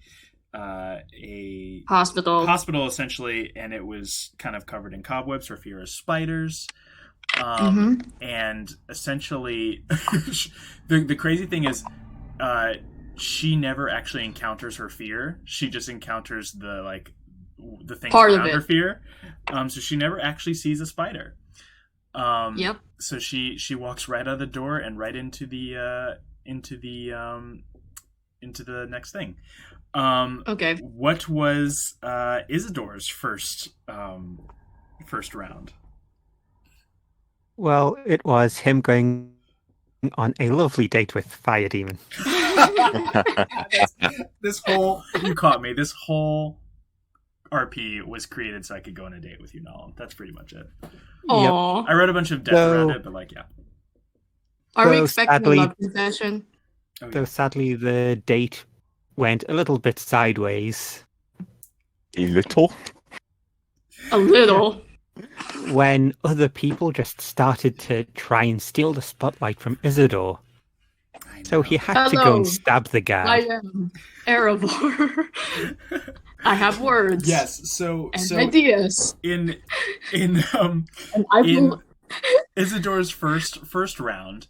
Speaker 1: hospital essentially, and it was kind of covered in cobwebs for fear of spiders. And essentially the crazy thing is she never actually encounters her fear. She just encounters the things
Speaker 6: Part of
Speaker 1: around
Speaker 6: it.
Speaker 1: her fear. So she never actually sees a spider.
Speaker 6: Yep.
Speaker 1: So she walks right out of the door and right into the next thing.
Speaker 6: Okay.
Speaker 1: What was Isadore's first round?
Speaker 5: Well, it was him going on a lovely date with Fire Demon.
Speaker 1: This whole RP was created so I could go on a date with you, Nolan. That's pretty much it.
Speaker 6: Aw.
Speaker 1: I wrote a bunch of depth
Speaker 5: So-
Speaker 1: around it, but yeah.
Speaker 6: Are we
Speaker 5: So
Speaker 6: expecting
Speaker 5: sadly-
Speaker 6: a love confession?
Speaker 1: Oh,
Speaker 5: Though
Speaker 1: yeah.
Speaker 5: sadly the date went a little bit sideways
Speaker 3: A little?
Speaker 6: A little.
Speaker 5: when other people just started to try and steal the spotlight from Isadore.
Speaker 1: I
Speaker 5: So
Speaker 1: know.
Speaker 5: he had to go
Speaker 6: Hello.
Speaker 5: and stab the
Speaker 6: I
Speaker 5: guy.
Speaker 6: am Erebor. I have words.
Speaker 1: Yes. So
Speaker 6: And ideas.
Speaker 1: in
Speaker 6: And I
Speaker 1: in
Speaker 6: will.
Speaker 1: Isadore's first round,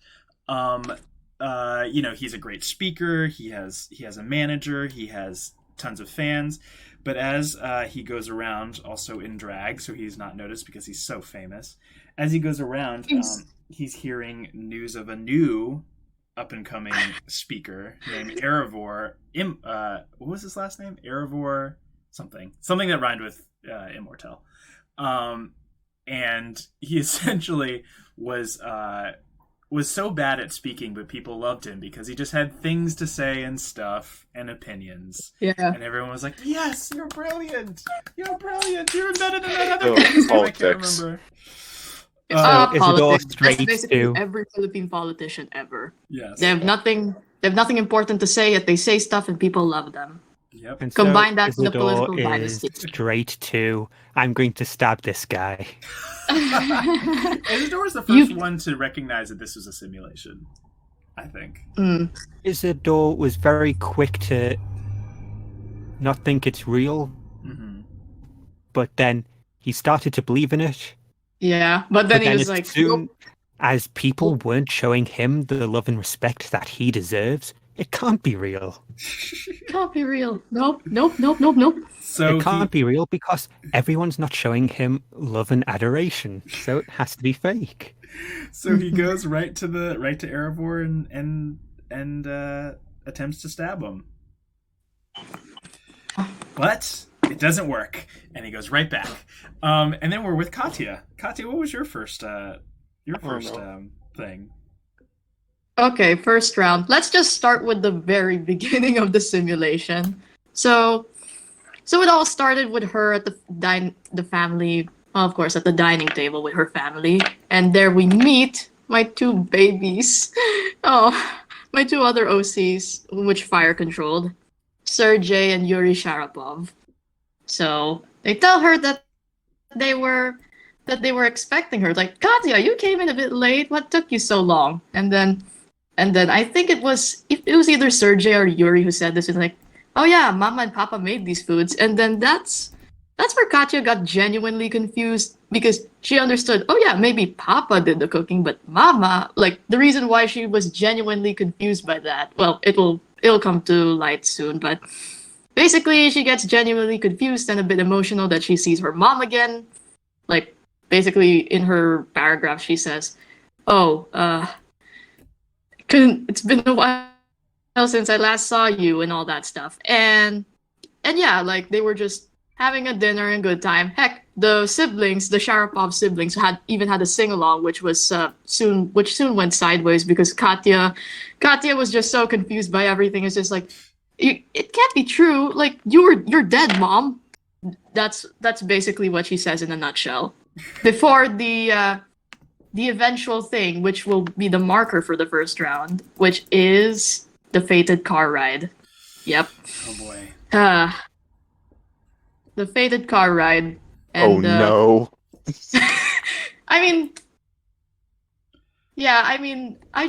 Speaker 1: he's a great speaker. He has a manager. He has tons of fans. But as he goes around, also in drag, so he's not noticed because he's so famous. As he goes around, he's hearing news of a new up-and-coming speaker named Erebor. What was his last name? Erebor something that rhymed with immortal. And he essentially was so bad at speaking, but people loved him because he just had things to say and stuff and opinions.
Speaker 6: Yeah.
Speaker 1: And everyone was like, "Yes, you're brilliant! You're brilliant! You're better than that other
Speaker 3: Oh,
Speaker 1: guy's name I can't
Speaker 3: politics.
Speaker 1: remember."
Speaker 5: Isadore
Speaker 6: Politics. That's
Speaker 5: straight
Speaker 6: basically
Speaker 5: to-
Speaker 6: every Philippine politician ever.
Speaker 1: Yes.
Speaker 6: They have nothing They have nothing important to say, yet they say stuff and people love them.
Speaker 1: Yep.
Speaker 5: And
Speaker 6: Combine
Speaker 5: so
Speaker 6: that with the
Speaker 5: Isadore
Speaker 6: political
Speaker 5: is
Speaker 6: dynasty.
Speaker 5: straight to, I'm going to stab this guy.
Speaker 1: Isadore was the first one to recognize that this was a simulation, I think.
Speaker 5: Isadore was very quick to not think it's real, but then he started to believe in it.
Speaker 6: Yeah, but then he was like,
Speaker 5: soon as people weren't showing him the love and respect that he deserves, it can't be real.
Speaker 6: can't be real. Nope.
Speaker 1: So
Speaker 5: It can't be real because everyone's not showing him love and adoration, so it has to be fake.
Speaker 1: So he goes right to Erebor and attempts to stab him, but it doesn't work, and he goes right back. And then we're with Katya. Katya, what was your first thing?
Speaker 6: Okay, first round. Let's just start with the very beginning of the simulation. So it all started with her at the family, well, of course, at the dining table with her family, and there we meet my two babies. Oh, my two other OCs, which fire controlled, Sergey and Yuri Sharapov. So they tell her that they were expecting her. Like, Katya, you came in a bit late. What took you so long? And then I think it was either Sergey or Yuri who said this. It's like, oh yeah, Mama and Papa made these foods. And then that's where Katya got genuinely confused, because she understood, oh yeah, maybe Papa did the cooking, but Mama, like, the reason why she was genuinely confused by that, well, it'll come to light soon, but basically she gets genuinely confused and a bit emotional that she sees her mom again. Like, basically in her paragraph she says, it's been a while since I last saw you and all that stuff. And yeah, like, they were just having a dinner and good time. Heck, the Sharapov siblings had a sing-along, which soon went sideways because Katya was just so confused by everything. It's just like, it can't be true. Like, you're dead, Mom. That's basically what she says in a nutshell. Before the eventual thing, which will be the marker for the first round, which is the fated car ride. Yep.
Speaker 1: Oh boy.
Speaker 6: The fated car ride.
Speaker 3: And, oh no.
Speaker 6: I mean, I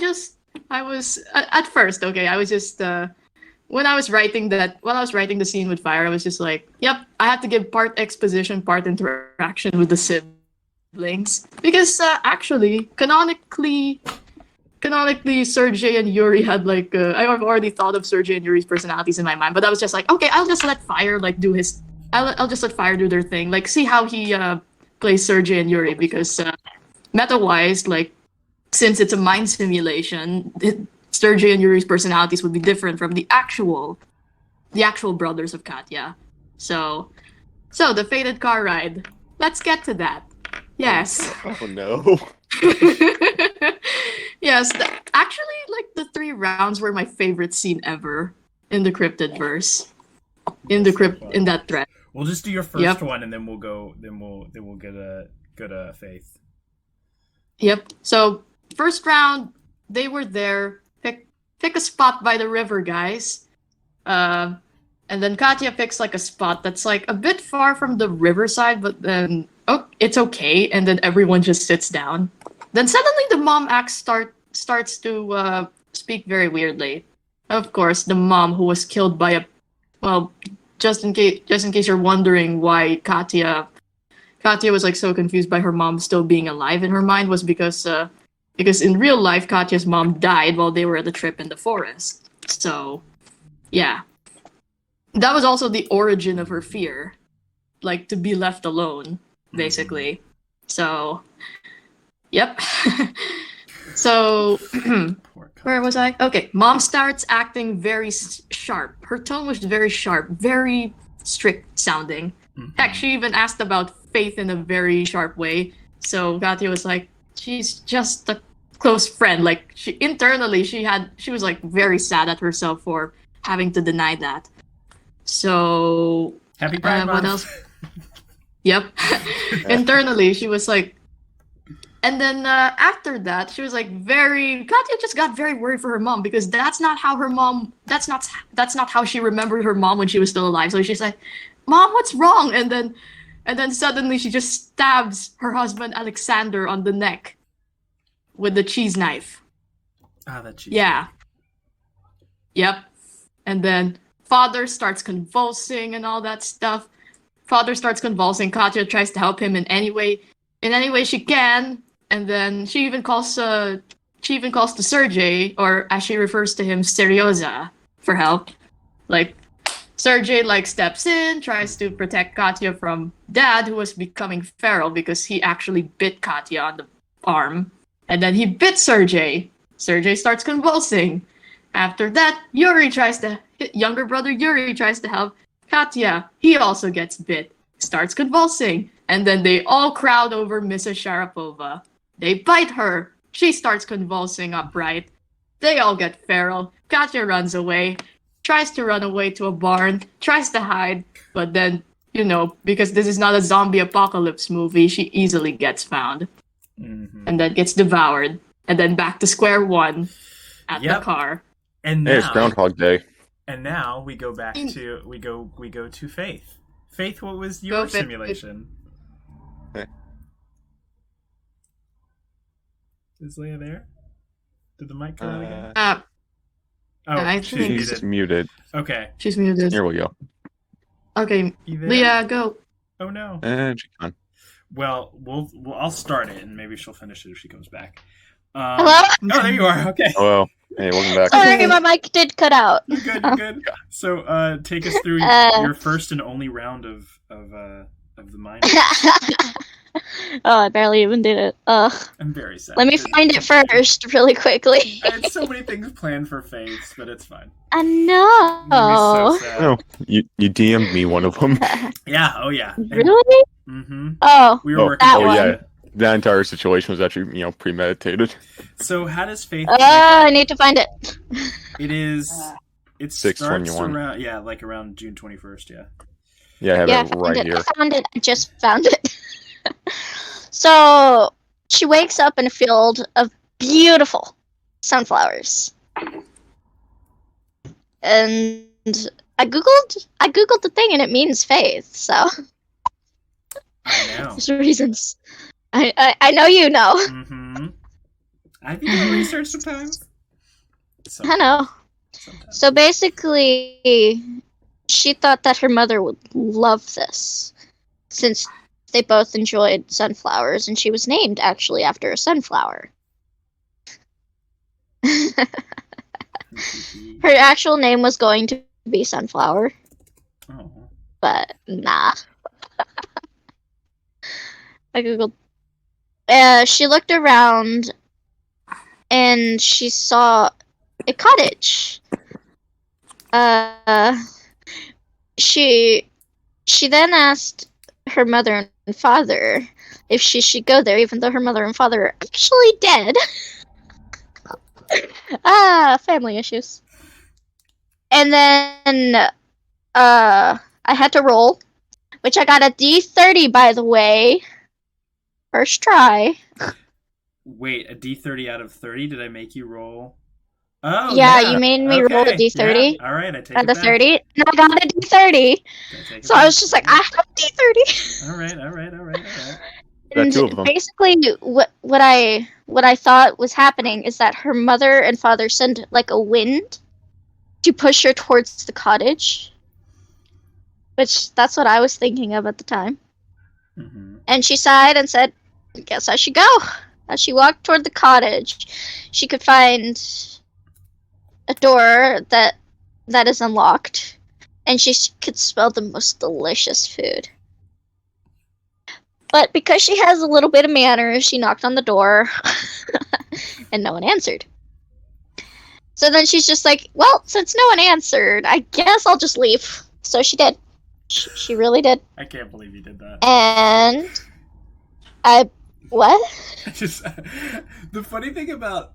Speaker 6: was at first, okay, I was just when I was writing the scene with fire, I was just like, yep, I had to give part exposition, part interaction with the siblings, because actually canonically Sergey and Yuri had like I've already thought of Sergey and Yuri's personalities in my mind, but I was just like, okay, I'll just let Fire like do his I'll just let Fire do their thing, like see how he plays Sergey and Yuri, because meta wise, like, since it's a mind simulation, Sergey and Yuri's personalities would be different from the actual brothers of Katya. So the fated car ride. Let's get to that. Yes.
Speaker 3: Oh no.
Speaker 6: Yes, actually, like, the 3 rounds were my favorite scene ever in the Cryptidverse. In that thread.
Speaker 1: We'll just do your first one, and then we'll go. Then we'll get a Faith.
Speaker 6: Yep. So first round, they were there. Pick a spot by the river, guys. And then Katya picks like a spot that's like a bit far from the riverside, but then it's okay. And then everyone just sits down. Then suddenly the mom starts to speak very weirdly. Of course, the mom who was killed by just in case you're wondering why Katya was like so confused by her mom still being alive in her mind, was because in real life Katya's mom died while they were at the trip in the forest. So, yeah. That was also the origin of her fear, like, to be left alone, basically. So, yep. So, where was I? Okay, mom starts acting very sharp. Her tone was very sharp, very strict sounding. Heck, she even asked about Faith in a very sharp way. So Katya was like, she's just a close friend. Like, she was like very sad at herself for having to deny that. So
Speaker 1: Happy Pride Month.
Speaker 6: What else? Yep. Internally, she was like, And then after that, she was like Katya just got very worried for her mom because that's not how she remembered her mom when she was still alive. So she's like, "Mom, what's wrong?" And then suddenly she just stabs her husband Alexander on the neck with the cheese knife.
Speaker 1: Ah, that cheese.
Speaker 6: Yeah. Yep. And then father starts convulsing and all that stuff. Father starts convulsing. Katya tries to help him in any way she can. And then she even calls to Sergey, or as she refers to him, Seryoza, for help. Like, Sergey steps in, tries to protect Katya from Dad, who was becoming feral because he actually bit Katya on the arm. And then he bit Sergey. Sergey starts convulsing. After that, younger brother Yuri tries to help Katya. He also gets bit, starts convulsing. And then they all crowd over Mrs. Sharapova. They bite her. She starts convulsing upright. They all get feral. Katya runs away, tries to run away to a barn, tries to hide, but then, because this is not a zombie apocalypse movie, she easily gets found.
Speaker 1: Mm-hmm.
Speaker 6: And then gets devoured. And then back to square one at the car.
Speaker 1: And
Speaker 3: Hey, it's Groundhog Day.
Speaker 1: And now we go back to we go to Faith. Faith, what was your simulation?
Speaker 3: Hey.
Speaker 1: Is Leia there? Did the mic go out again?
Speaker 6: I think
Speaker 3: She's muted.
Speaker 1: Okay.
Speaker 6: She's muted.
Speaker 3: Here we go.
Speaker 6: Okay,
Speaker 1: You there?
Speaker 6: Leah, go.
Speaker 1: Oh no.
Speaker 3: And she's gone.
Speaker 1: Well, I'll start it, and maybe she'll finish it if she comes back.
Speaker 4: Hello?
Speaker 1: Oh, there you are. Okay.
Speaker 3: Oh, well. Hey, welcome back.
Speaker 4: Sorry, my mic did cut out.
Speaker 1: You're good. You're good. So, take us through your first and only round of the mine.
Speaker 4: Oh, I barely even did it.
Speaker 1: I'm very sad.
Speaker 4: Let me find it first, really quickly.
Speaker 1: I had so many things planned for Faith, but it's fine.
Speaker 4: I know.
Speaker 1: So sad.
Speaker 3: Oh, you DM'd me one of them.
Speaker 1: Yeah. Oh yeah.
Speaker 4: Really?
Speaker 1: Mm-hmm.
Speaker 4: Oh,
Speaker 1: We were working.
Speaker 4: that
Speaker 1: on
Speaker 4: one.
Speaker 1: it.
Speaker 3: Yeah. That entire situation was actually, premeditated.
Speaker 1: So how does Faith?
Speaker 4: I need to find it.
Speaker 1: It is. It
Speaker 3: 6/21.
Speaker 1: starts around around June 21st. Yeah.
Speaker 3: Yeah, I have
Speaker 4: Yeah,
Speaker 3: it right here.
Speaker 4: I found it. I just found it. So she wakes up in a field of beautiful sunflowers, and I googled the thing, and it means faith. So
Speaker 1: I know.
Speaker 4: there's reasons. I know you know.
Speaker 1: Mm-hmm. I do research sometimes.
Speaker 4: I know.
Speaker 1: Sometimes.
Speaker 4: So basically, she thought that her mother would love this, since they both enjoyed sunflowers, and she was named actually after a sunflower. Her actual name was going to be Sunflower,
Speaker 1: Oh.
Speaker 4: but nah. I googled. She looked around, and she saw a cottage. She then asked her mother and father if she should go there, even though her mother and father are actually dead. Family issues. And then I had to roll, which I got a D30, by the way. First try.
Speaker 1: Wait, a D30 out of 30? Did I make you roll? Oh,
Speaker 4: Yeah, you made me roll a D30.
Speaker 1: Yeah. All right, I take
Speaker 4: At
Speaker 1: it
Speaker 4: the
Speaker 1: back.
Speaker 4: 30, and I got a D30. So I was just like, I have a D30.
Speaker 1: All right.
Speaker 3: Got two of them.
Speaker 4: Basically, what I thought was happening is that her mother and father sent like a wind to push her towards the cottage, which that's what I was thinking of at the time.
Speaker 1: Mm-hmm.
Speaker 4: And she sighed and said, "I guess I should go." As she walked toward the cottage, she could find a door that is unlocked, and she could smell the most delicious food. But because she has a little bit of manners, she knocked on the door, and no one answered. So then she's just like, well, since no one answered, I guess I'll just leave. So she did. She really did.
Speaker 1: I can't believe you did that.
Speaker 4: And what?
Speaker 1: Just the funny thing about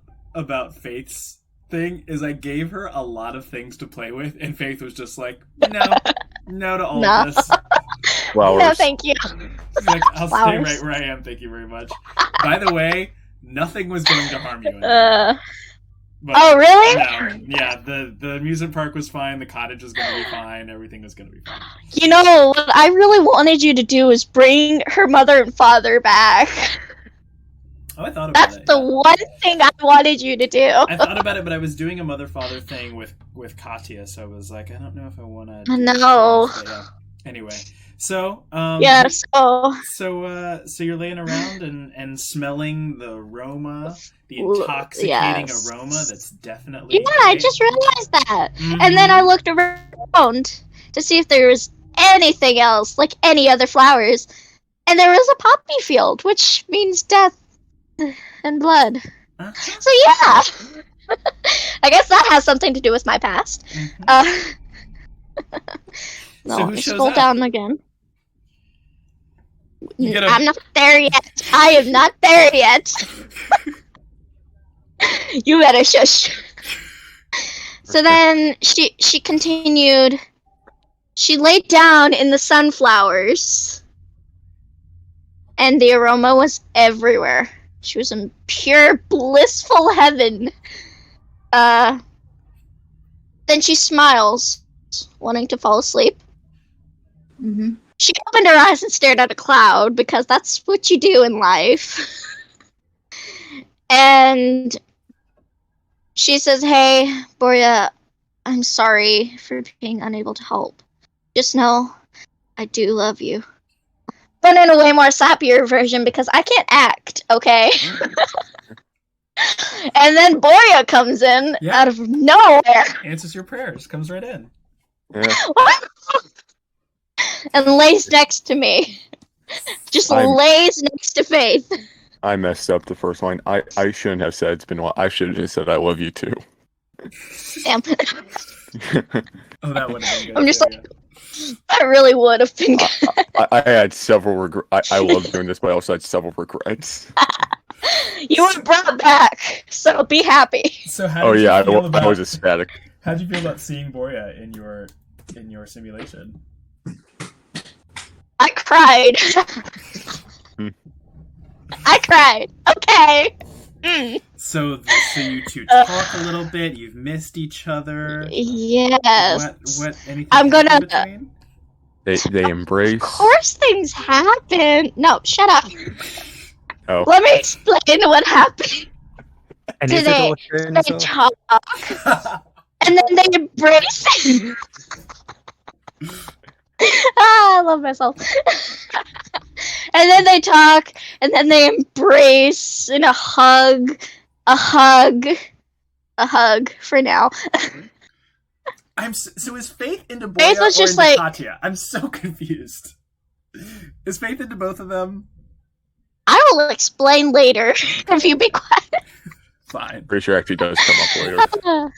Speaker 1: Faith's thing is I gave her a lot of things to play with, and Faith was just like, no to all of this.
Speaker 3: Flowers.
Speaker 4: No, thank you.
Speaker 1: She's like, I'll stay
Speaker 4: Flowers.
Speaker 1: right where I am. Thank you very much. By the way, nothing was going to harm you. In there. But,
Speaker 4: Oh, really?
Speaker 1: No, yeah, the amusement park was fine. The cottage was going to be fine. Everything was going to be fine.
Speaker 4: You know, what I really wanted you to do is bring her mother and father back.
Speaker 1: Oh, I thought about
Speaker 4: That's
Speaker 1: it.
Speaker 4: the
Speaker 1: yeah.
Speaker 4: one thing I wanted you to do.
Speaker 1: I thought about it, but I was doing a mother-father thing with Katya, so I was like, I don't know if I want to.
Speaker 4: I know.
Speaker 1: Yeah. Anyway, so
Speaker 4: Yeah, so
Speaker 1: so you're laying around and smelling the aroma, the
Speaker 4: Ooh,
Speaker 1: intoxicating
Speaker 4: yes.
Speaker 1: aroma. That's definitely.
Speaker 4: yeah, I just realized that.
Speaker 1: Mhm.
Speaker 4: And then I looked around to see if there was anything else, like any other flowers. And there was a poppy field, which means death and blood.
Speaker 1: Uh-huh.
Speaker 4: So yeah, I guess that has something to do with my past.
Speaker 1: Mhm.
Speaker 4: No,
Speaker 1: So who
Speaker 4: let me
Speaker 1: shows
Speaker 4: scroll
Speaker 1: up?
Speaker 4: down again.
Speaker 1: You get a-
Speaker 4: I'm not there yet. I am not there yet. You better shush. So then she continued. She laid down in the sunflowers, and the aroma was everywhere. She was in pure blissful heaven. Then she smiles, wanting to fall asleep.
Speaker 6: Mm-hmm.
Speaker 4: She opened her eyes and stared at a cloud, because that's what you do in life. And she says, "Hey, Boria, I'm sorry for being unable to help. Just know, I do love you. But in a way more sappier version, because I can't act, okay?" And then Boria comes in
Speaker 1: Yeah.
Speaker 4: out of nowhere.
Speaker 1: Answers your prayers. Comes right in.
Speaker 3: Yeah.
Speaker 4: And lays next to me. Just lays next to Faith.
Speaker 3: I messed up the first line. I shouldn't have said it's been a while. I should have just said I love you too.
Speaker 4: Damn.
Speaker 1: Oh, that would have been good.
Speaker 4: I'm just
Speaker 1: too,
Speaker 4: like, that really would have been good.
Speaker 3: I had several regrets. I love doing this, but I also had several regrets.
Speaker 4: You were brought back, so be happy.
Speaker 1: So how
Speaker 3: Oh
Speaker 1: did
Speaker 3: yeah,
Speaker 1: you feel about
Speaker 3: I was ecstatic.
Speaker 1: how did you feel about seeing Boria in your simulation?
Speaker 4: I cried. I cried. Okay. Mm.
Speaker 1: So you two talk a little bit. You've missed each other.
Speaker 4: Yes.
Speaker 1: What? Anything?
Speaker 4: I'm gonna-
Speaker 1: happened between?
Speaker 3: They embrace.
Speaker 4: Of course things happen. No, shut up.
Speaker 3: Oh.
Speaker 4: Let me explain what happened.
Speaker 5: And
Speaker 4: Did
Speaker 5: Isadore
Speaker 4: They
Speaker 5: turns up.
Speaker 4: talk, and then they embrace. I love myself. And then they talk, and then they embrace in a hug for now.
Speaker 1: So is Faith into Boria
Speaker 4: Faith was
Speaker 1: or
Speaker 4: just
Speaker 1: into
Speaker 4: like-
Speaker 1: Katya? I'm so confused. Is Faith into both of them?
Speaker 4: I will explain later if you be quiet.
Speaker 1: Fine.
Speaker 3: Pretty sure actually does come up later.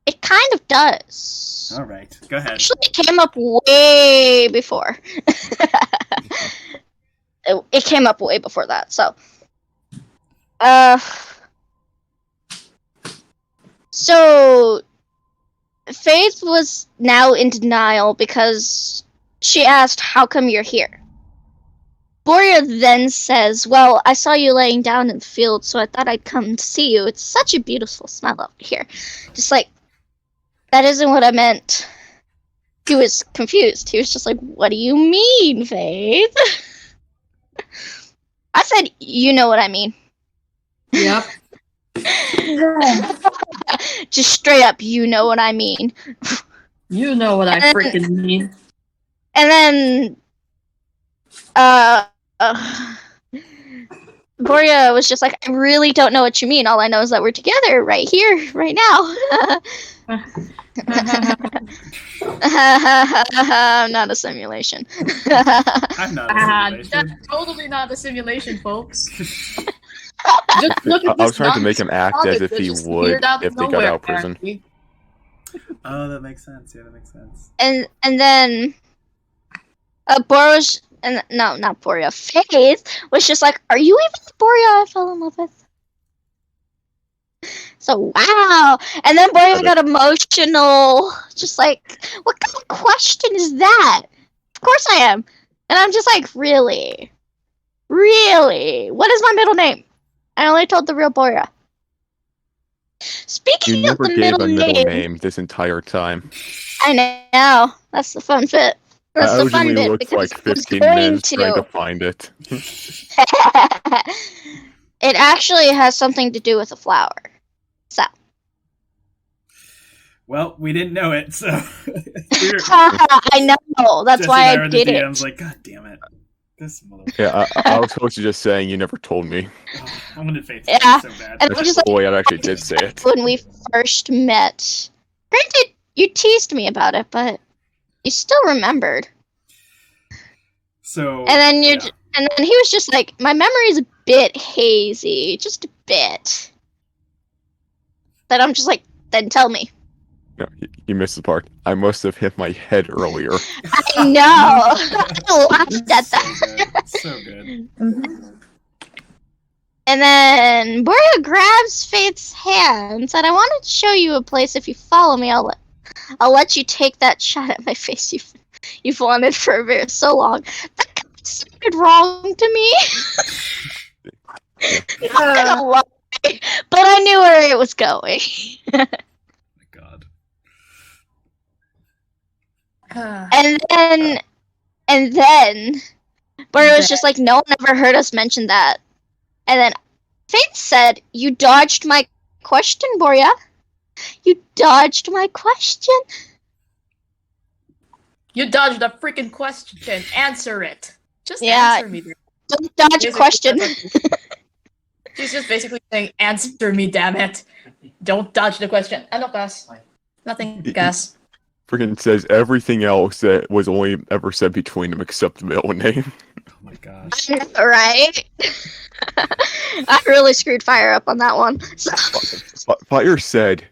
Speaker 4: It kind of does.
Speaker 1: All right. Go ahead.
Speaker 4: Actually, it came up way before. It came up way before that. So Faith was now in denial because she asked, "How come you're here?" Boria then says, "Well, I saw you laying down in the field, so I thought I'd come to see you. It's such a beautiful smell out here." Just like, that isn't what I meant. He was confused. He was just like, "What do you mean, Faith?" I said, "You know what I mean."
Speaker 6: Yep.
Speaker 4: Just straight up, you know what I mean.
Speaker 6: You know what I freaking mean.
Speaker 4: And then, Boria was just like, "I really don't know what you mean. All I know is that we're together right here, right now." I'm not a simulation.
Speaker 1: I'm not a simulation.
Speaker 6: That's totally not a simulation, folks. Just look at
Speaker 3: I was
Speaker 6: this
Speaker 3: trying to make him act as
Speaker 6: nonsense
Speaker 3: if he
Speaker 6: that just
Speaker 3: would
Speaker 6: appeared out of
Speaker 3: if they got
Speaker 6: nowhere,
Speaker 3: out of prison.
Speaker 6: apparently.
Speaker 1: Oh, that makes sense. Yeah, that makes sense.
Speaker 4: and then, Boria not Boria, Faith was just like, "Are you even the Boria I fell in love with?" So, wow. And then Boria got emotional. Just like, what kind of question is that? Of course I am. And I'm just like, really? Really? What is my middle name? I only told the real Boria.
Speaker 3: You
Speaker 4: Speaking of
Speaker 3: never
Speaker 4: the
Speaker 3: gave
Speaker 4: middle
Speaker 3: a middle
Speaker 4: name,
Speaker 3: name this entire time.
Speaker 4: I know. That's the fun bit. That's
Speaker 3: I
Speaker 4: the
Speaker 3: was
Speaker 4: fun
Speaker 3: only
Speaker 4: bit
Speaker 3: looked
Speaker 4: because
Speaker 3: like
Speaker 4: I was
Speaker 3: 15
Speaker 4: going
Speaker 3: minutes trying to
Speaker 4: to.
Speaker 3: find it.
Speaker 4: It actually has something to do with a flower. So.
Speaker 1: Well, we didn't know it, so we were,
Speaker 4: I know. That's
Speaker 1: Jesse
Speaker 4: why
Speaker 1: and I
Speaker 4: I
Speaker 1: were in the
Speaker 4: did
Speaker 1: DMs
Speaker 4: it.
Speaker 1: like, God damn it, this mother.
Speaker 3: Yeah, I was supposed to just saying you never told me.
Speaker 1: Oh, I wanted Faith to
Speaker 4: Yeah,
Speaker 1: say it so bad.
Speaker 4: and I'm just like,
Speaker 3: Oh, yeah, I actually did say it.
Speaker 4: when we first met. Granted, you teased me about it, but you still remembered.
Speaker 1: So
Speaker 4: And then
Speaker 1: yeah.
Speaker 4: and then he was just like, my memory's a bit hazy, just a bit. But I'm just like, then tell me.
Speaker 3: No, you missed the part. I must have hit my head earlier.
Speaker 4: I know. I laughed at that.
Speaker 1: So good.
Speaker 4: And then Boria grabs Faith's hand and said, I wanted to show you a place. If you follow me, I'll let you take that shot at my face you've wanted for so long. That kind of sounded wrong to me. Not gonna lie, but I knew where it was going.
Speaker 1: My God.
Speaker 4: And then Boria was just like, no one ever heard us mention that. And then Faith said, you dodged my question, Boria. You dodged my question.
Speaker 6: You dodged a freaking question. Answer it. Just
Speaker 4: Yeah.
Speaker 6: answer me. Dude.
Speaker 4: Don't dodge a question.
Speaker 6: She's just basically saying, answer me, damn it. Don't dodge the question. Ano, Cass? Nothing, Cass.
Speaker 3: Freaking says everything else that was only ever said between them except the middle name.
Speaker 1: Oh my gosh.
Speaker 4: Right? I really screwed Fire up on that one. So.
Speaker 3: Fire said,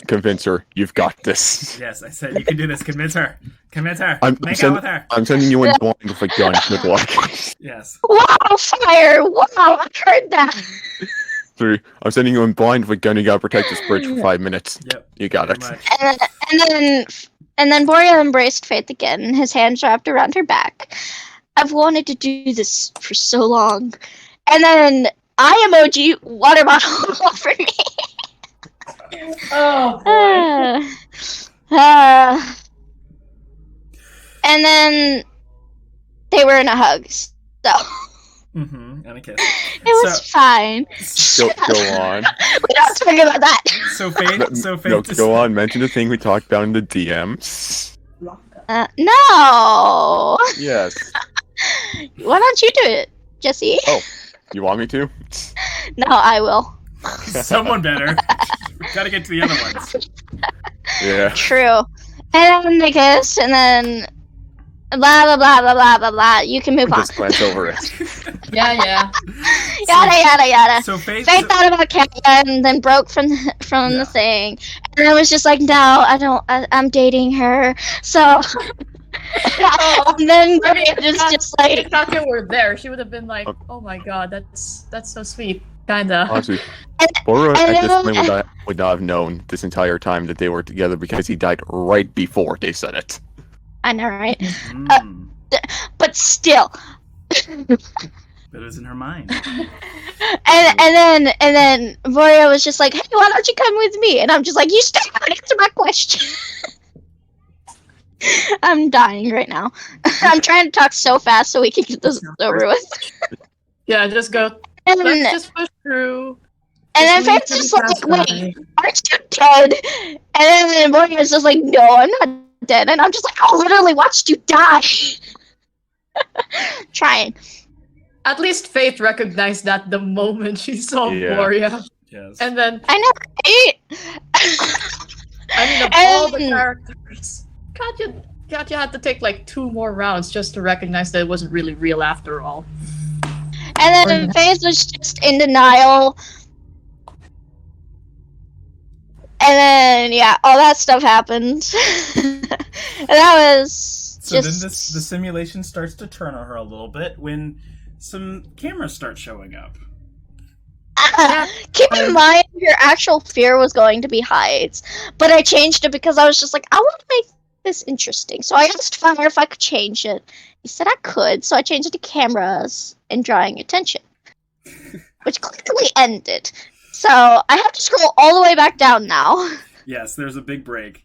Speaker 3: convince her, you've got this.
Speaker 1: Yes, I said you can do this. Convince her. Convince her.
Speaker 3: I'm
Speaker 1: Make out with her.
Speaker 3: I'm sending you in blind with a gun, good luck.
Speaker 1: Yes.
Speaker 4: Wow, Fire! Wow, I heard that.
Speaker 3: Three. I'm sending you in blind with a gun, you gotta protect this bridge for 5 minutes.
Speaker 1: Yep.
Speaker 3: You got it.
Speaker 1: Pretty much.
Speaker 4: And then Boria embraced Faith again, his hands wrapped around her back. I've wanted to do this for so long. And then eye emoji water bottle offered me.
Speaker 6: Oh, boy.
Speaker 4: And then they were in a hug. So
Speaker 1: Mm-hmm. And a kiss.
Speaker 4: it was fine.
Speaker 3: Go on.
Speaker 4: We don't talk about that.
Speaker 1: So Faith. So Faith.
Speaker 3: No, go on. Mention the thing we talked about in the DMs.
Speaker 4: No.
Speaker 3: Yes.
Speaker 4: Why don't you do it, Jesse?
Speaker 3: Oh, you want me to?
Speaker 4: No, I will.
Speaker 1: Someone better. We gotta get to the other ones.
Speaker 3: Yeah.
Speaker 4: True. And then they kiss, and then blah blah blah blah blah blah blah. You can move on.
Speaker 3: Just glance over it.
Speaker 6: Yeah.
Speaker 4: Yada yada yada.
Speaker 1: So Faith.
Speaker 4: Faith thought about Kat and then broke from
Speaker 1: Yeah.
Speaker 4: the thing, and I was just like, no, I don't. I'm dating her. So. And then
Speaker 6: I mean,
Speaker 4: just like.
Speaker 6: If Katya were there, she would have been like, oh my god, that's so sweet. Kinda.
Speaker 3: Honestly, Bora
Speaker 4: and
Speaker 3: at this
Speaker 4: then-
Speaker 3: point would not have known this entire time that they were together because he died right before they said it.
Speaker 4: I know, right?
Speaker 1: Mm.
Speaker 4: But still.
Speaker 1: But it was in her mind.
Speaker 4: And then Voria was just like, hey, why don't you come with me? And I'm just like, you still haven't answered my question. I'm dying right now. I'm trying to talk so fast so we can get this over with.
Speaker 6: Yeah, just go.
Speaker 4: And
Speaker 6: Let's just push through.
Speaker 4: then
Speaker 6: Just leave
Speaker 4: Faith's just
Speaker 6: pretty
Speaker 4: like,
Speaker 6: fast,
Speaker 4: wait,
Speaker 6: guy.
Speaker 4: aren't you dead? And then Voria's just like, no, I'm not dead. And I'm just like, I literally watched you die. Trying.
Speaker 6: At least Faith recognized that the moment she saw
Speaker 3: Yeah.
Speaker 6: Gloria.
Speaker 1: Yes.
Speaker 6: And then,
Speaker 4: I know, right?
Speaker 6: I mean, of all the
Speaker 4: And-
Speaker 6: characters, Katya had to take like 2 more rounds just to recognize that it wasn't really real after all.
Speaker 4: And then Faith was just in denial. And then, yeah, all that stuff happened. And that was
Speaker 1: So
Speaker 4: just...
Speaker 1: then the simulation starts to turn on her a little bit when some cameras start showing up.
Speaker 4: Keep in mind, your actual fear was going to be heights. But I changed it because I was just like, I want to make this interesting. So I asked Fire if I could change it. He said I could, so I changed it to cameras and drawing attention, which quickly ended. So I have to scroll all the way back down now.
Speaker 1: Yes, there's a big break.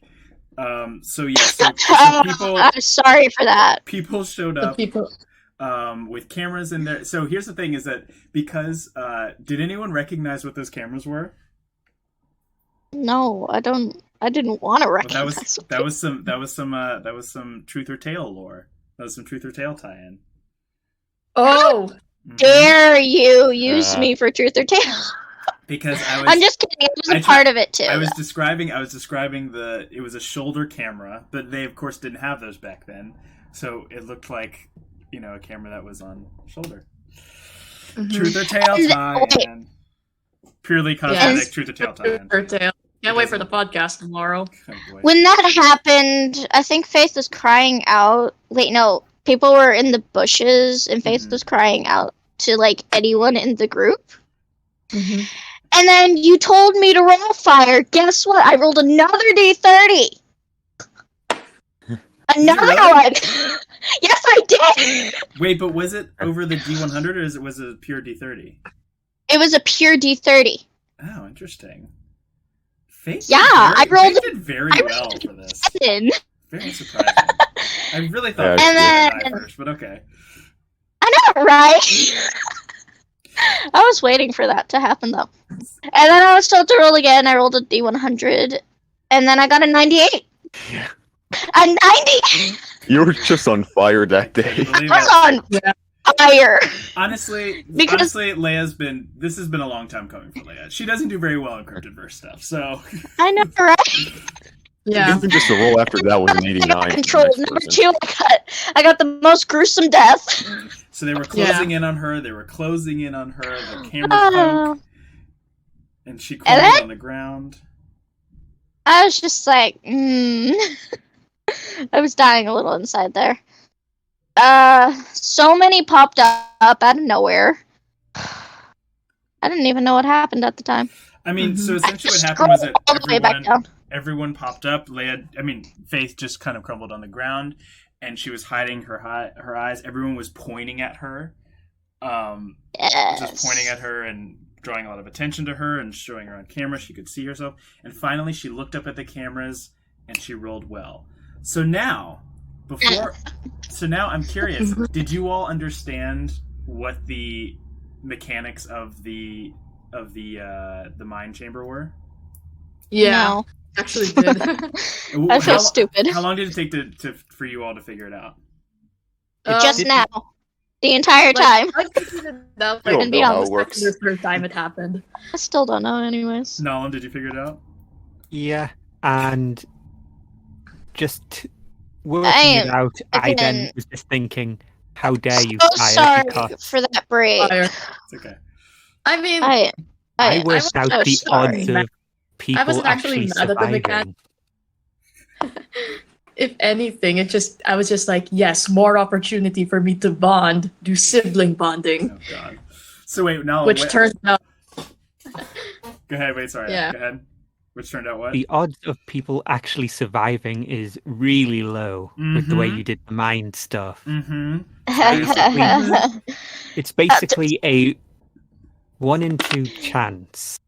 Speaker 1: So people.
Speaker 4: I'm sorry for that.
Speaker 1: People showed
Speaker 6: The
Speaker 1: up
Speaker 6: people.
Speaker 1: with cameras in there. So here's the thing: is that because did anyone recognize what those cameras were?
Speaker 4: No, I didn't want to
Speaker 1: Well,
Speaker 4: recognize.
Speaker 1: that was some truth or tale lore. That was some truth or tale tie-in.
Speaker 6: Oh,
Speaker 1: Mhm.
Speaker 4: Dare you use me for truth or tale?
Speaker 1: Because
Speaker 4: I'm just kidding. It was
Speaker 1: I
Speaker 4: a part of it too.
Speaker 1: I was describing it was a shoulder camera, but they of course didn't have those back then. So it looked like, a camera that was on shoulder. Truth or tale tie-in. Purely cosmetic
Speaker 6: Yes.
Speaker 1: truth or tale tie-in.
Speaker 6: Can't wait for the podcast tomorrow.
Speaker 1: Oh, boy.
Speaker 4: When that happened, I think Faith was crying out. Wait, no. People were in the bushes, and Faith
Speaker 1: Mhm.
Speaker 4: was crying out to, like, anyone in the group.
Speaker 6: Mm-hmm.
Speaker 4: And then you told me to roll Fire. Guess what? I rolled another D30. Another
Speaker 1: really?
Speaker 4: one. Yes, I did.
Speaker 1: Wait, but was it over the D100 or was it a pure D30?
Speaker 4: It was a pure D30.
Speaker 1: Oh, interesting. Faith
Speaker 4: Yeah,
Speaker 1: Faith did very well
Speaker 4: rolled
Speaker 1: for this.
Speaker 4: 7.
Speaker 1: Very surprising. I really thought
Speaker 3: Yeah,
Speaker 1: Faith
Speaker 4: and
Speaker 1: would
Speaker 4: then-
Speaker 1: die first, but okay.
Speaker 4: I know, right? I was waiting for that to happen, though. And then I was told to roll again. I rolled a D100, and then I got a 98.
Speaker 3: Yeah.
Speaker 4: A 90!
Speaker 3: You were just on fire that day.
Speaker 1: Believe
Speaker 4: I was
Speaker 1: it.
Speaker 4: on fire.
Speaker 1: Honestly,
Speaker 4: Because-
Speaker 1: this has been a long time coming for Leia. She doesn't do very well in Cryptidverse stuff, so
Speaker 4: I know, right?
Speaker 6: Yeah.
Speaker 3: Even just a roll after that was an
Speaker 4: I
Speaker 3: 89.
Speaker 4: got
Speaker 3: for the
Speaker 4: control.
Speaker 3: next
Speaker 4: Number
Speaker 3: person.
Speaker 4: 2, I got the most gruesome death.
Speaker 1: so they were closing in on her. They were closing in on her. The camera
Speaker 4: Oh.
Speaker 1: broke, and she crumbled
Speaker 4: then-
Speaker 1: on the ground.
Speaker 4: I was just like, I was dying a little inside there. So many popped up out of nowhere. I didn't even know what happened at the time.
Speaker 1: I mean, so
Speaker 6: Mhm.
Speaker 1: essentially what
Speaker 4: Scrolled
Speaker 1: happened was that
Speaker 4: all the way back down.
Speaker 1: everyone popped up. Faith just kind of crumbled on the ground, and she was hiding her eyes. Everyone was pointing at her,
Speaker 4: Yes.
Speaker 1: just pointing at her and drawing a lot of attention to her and showing her on camera. She could see herself, and finally she looked up at the cameras and she rolled well. So now, I'm curious. Did you all understand what the mechanics of the mind chamber were?
Speaker 6: Yeah.
Speaker 4: No.
Speaker 6: Actually did.
Speaker 4: I feel stupid.
Speaker 1: How long did it take for you all to figure it out?
Speaker 4: Just now. The entire time.
Speaker 6: I figured it out,
Speaker 3: You don't
Speaker 4: And be
Speaker 3: know how
Speaker 4: honest,
Speaker 3: it works.
Speaker 6: the third time it happened.
Speaker 4: I still don't know, anyways.
Speaker 1: Nolan, did you figure it out?
Speaker 5: Yeah, and just working
Speaker 4: I
Speaker 5: it out, I then
Speaker 4: again-
Speaker 5: was just thinking, how dare you,
Speaker 4: So
Speaker 5: Fire,
Speaker 4: sorry
Speaker 5: because
Speaker 4: for that break.
Speaker 6: Fire.
Speaker 1: It's okay.
Speaker 6: I mean,
Speaker 5: I worked out
Speaker 4: so
Speaker 5: the
Speaker 4: sorry.
Speaker 5: odds of people
Speaker 6: wasn't actually
Speaker 5: actually
Speaker 6: mad at the
Speaker 5: surviving.
Speaker 6: if anything, I was just like, yes, more opportunity for me to bond, do sibling bonding,
Speaker 1: Oh god. So wait, Nolan.
Speaker 6: which turns out,
Speaker 1: Go ahead. Wait, sorry.
Speaker 6: Yeah.
Speaker 1: Go ahead. Which turned out what?
Speaker 5: The odds of people actually surviving is really low with the way
Speaker 1: Mhm.
Speaker 5: you did the mind stuff.
Speaker 1: Mm-hmm.
Speaker 5: It's basically a 1 in 2 chance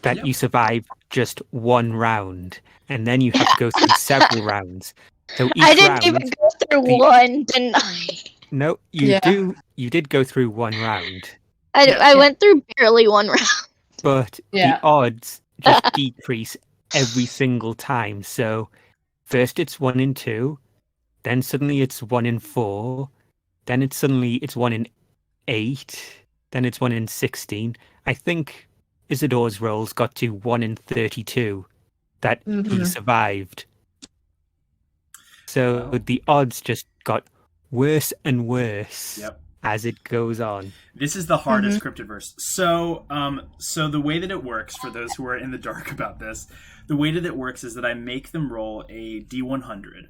Speaker 5: that
Speaker 1: Yep.
Speaker 5: you survive just one round, and then you have to go through several rounds. So each
Speaker 4: I didn't
Speaker 5: round,
Speaker 4: even go through
Speaker 5: the-
Speaker 4: one, didn't I?
Speaker 5: no,
Speaker 6: Yeah.
Speaker 5: you did go through one round,
Speaker 4: I went through barely one round.
Speaker 5: but
Speaker 6: Yeah.
Speaker 5: the odds just decrease every single time. So first it's 1 in 2, then suddenly it's 1 in 4, then it's 1 in 8, then it's 1 in 16. I think Isadores rolls got to 1 in 32 that he
Speaker 6: Mhm.
Speaker 5: survived. So
Speaker 1: Wow.
Speaker 5: the odds just got worse and worse
Speaker 1: Yep.
Speaker 5: as it goes on.
Speaker 1: This is the hardest Cryptidverse. So the way that it works, for those who are in the dark about this, the way that it works is that I make them roll a D100.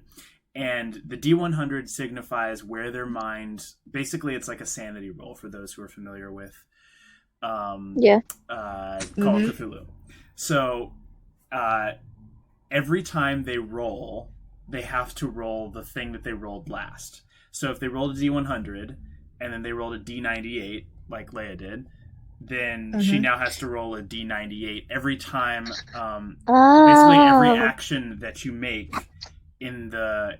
Speaker 1: And the D100 signifies where their mind... Basically, it's like a sanity roll for those who are familiar with
Speaker 4: Yeah.
Speaker 1: Call of Cthulhu. So every time they roll, they have to roll the thing that they rolled last. So if they rolled a D100 and then they rolled a D98, like Leia did, then she now has to roll a D98 every time. Basically, every action that you make in the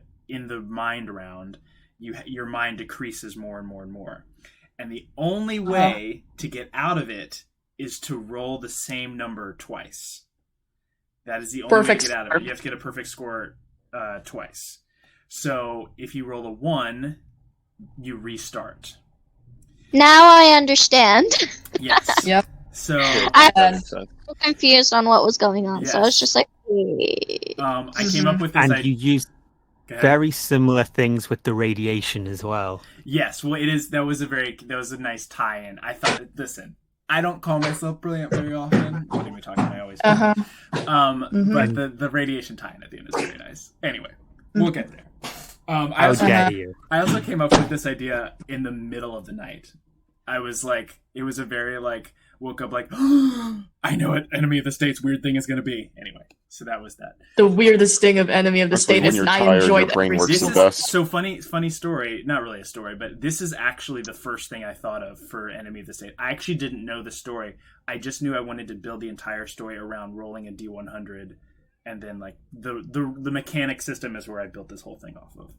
Speaker 1: mind round, your mind decreases more and more and more. And the only way to get out of it is to roll the same number twice. That is the only way to get out of it. You have to get a perfect score twice. So if you roll a 1, you restart.
Speaker 4: Now I understand.
Speaker 1: Yes.
Speaker 6: Yep.
Speaker 1: So
Speaker 4: I was so confused on what was going on, so I was
Speaker 1: Yes.
Speaker 4: just like, wait.
Speaker 1: I came up with this
Speaker 5: And
Speaker 1: idea.
Speaker 5: you used
Speaker 1: Go ahead.
Speaker 5: very similar things with the radiation as well.
Speaker 1: Yes, well, it is. That was a nice tie-in. I thought, listen, I don't call myself brilliant very often. What am I talking? I always do. But the radiation tie-in at the end is very nice. Anyway, we'll get there. I
Speaker 5: How dare you?
Speaker 1: also came up with this idea in the middle of the night. I was like, it was a very like woke up like, I know what Enemy of the State's weird thing is going to be. Anyway, so that was that.
Speaker 6: The weirdest thing of Enemy of the
Speaker 3: Especially
Speaker 6: State
Speaker 3: when
Speaker 6: is
Speaker 3: you're
Speaker 6: I
Speaker 3: tired,
Speaker 6: enjoyed
Speaker 3: your brain
Speaker 6: every
Speaker 3: works
Speaker 1: This
Speaker 3: the
Speaker 1: is
Speaker 3: best.
Speaker 1: so funny story. Not really a story, but this is actually the first thing I thought of for Enemy of the State. I actually didn't know the story. I just knew I wanted to build the entire story around rolling a D100, and then like the mechanic system is where I built this whole thing off of.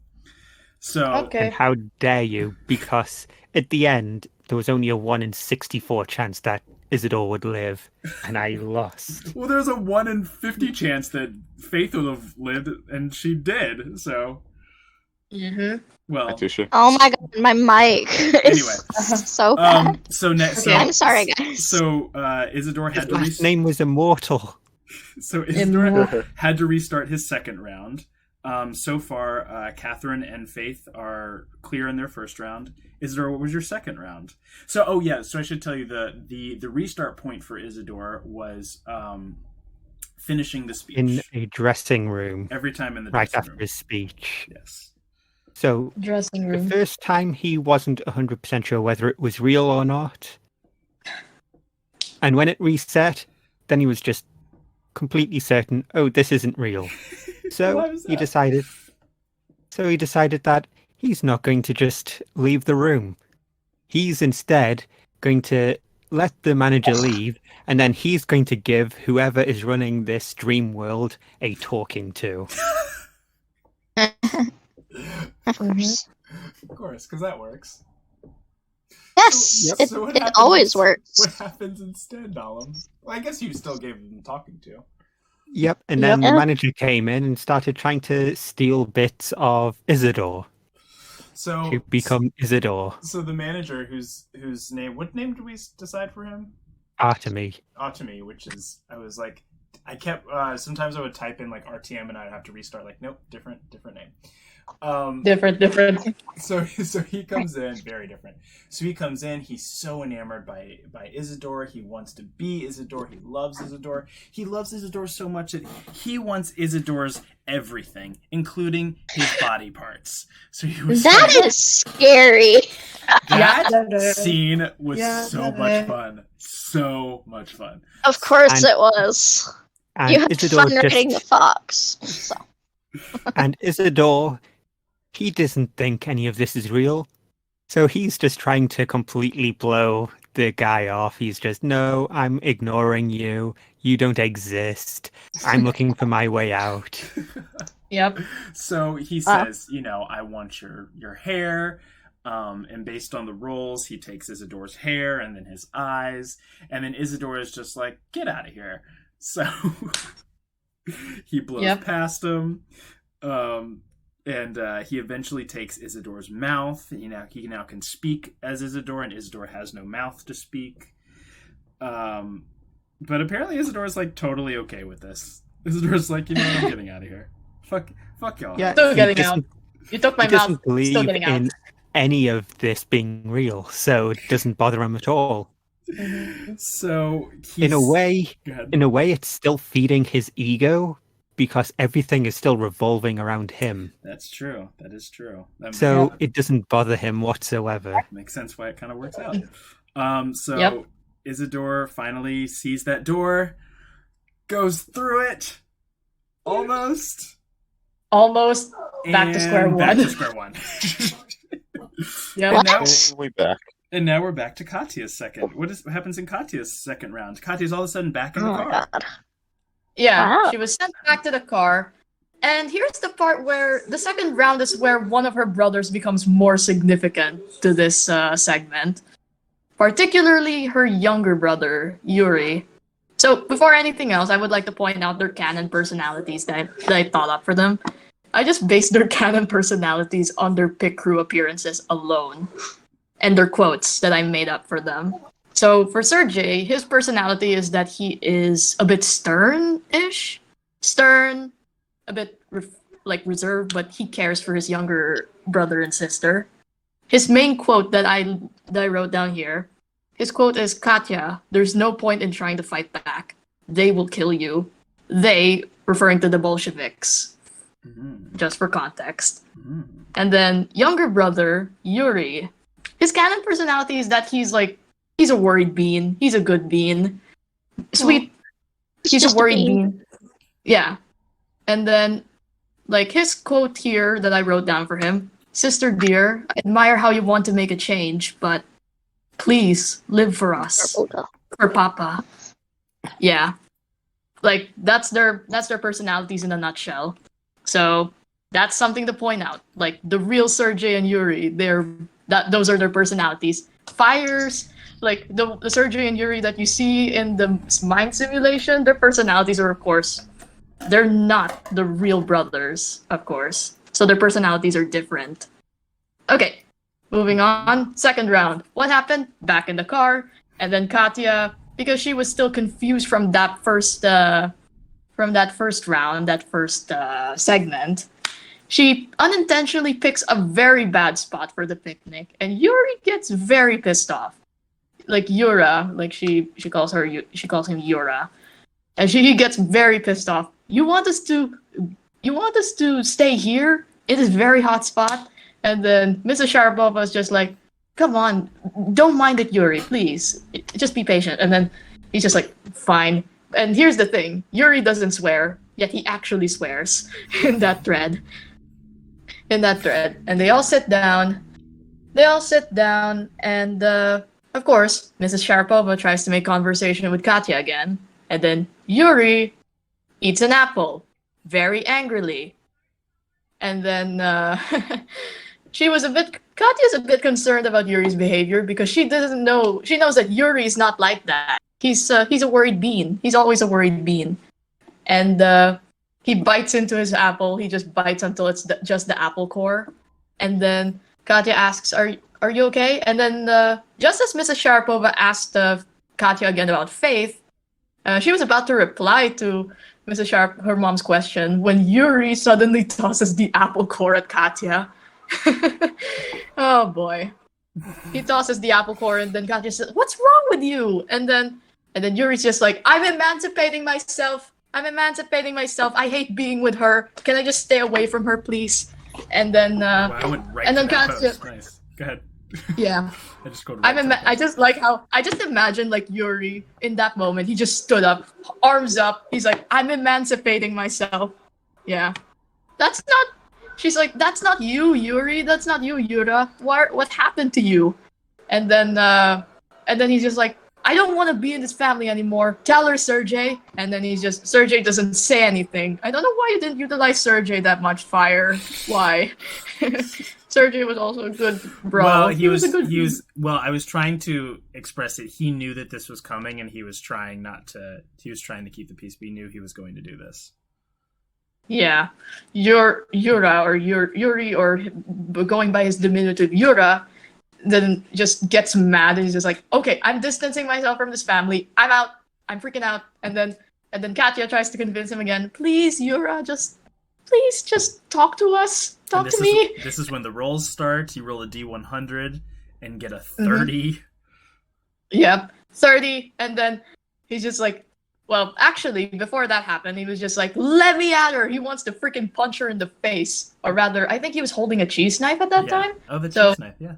Speaker 1: So
Speaker 5: And how dare you? Because at the end, there was only a 1 in 64 chance that Isadore would live, and I lost.
Speaker 1: well, there's a 1 in 50 chance that Faith would have lived, and she did. So well.
Speaker 3: Katusha.
Speaker 4: Oh my god, my mic is
Speaker 1: Anyway.
Speaker 4: so bad. I'm sorry, guys.
Speaker 1: So Isadore had
Speaker 5: His
Speaker 1: to
Speaker 5: last name was Immortal.
Speaker 1: So Isadore had to restart his second round. So far, Catherine and Faith are clear in their first round. Isadore, what was your second round? So, so I should tell you the restart point for Isadore was finishing the speech.
Speaker 5: In a dressing room.
Speaker 1: Every time in the
Speaker 5: right
Speaker 1: dressing
Speaker 5: after
Speaker 1: room.
Speaker 5: his speech.
Speaker 1: Yes.
Speaker 5: So,
Speaker 6: dressing
Speaker 5: the
Speaker 6: room.
Speaker 5: first time he wasn't 100% sure whether it was real or not. And when it reset, then he was just completely certain, oh, this isn't real. So
Speaker 1: Why was
Speaker 5: he
Speaker 1: that?
Speaker 5: decided that he's not going to just leave the room. He's instead going to let the manager leave, and then he's going to give whoever is running this dream world a talking to.
Speaker 4: Of course.
Speaker 1: Of course, because that works.
Speaker 4: Yes,
Speaker 1: Yep.
Speaker 4: it,
Speaker 1: So what
Speaker 4: it
Speaker 1: happens-
Speaker 4: always works.
Speaker 1: What happens instead, Dalam? Well, I guess you still gave him talking to.
Speaker 5: Yep, and then
Speaker 4: Yep.
Speaker 5: the manager came in and started trying to steal bits of Isadore
Speaker 1: So
Speaker 5: to become Isadore.
Speaker 1: So the manager, whose name? What name did we decide for him?
Speaker 5: Artemy.
Speaker 1: Automy, which is I was like, I kept sometimes I would type in like RTM and I'd have to restart. Like, nope, different name.
Speaker 6: Different.
Speaker 1: So he comes in very different. So he comes in. He's so enamored by Isadore. He wants to be Isadore. He loves Isadore. He loves Isadore so much that he wants Isadore's everything, including his body parts. So he was
Speaker 4: That
Speaker 1: like,
Speaker 4: is scary.
Speaker 1: that scene was
Speaker 6: Yeah.
Speaker 1: so much fun. So much fun.
Speaker 4: Of course
Speaker 5: And-
Speaker 4: it was.
Speaker 5: And
Speaker 4: You had
Speaker 5: Isadore
Speaker 4: fun writing the fox. So.
Speaker 5: And Isadore, he doesn't think any of this is real. So he's just trying to completely blow the guy off. He's just, no, I'm ignoring you. You don't exist. I'm looking for my way out.
Speaker 6: Yep.
Speaker 1: So he says, I want your hair. And based on the rolls, he takes Isadore's hair and then his eyes. And then Isadore is just like, get out of here. So he blows past him. And he eventually takes Isadore's mouth. He now can speak as Isadore, and Isadore has no mouth to speak. But apparently Isadore's like totally okay with this. Isadore's like, I'm getting out of here. Fuck y'all.
Speaker 5: Yeah,
Speaker 6: Still
Speaker 5: he
Speaker 6: getting out.
Speaker 5: doesn't-
Speaker 6: You took my
Speaker 5: he
Speaker 6: mouth.
Speaker 5: doesn't believe
Speaker 6: Still getting out.
Speaker 5: in any of this being real, so it doesn't bother him at all.
Speaker 1: So
Speaker 5: In a way,
Speaker 1: Go ahead.
Speaker 5: it's still feeding his ego because everything is still revolving around him.
Speaker 1: That's true. That is true. That
Speaker 5: So it doesn't bother him whatsoever.
Speaker 1: makes sense why it kind of works out. So
Speaker 6: Yep.
Speaker 1: Isadore finally sees that door, goes through it, almost,
Speaker 6: Almost back to square
Speaker 1: And
Speaker 6: one.
Speaker 1: Back to square one.
Speaker 6: Yep.
Speaker 1: And now,
Speaker 3: Way back.
Speaker 1: and now we're back to Katya's second. What happens in Katya's second round? Katya's all of a sudden back in
Speaker 4: Oh
Speaker 1: the
Speaker 4: my
Speaker 1: car.
Speaker 4: god.
Speaker 6: Yeah,
Speaker 4: Wow.
Speaker 6: she was sent back to the car. And here's the part where the second round is where one of her brothers becomes more significant to this segment. Particularly her younger brother, Yuri. So, before anything else, I would like to point out their canon personalities that I thought up for them. I just based their canon personalities on their pit crew appearances alone. And their quotes that I made up for them. So, for Sergey, his personality is that he is a bit stern-ish. Stern, a bit reserved, but he cares for his younger brother and sister. His main quote that I wrote down here, his quote is, "Katya, there's no point in trying to fight back. They will kill you." They, referring to the Bolsheviks, just for context. And then younger brother, Yuri, his canon personality is that he's a worried bean. He's a good bean. Sweet. He's
Speaker 4: just
Speaker 6: a
Speaker 4: a
Speaker 6: worried
Speaker 4: bean.
Speaker 6: bean. Yeah. And then, his quote here that I wrote down for him, "Sister dear, I admire how you want to make a change, but please live for us, for Papa." Yeah. That's their personalities in a nutshell. So that's something to point out. The real Sergey and Yuri, those are their personalities. Fires, the Sergey and Yuri that you see in the mind simulation, their personalities are, of course, they're not the real brothers, of course. So their personalities are different. Okay, moving on. Second round. What happened? Back in the car. And then Katya, because she was still confused from that first round, that first segment, she unintentionally picks a very bad spot for the picnic. And Yuri gets very pissed off. Yura, she calls him Yura. And he gets very pissed off. You want us to stay here in this very hot spot? And then Mrs. Sharapova is just like, "Come on, don't mind it, Yuri, please. Just be patient." And then he's just like, "Fine." And here's the thing. Yuri doesn't swear, yet he actually swears in that thread. And they all sit down. And of course, Mrs. Sharapova tries to make conversation with Katya again. And then Yuri eats an apple, very angrily. And then Katya's a bit concerned about Yuri's behavior because she knows that Yuri's not like that. He's a worried bean. He's always a worried bean. And he bites into his apple. He just bites until it's just the apple core. And then Katya asks, are you okay? And then just as Mrs. Sharapova asked Katya again about Faith, she was about to reply to Mrs. Sharp, her mom's question, when Yuri suddenly tosses the apple core at Katya. Oh boy. He tosses the apple core and then Katya says, "What's wrong with you?" And then Yuri's just like, I'm emancipating myself. I hate being with her. Can I just stay away from her, please?" And then
Speaker 1: Wow, I went right
Speaker 6: and
Speaker 1: to
Speaker 6: then
Speaker 1: that
Speaker 6: Katya,
Speaker 1: post. Nice. Go ahead.
Speaker 6: yeah.
Speaker 1: I just go right to that
Speaker 6: I just like how I just imagine Yuri in that moment. He just stood up, arms up. He's like, "I'm emancipating myself." Yeah, She's like, "That's not you, Yuri. That's not you, Yura. What happened to you?" And then he's just like, "I don't want to be in this family anymore. Tell her, Sergey." And then Sergey doesn't say anything. I don't know why you didn't utilize Sergey that much, Fire. Why? Sergey was also a good bro.
Speaker 1: Well, I was trying to express it. He knew that this was coming, and he was trying to keep the peace, but he knew he was going to do this.
Speaker 6: Yeah. Yura, or Yuri, or going by his diminutive Yura, then just gets mad and he's just like, "Okay, I'm distancing myself from this family. I'm out. I'm freaking out." And then Katya tries to convince him again, "Please, Yura, please just talk to us. Talk to me."
Speaker 1: This is when the rolls start. You roll a D100 and get a 30.
Speaker 6: Yep, 30. And then he's just like, well, actually, before that happened, he was just like, "Let me at her." He wants to freaking punch her in the face. Or rather, I think he was holding a cheese knife at that time.
Speaker 1: Oh, the cheese knife, yeah.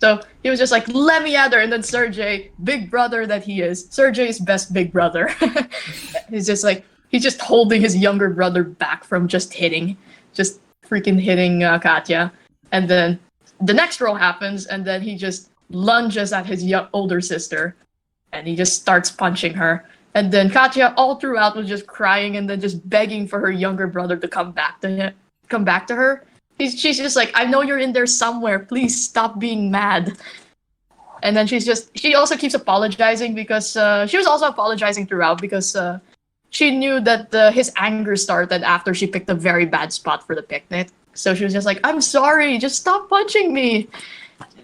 Speaker 6: So he was just like, "Let me at her." And then Sergey, big brother that he is, Sergey's best big brother, he's just like, he's just holding his younger brother back from just freaking hitting Katya. And then the next roll happens, and then he just lunges at his older sister, and he just starts punching her. And then Katya, all throughout, was just crying and then just begging for her younger brother to come back to her. She's just like, I know you're in there somewhere. Please stop being mad. And then she also keeps apologizing because she was also apologizing throughout because she knew that his anger started after she picked a very bad spot for the picnic. So she was just like, I'm sorry, just stop punching me.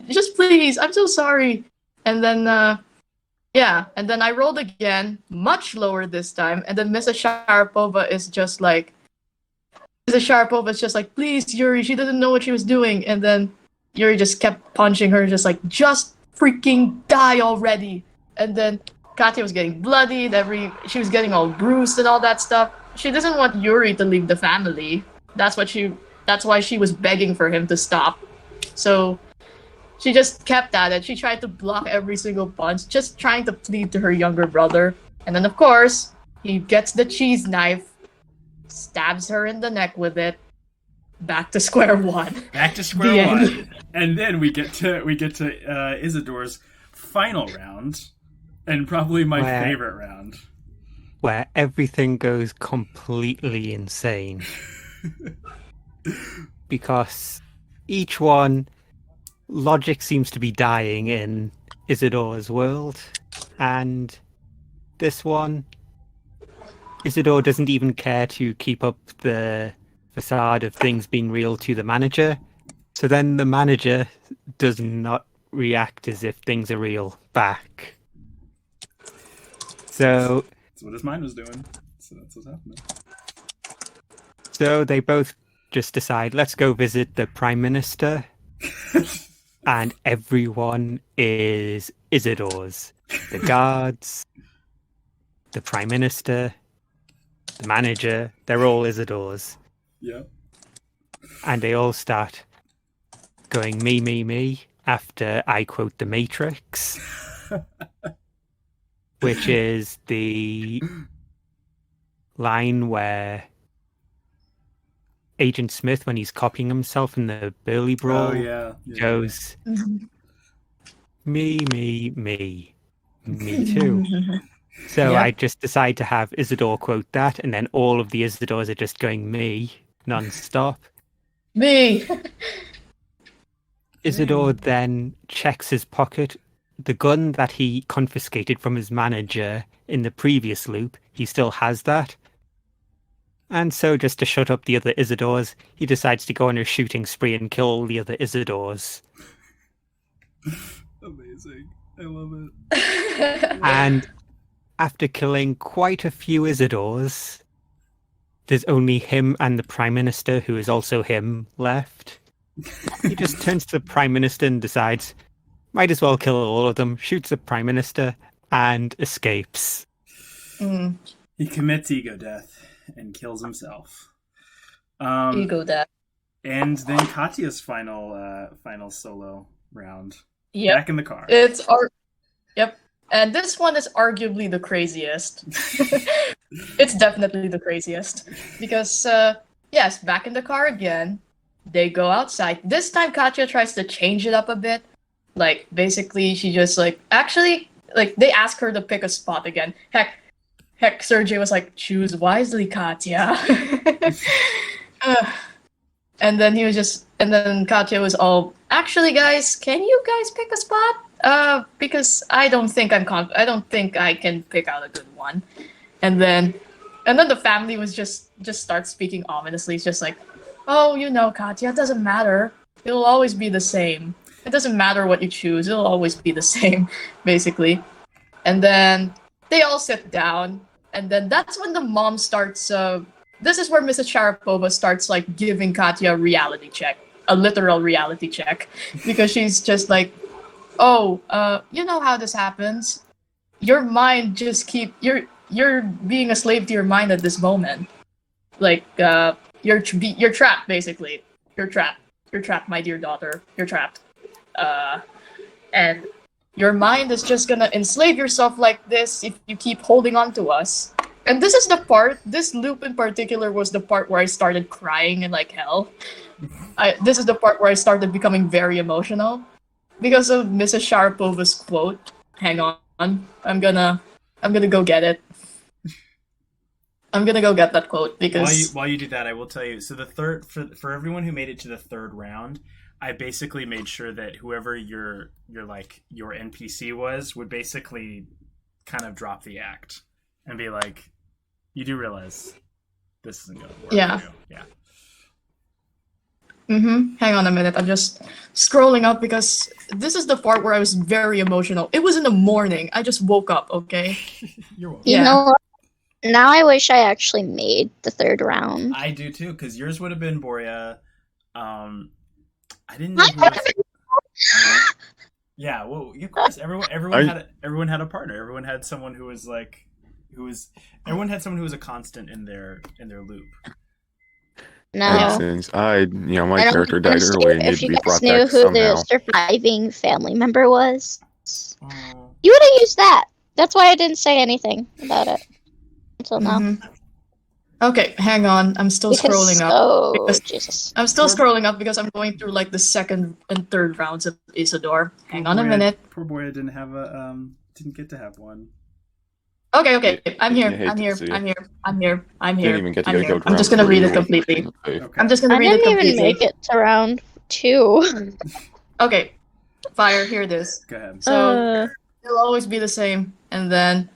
Speaker 6: Just please, I'm so sorry. And then, and then I rolled again, much lower this time. And then Mrs. Sharapova is just like, please, Yuri, she doesn't know what she was doing. And then Yuri just kept punching her, just like, just freaking die already. And then Katya was getting bloodied, she was getting all bruised and all that stuff. She doesn't want Yuri to leave the family. That's why she was begging for him to stop. So she just kept at it. She tried to block every single punch, just trying to plead to her younger brother. And then, of course, he gets the cheese knife, stabs her in the neck with it. Back to square one.
Speaker 1: Back to square one. And then we get to Isadore's final round, and probably my favorite round,
Speaker 5: where everything goes completely insane. Because each one, logic seems to be dying in Isadore's world, and this one, Isadore doesn't even care to keep up the facade of things being real to the manager. So then the manager does not react as if things are real back. So
Speaker 1: that's what his mind was doing. So that's what's happening.
Speaker 5: So they both just decide, let's go visit the Prime Minister. And everyone is Isadore's. The guards, the Prime Minister, the manager, they're all Isadore's.
Speaker 1: Yeah.
Speaker 5: And they all start going me after I quote The Matrix. Which is the line where Agent Smith, when he's copying himself in the Burly Brawl, goes, me too. So I just decide to have Isadore quote that, and then all of the Isadores are just going me non-stop.
Speaker 6: Me!
Speaker 5: Isadore then checks his pocket. The gun that he confiscated from his manager in the previous loop, he still has that. And so, just to shut up the other Isadores, he decides to go on a shooting spree and kill all the other Isadores.
Speaker 1: Amazing. I love it.
Speaker 5: And after killing quite a few Isadores, there's only him and the Prime Minister, who is also him, left. He just turns to the Prime Minister and decides, might as well kill all of them, shoots the Prime Minister, and escapes.
Speaker 1: He commits ego death and kills himself.
Speaker 6: Ego death.
Speaker 1: And then Katya's final solo round.
Speaker 6: Yep.
Speaker 1: Back in the car.
Speaker 6: Yep. And this one is arguably the craziest. It's definitely the craziest. Because, yes, back in the car again. They go outside. This time Katya tries to change it up a bit. Like, basically, she just, like, actually, like, they ask her to pick a spot again. Heck, Sergey was like, choose wisely, Katya. And then Katya was all, actually, guys, can you guys pick a spot? Because I don't think I can pick out a good one. And then the family was just starts speaking ominously. It's just like, oh, Katya, it doesn't matter. It'll always be the same. It doesn't matter what you choose. It'll always be the same, basically. And then they all sit down. And then that's when the mom starts... this is where Mrs. Sharapova starts, like, giving Katya a reality check. A literal reality check. Because she's just like, you know how this happens? Your mind just You're being a slave to your mind at this moment. Like, you're trapped, basically. You're trapped. You're trapped, my dear daughter. You're trapped. And your mind is just gonna enslave yourself like this if you keep holding on to us. And this is the part, this loop in particular was the part where I started crying and like hell. This is the part where I started becoming very emotional because of Mrs. Sharapova's quote. Hang on, I'm gonna go get it. I'm gonna go get that quote because
Speaker 1: while you do that, I will tell you. So the third for everyone who made it to the third round, I basically made sure that whoever your NPC was would basically kind of drop the act and be like, you do realize this isn't gonna work.
Speaker 6: Yeah.
Speaker 1: For you. Yeah.
Speaker 6: Hang on a minute. I'm just scrolling up because this is the part where I was very emotional. It was in the morning. I just woke up. Okay.
Speaker 1: You're welcome.
Speaker 4: You
Speaker 6: Yeah.
Speaker 4: know what? Now I wish I actually made the third round.
Speaker 1: I do too, because yours would have been Boria. I didn't know who was... Yeah, well, of course, everyone had a partner. Everyone had someone who was everyone had someone who was a constant in their loop.
Speaker 4: No.
Speaker 3: And since my
Speaker 4: I don't
Speaker 3: character died
Speaker 4: understand
Speaker 3: early and
Speaker 4: if
Speaker 3: needed to
Speaker 4: you
Speaker 3: be
Speaker 4: guys
Speaker 3: brought
Speaker 4: knew
Speaker 3: back
Speaker 4: who
Speaker 3: somehow.
Speaker 4: the surviving family member was.
Speaker 1: Oh.
Speaker 4: You would have used that. That's why I didn't say anything about it until now.
Speaker 6: Okay, hang on. I'm still scrolling up.
Speaker 4: Oh,
Speaker 6: because-
Speaker 4: Jesus.
Speaker 6: I'm still scrolling up because I'm going through like the second and third rounds of Isadore. Hang on a minute.
Speaker 1: Poor Boria didn't have didn't get to have one.
Speaker 6: Okay. I'm here.
Speaker 3: hate
Speaker 6: I'm
Speaker 3: to
Speaker 6: here.
Speaker 3: see it.
Speaker 6: I'm here. I'm here. I'm
Speaker 3: Didn't
Speaker 6: here.
Speaker 3: even get to
Speaker 6: I'm
Speaker 3: go
Speaker 6: here.
Speaker 3: to
Speaker 6: I'm just
Speaker 3: round
Speaker 6: gonna read it
Speaker 3: 3.
Speaker 6: completely.
Speaker 1: Okay.
Speaker 6: I'm just gonna
Speaker 4: I
Speaker 6: read it
Speaker 4: didn't
Speaker 6: completely.
Speaker 4: even make it to round 2.
Speaker 6: Okay, Fire. Hear this.
Speaker 1: Go ahead.
Speaker 6: So it'll always be the same. And then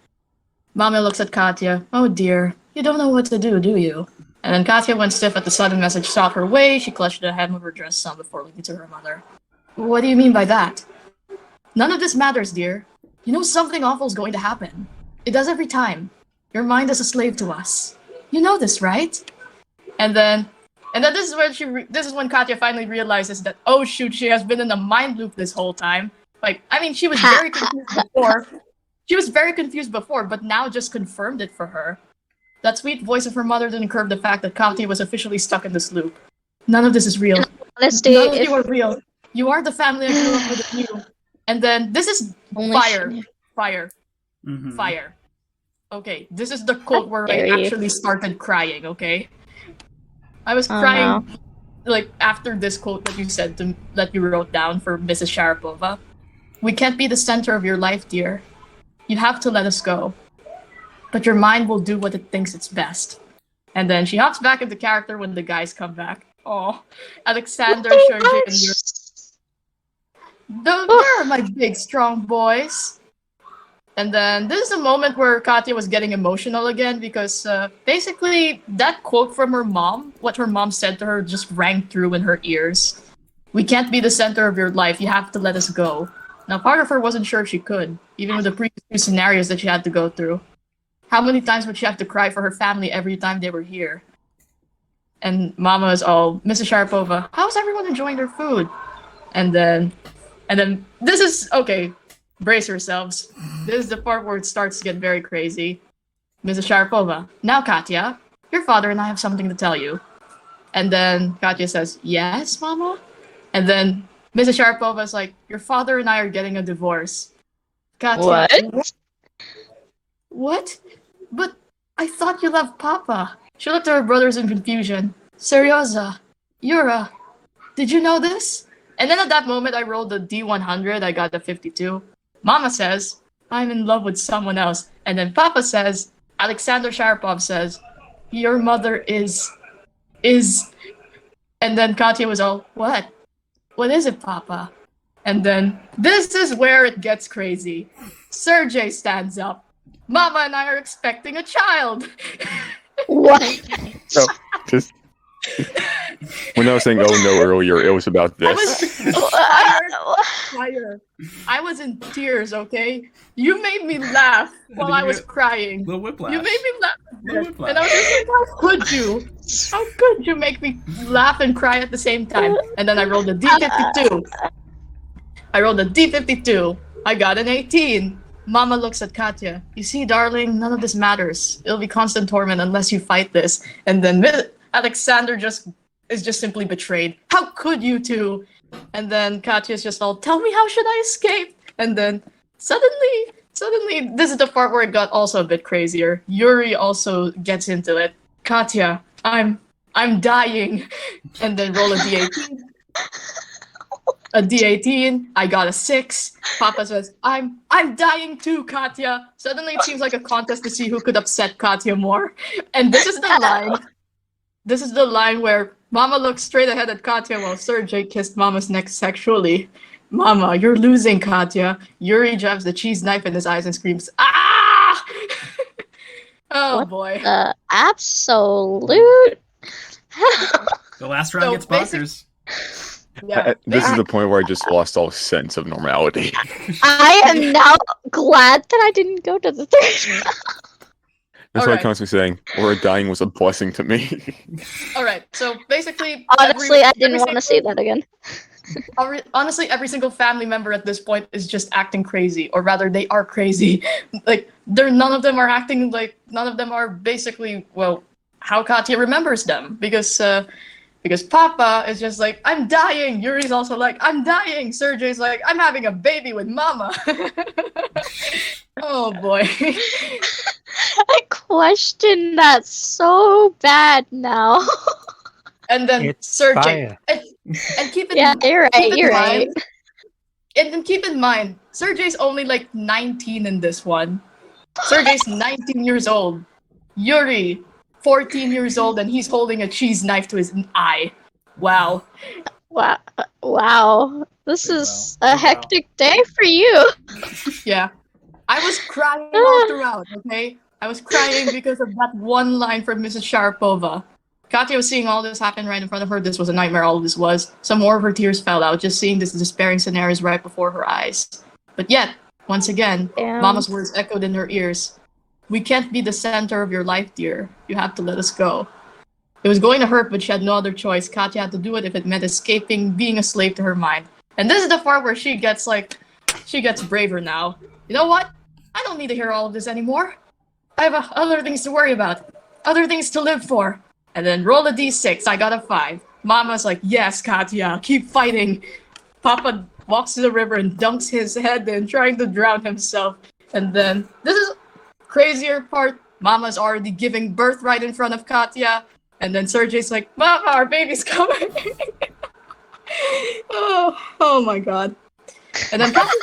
Speaker 6: Mama looks at Katya. Oh dear, you don't know what to do you? And then Katya went stiff at the sudden message shot her way. She clutched the hem of her dress some before looking to her mother. What do you mean by that? None of this matters, dear. You know something awful is going to happen. It does every time. Your mind is a slave to us. You know this, right? And then this is when this is when Katya finally realizes that, oh shoot, she has been in a mind loop this whole time. Like, I mean, she was very confused before. She was very confused before, but now just confirmed it for her. That sweet voice of her mother didn't curb the fact that Katya was officially stuck in this loop. None of this is real.
Speaker 4: Honesty,
Speaker 6: None of
Speaker 4: if
Speaker 6: you are real. You are the family I grew up with you. And then this is
Speaker 4: only
Speaker 6: fire.
Speaker 4: she-
Speaker 6: Fire.
Speaker 1: Mhm.
Speaker 6: Fire. Okay, this is the quote where I
Speaker 4: dare you.
Speaker 6: actually started crying, okay? I was
Speaker 4: Oh,
Speaker 6: crying like after this quote that you said that you wrote down for Mrs. Sharapova. We can't be the center of your life, dear. You have to let us go. But your mind will do what it thinks it's best. And then she hops back into character when the guys come back. Oh, Alexander, Sergey, and you're they're my big strong boys. And then this is a moment where Katya was getting emotional again because basically that quote from her mom, what her mom said to her, just rang through in her ears. We can't be the center of your life. You have to let us go. Now, part of her wasn't sure if she could, even with the previous two scenarios that she had to go through. How many times would she have to cry for her family every time they were here? And Mama is all, Mrs. Sharapova, how's everyone enjoying their food? And then this is, okay, brace yourselves. This is the part where it starts to get very crazy. Mrs. Sharapova, now Katya, your father and I have something to tell you. And then Katya says, yes, Mama? And then Mrs. Sharapova is like, your father and I are getting a divorce. Katya,
Speaker 4: What?
Speaker 6: What? But I thought you loved Papa. She looked at her brothers in confusion. Seryoza, Yura, did you know this? And then at that moment, I rolled the D100. I got the 52. Mama says, I'm in love with someone else. And then Papa says, Alexander Sharapov says, your mother is. And then Katya was all, what? What is it, Papa? And then this is where it gets crazy. Sergey stands up. Mama and I are expecting a child.
Speaker 4: What?
Speaker 3: So, just when I was saying "oh no" earlier, it was about
Speaker 6: I
Speaker 3: this.
Speaker 6: was fire. I was in tears, okay? You made me laugh while I was crying.
Speaker 1: Little whiplash.
Speaker 6: You made me laugh.
Speaker 1: Little whiplash.
Speaker 6: And I was just like, how could you? How could you make me laugh and cry at the same time? And then I rolled a D52. I got an 18. Mama looks at Katya. You see, darling, none of this matters. It'll be constant torment unless you fight this. And then Alexander is just simply betrayed. How could you two? And then Katya's just all, tell me, how should I escape? And then suddenly Suddenly, this is the part where it got also a bit crazier. Yuri also gets into it. Katya, I'm dying. And then roll a d18. A d18. I got a 6. Papa says, I'm dying too, Katya. Suddenly, it seems like a contest to see who could upset Katya more. And this is the line. This is the line where Mama looks straight ahead at Katya while Sergey kissed Mama's neck sexually. Mama, you're losing, Katya. Yuri jabs the cheese knife in his eyes and screams, ah! Oh,
Speaker 4: What
Speaker 6: boy.
Speaker 4: The absolute.
Speaker 1: The last round
Speaker 6: So
Speaker 1: gets bonkers.
Speaker 6: Yeah.
Speaker 3: This is the point where I just lost all sense of normality.
Speaker 4: I am now glad that I didn't go to the third round.
Speaker 3: That's why I'm
Speaker 6: Alright.
Speaker 3: constantly saying, or dying was a blessing to me.
Speaker 6: Alright, so basically...
Speaker 4: Honestly, I didn't
Speaker 6: every
Speaker 4: want to see that again.
Speaker 6: Honestly, every single family member at this point is just acting crazy, or rather, they are crazy. Like, none of them are acting like, none of them are basically, well, how Katya remembers them, because Papa is just like, I'm dying. Yuri's also like, I'm dying. Sergey's like, I'm having a baby with Mama. Oh boy.
Speaker 4: I question that so bad now.
Speaker 6: And then
Speaker 5: It's
Speaker 6: Sergey,
Speaker 5: fire.
Speaker 6: and keep in
Speaker 4: Yeah, you're right.
Speaker 6: keep in
Speaker 4: You're
Speaker 6: mind-
Speaker 4: right.
Speaker 6: And then keep in mind, Sergey's only like 19 in this one. Sergey's 19 years old. Yuri, 14 years old, and he's holding a cheese knife to his eye. Wow.
Speaker 4: Wow. Wow. This
Speaker 1: Big
Speaker 4: is
Speaker 1: wow.
Speaker 4: a
Speaker 1: Big wow.
Speaker 4: hectic day for you.
Speaker 6: Yeah. I was crying all throughout, okay? I was crying because of that one line from Mrs. Sharapova. Katya was seeing all this happen right in front of her. This was a nightmare, all of this was. Some more of her tears fell out, just seeing this despairing scenarios right before her eyes. But yet, once again,
Speaker 4: Damn.
Speaker 6: Mama's words echoed in her ears. We can't be the center of your life, dear. You have to let us go. It was going to hurt, but she had no other choice. Katya had to do it if it meant escaping being a slave to her mind. And this is the part where she gets braver now. You know what? I don't need to hear all of this anymore. I have other things to worry about. Other things to live for. And then roll a d6. I got a 5. Mama's like, yes, Katya, keep fighting. Papa walks to the river and dunks his head in, trying to drown himself. And then, this is crazier part. Mama's already giving birth right in front of Katya. And then Sergey's like, Mama, our baby's coming. oh my god. And then Katya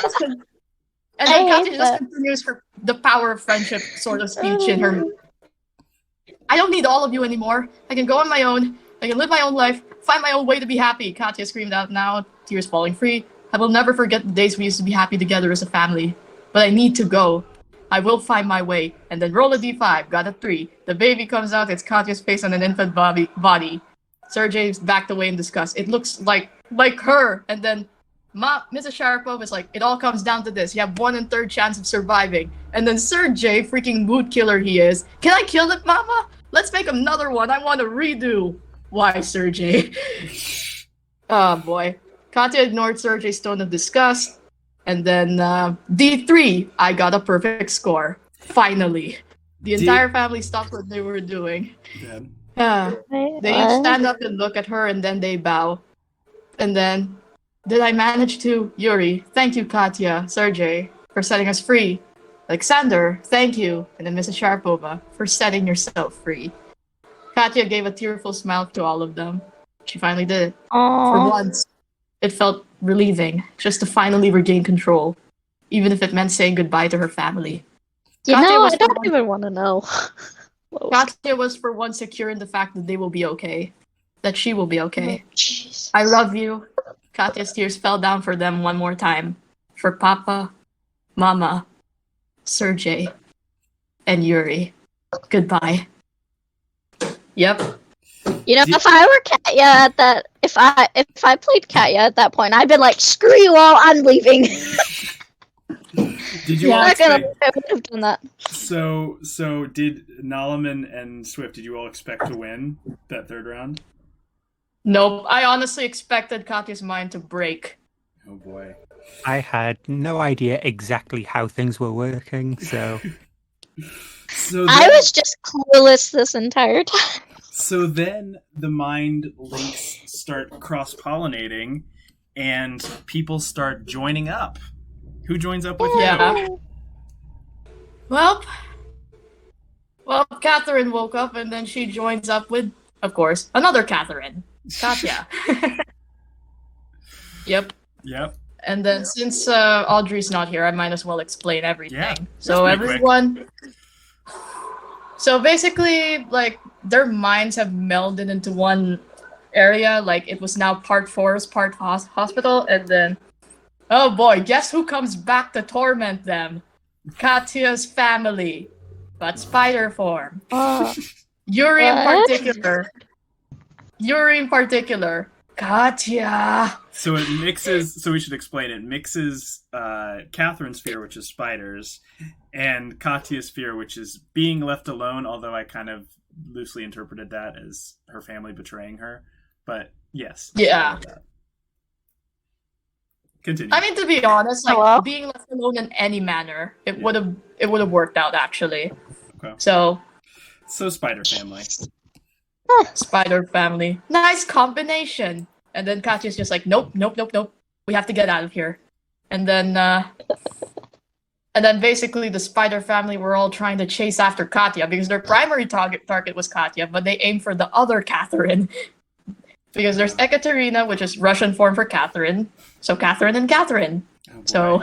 Speaker 6: just continues the power of friendship sort of speech in her. I don't need all of you anymore. I can go on my own. I can live my own life, find my own way to be happy. Katya screamed out now, tears falling free. I will never forget the days we used to be happy together as a family. But I need to go. I will find my way. And then roll a d5, got a 3. The baby comes out, it's Katya's face on an infant body. Sergey's backed away in disgust. It looks like her. And then Mrs. Sharapova is like, it all comes down to this. You have 1 in 3rd chance of surviving. And then Sergey, freaking mood killer he is, can I kill it, Mama? Let's make another one. I want to redo. Why, Sergey? Oh, boy. Katya ignored Sergey's tone of disgust. And then D3, I got a perfect score. Finally. The entire family stopped what they were doing. They each stand up and look at her, and then they bow. And then, did I manage to? Yuri, thank you, Katya, Sergey, for setting us free. Alexander, thank you. And then Mrs. Sharapova, for setting yourself free. Katya gave a tearful smile to all of them. She finally did it. For
Speaker 4: Aww.
Speaker 6: once, it felt relieving, just to finally regain control, even if it meant saying goodbye to her family.
Speaker 4: You
Speaker 6: Katya
Speaker 4: know,
Speaker 6: was
Speaker 4: I
Speaker 6: the
Speaker 4: don't
Speaker 6: one-
Speaker 4: even want to know.
Speaker 6: Katya was for once secure in the fact that they will be okay. That she will be okay.
Speaker 4: Jesus.
Speaker 6: I love you. Katya's tears fell down for them one more time. For Papa, Mama, Sergey, and Yuri. Goodbye. Yep.
Speaker 4: You know, if I were Katya at that, if I played Katya at that point, I'd been like, "Screw you all, I'm leaving."
Speaker 1: Did you
Speaker 6: Yeah.
Speaker 1: all
Speaker 4: I
Speaker 1: expect,
Speaker 4: would have done that.
Speaker 1: so did Nalaman and Swift, did you all expect to win that 3rd round?
Speaker 6: Nope. I honestly expected Katya's mind to break.
Speaker 1: Oh boy.
Speaker 5: I had no idea exactly how things were working, so
Speaker 1: So
Speaker 4: I
Speaker 1: then-
Speaker 4: was just clueless this entire time.
Speaker 1: So then the mind links start cross-pollinating and people start joining up. Who joins up with
Speaker 6: Yeah.
Speaker 1: you?
Speaker 6: Well, Catherine woke up and then she joins up with, of course, another Catherine, Katya. Yep.
Speaker 1: Yep.
Speaker 6: And then since Audrey's not here, I might as well explain everything.
Speaker 1: Yeah,
Speaker 6: So
Speaker 1: that's pretty
Speaker 6: everyone. So basically, like their minds have melded into one area. Like it was now part forest, part hospital, and then, oh boy, guess who comes back to torment them? Katya's family, but spider form. Yuri in
Speaker 4: What?
Speaker 6: particular. Katya.
Speaker 1: So it mixes. So we should explain. It mixes Catherine's fear, which is spiders, and Katya's fear, which is being left alone. Although I kind of loosely interpreted that as her family betraying her. But yes.
Speaker 6: Yeah.
Speaker 1: Continue.
Speaker 6: I mean, to be honest, like
Speaker 4: Hello?
Speaker 6: being left alone in any manner, it would have worked out actually.
Speaker 1: Okay.
Speaker 6: So
Speaker 1: Spider family.
Speaker 6: spider family, nice combination. And then Katya's just like, nope. We have to get out of here. And then basically the spider family were all trying to chase after Katya because their primary target was Katya, but they aimed for the other Catherine. Because there's Ekaterina, which is Russian form for Catherine. So Catherine and Catherine.
Speaker 1: Oh,
Speaker 6: So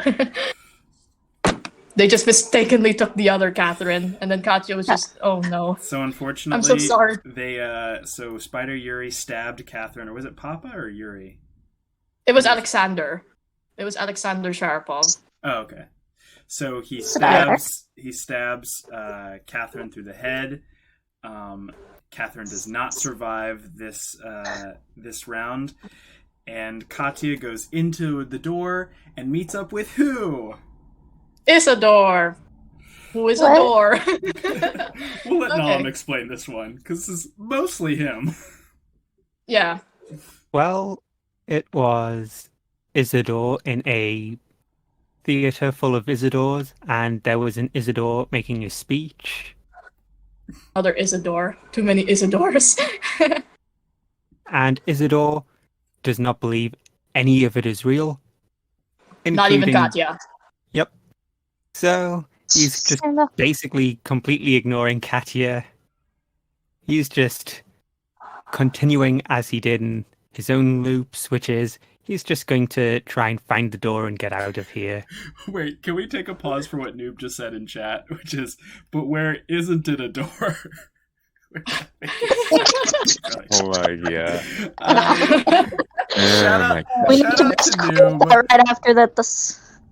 Speaker 6: they just mistakenly took the other Catherine, and then Katya was just, oh no.
Speaker 1: So unfortunately,
Speaker 6: I'm so sorry.
Speaker 1: They so Spider Yuri stabbed Catherine, or was it Papa or Yuri?
Speaker 6: It was Alexander. It was Alexander Sharapov.
Speaker 1: Oh, okay. So he
Speaker 4: Spider.
Speaker 1: stabs Catherine through the head. Catherine does not survive this round, and Katya goes into the door and meets up with who?
Speaker 6: Isadore. Who is
Speaker 4: What?
Speaker 6: Adore?
Speaker 1: We'll let
Speaker 6: Okay.
Speaker 1: Nom explain this one because this is mostly him.
Speaker 6: Yeah.
Speaker 5: Well, it was Isidore in a theatre full of Isadores, and there was an Isidore making a speech.
Speaker 6: Other Isadore. Too many Isadores.
Speaker 5: And Isidore does not believe any of it is real.
Speaker 6: Not even
Speaker 5: including-
Speaker 6: Katya.
Speaker 5: Yep. So he's just basically completely ignoring Katya. He's just continuing as he did in his own loops, which is he's just going to try and find the door and get out of here.
Speaker 1: Wait, can we take a pause for what Noob just said in chat, which is, but where isn't it a door?
Speaker 3: Oh my god.
Speaker 1: Shout
Speaker 3: Oh
Speaker 1: out,
Speaker 3: my
Speaker 4: We
Speaker 1: shout
Speaker 4: need to
Speaker 1: out
Speaker 4: best
Speaker 1: to
Speaker 4: quote
Speaker 1: Noob.
Speaker 4: that right after that.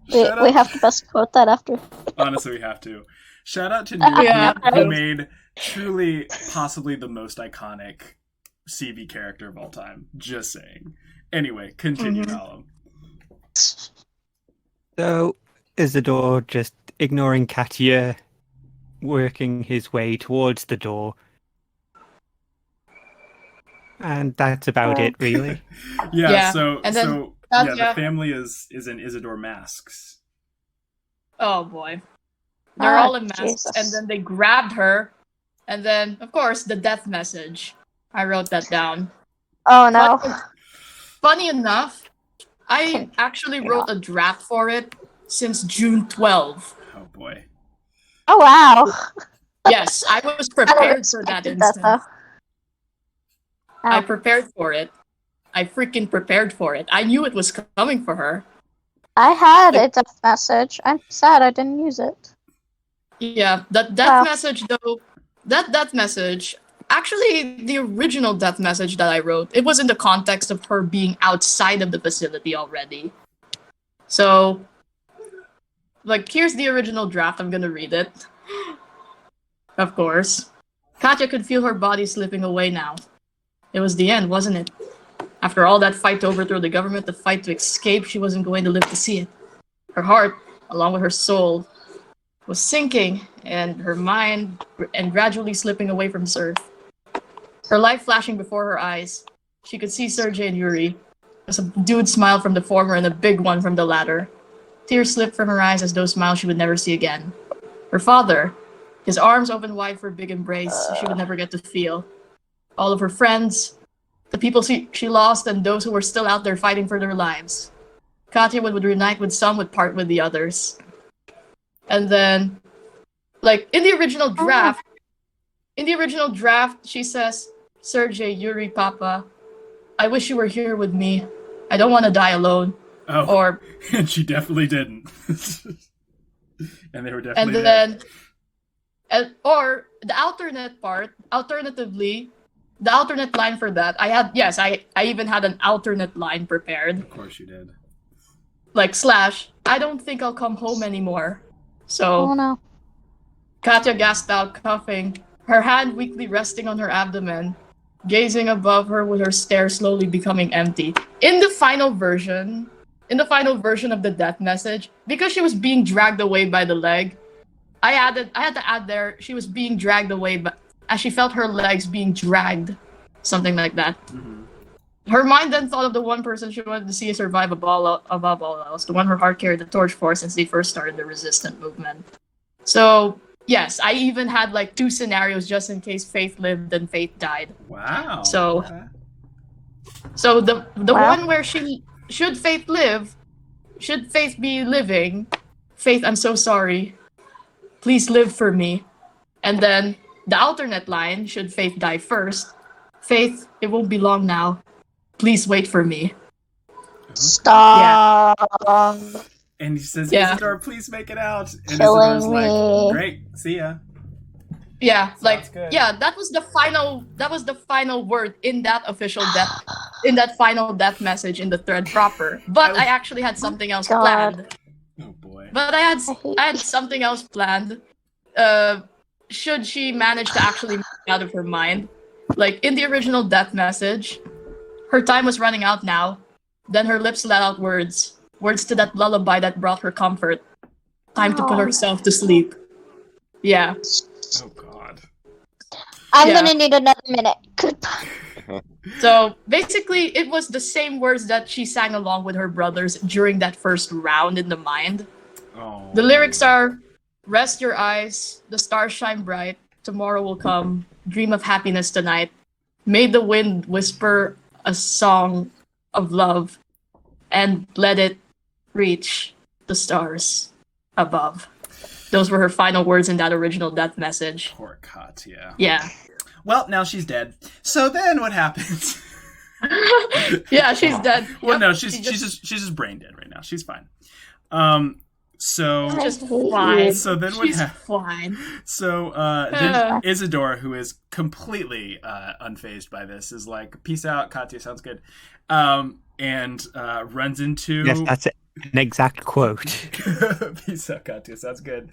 Speaker 1: Shout
Speaker 4: We
Speaker 1: out-
Speaker 4: have to best quote that after.
Speaker 1: Honestly, we have to. Shout out to Noob,
Speaker 6: Yeah.
Speaker 1: who made truly, possibly the most iconic CB character of all time. Just saying. Anyway, continue, Malum.
Speaker 5: So Isidore just ignoring Katya, working his way towards the door. And that's about it, really.
Speaker 1: Yeah,
Speaker 6: Yeah,
Speaker 1: so
Speaker 6: and then
Speaker 1: so yeah, the
Speaker 6: Katya-
Speaker 1: family is in Isidore masks.
Speaker 6: Oh boy. They're all in masks,
Speaker 4: Jesus.
Speaker 6: and then they grabbed her, and then, of course, the death message. I wrote that down.
Speaker 4: Oh no.
Speaker 6: Funny enough, I actually wrote a draft for it since June 12.
Speaker 1: Oh boy.
Speaker 4: Oh wow.
Speaker 6: Yes, I was prepared for that
Speaker 4: Expected
Speaker 6: instant.
Speaker 4: though.
Speaker 6: I
Speaker 4: Oh.
Speaker 6: prepared for it. I freaking prepared for it. I knew it was coming for her.
Speaker 4: I had a death message. I'm sad I didn't use it.
Speaker 6: Yeah, that death
Speaker 4: Wow.
Speaker 6: message though, that death message, actually the original death message that I wrote, it was in the context of her being outside of the facility already. So, like, here's the original draft. I'm gonna read it. Of course. Katya could feel her body slipping away now. It was the end, wasn't it? After all that fight to overthrow the government, the fight to escape, she wasn't going to live to see it. Her heart, along with her soul, was sinking, and her mind and gradually slipping away from this earth. Her life flashing before her eyes. She could see Sergei and Yuri. A subdued smile from the former and a big one from the latter. Tears slipped from her eyes as though smiles she would never see again. Her father, his arms open wide for a big embrace she would never get to feel. All of her friends, the people she lost, and those who were still out there fighting for their lives. Katya would reunite with some, would part with the others. And then Like in the original draft, she says, "Sergey, Yuri, Papa, I wish you were here with me. I don't want to die alone."
Speaker 1: Oh,
Speaker 6: Or
Speaker 1: and she definitely didn't. And they were definitely
Speaker 6: and
Speaker 1: there.
Speaker 6: then or the alternatively, the alternate line for that, I even had an alternate line prepared.
Speaker 1: Of course you did.
Speaker 6: Like I don't think I'll come home anymore. So
Speaker 4: Oh no.
Speaker 6: Katya gasped out, coughing, her hand weakly resting on her abdomen, gazing above her with her stare slowly becoming empty. In the final version of the death message, because she was being dragged away by the leg, I had to add there, she was being dragged away, but as she felt her legs being dragged, something like that.
Speaker 1: Mhm.
Speaker 6: Her mind then thought of the one person she wanted to see survive above all else, the one her heart carried the torch for since they first started the resistant movement. So, yes, I even had like 2 scenarios just in case Faith lived and Faith died.
Speaker 1: Wow.
Speaker 6: So-
Speaker 1: Okay.
Speaker 6: So the
Speaker 4: Wow.
Speaker 6: one where should Faith be living, Faith, I'm so sorry. Please live for me. And then the alternate line, should Faith die first, Faith, it won't be long now. Please wait for me.
Speaker 4: Stop.
Speaker 1: And he says,
Speaker 6: Yeah.
Speaker 1: Isadore, please make it out. And
Speaker 4: Killing
Speaker 1: Isadore's like,
Speaker 4: me.
Speaker 1: great, see ya.
Speaker 6: Yeah,
Speaker 1: Sounds
Speaker 6: like
Speaker 1: good.
Speaker 6: yeah, that was the final word in that final death message in the thread proper. But I actually had something else
Speaker 4: God.
Speaker 6: planned.
Speaker 1: Oh boy.
Speaker 6: But I
Speaker 4: hate
Speaker 6: had something else planned. Should she manage to actually make it out of her mind, like in the original death message, her time was running out now. Then her lips let out words to that lullaby that brought her comfort. Time to put
Speaker 4: Oh.
Speaker 6: herself to sleep. Yeah.
Speaker 1: Oh god.
Speaker 4: I'm
Speaker 6: Yeah.
Speaker 4: gonna need another minute. Goodbye.
Speaker 6: So basically, it was the same words that she sang along with her brothers during that first round in the mind.
Speaker 1: Oh.
Speaker 6: The lyrics are, "Rest your eyes, the stars shine bright, tomorrow will come, dream of happiness tonight. May the wind whisper a song of love, and let it reach the stars above." Those were her final words in that original death message.
Speaker 1: Poor Katya.
Speaker 6: Yeah.
Speaker 1: Well, now she's dead. So then what happens?
Speaker 6: Yeah, she's dead.
Speaker 1: Well,
Speaker 6: Yep,
Speaker 1: no,
Speaker 6: she
Speaker 1: she's just brain dead right now. She's fine. So
Speaker 6: just
Speaker 4: I hate
Speaker 6: fine.
Speaker 4: you.
Speaker 1: so then what
Speaker 6: She's
Speaker 1: happens?
Speaker 6: fine.
Speaker 1: So then Isadore, who is completely unfazed by this, is like, "Peace out, Katya. Sounds good," and runs into.
Speaker 5: Yes, that's an exact quote.
Speaker 1: Peace out, Katya. Sounds good.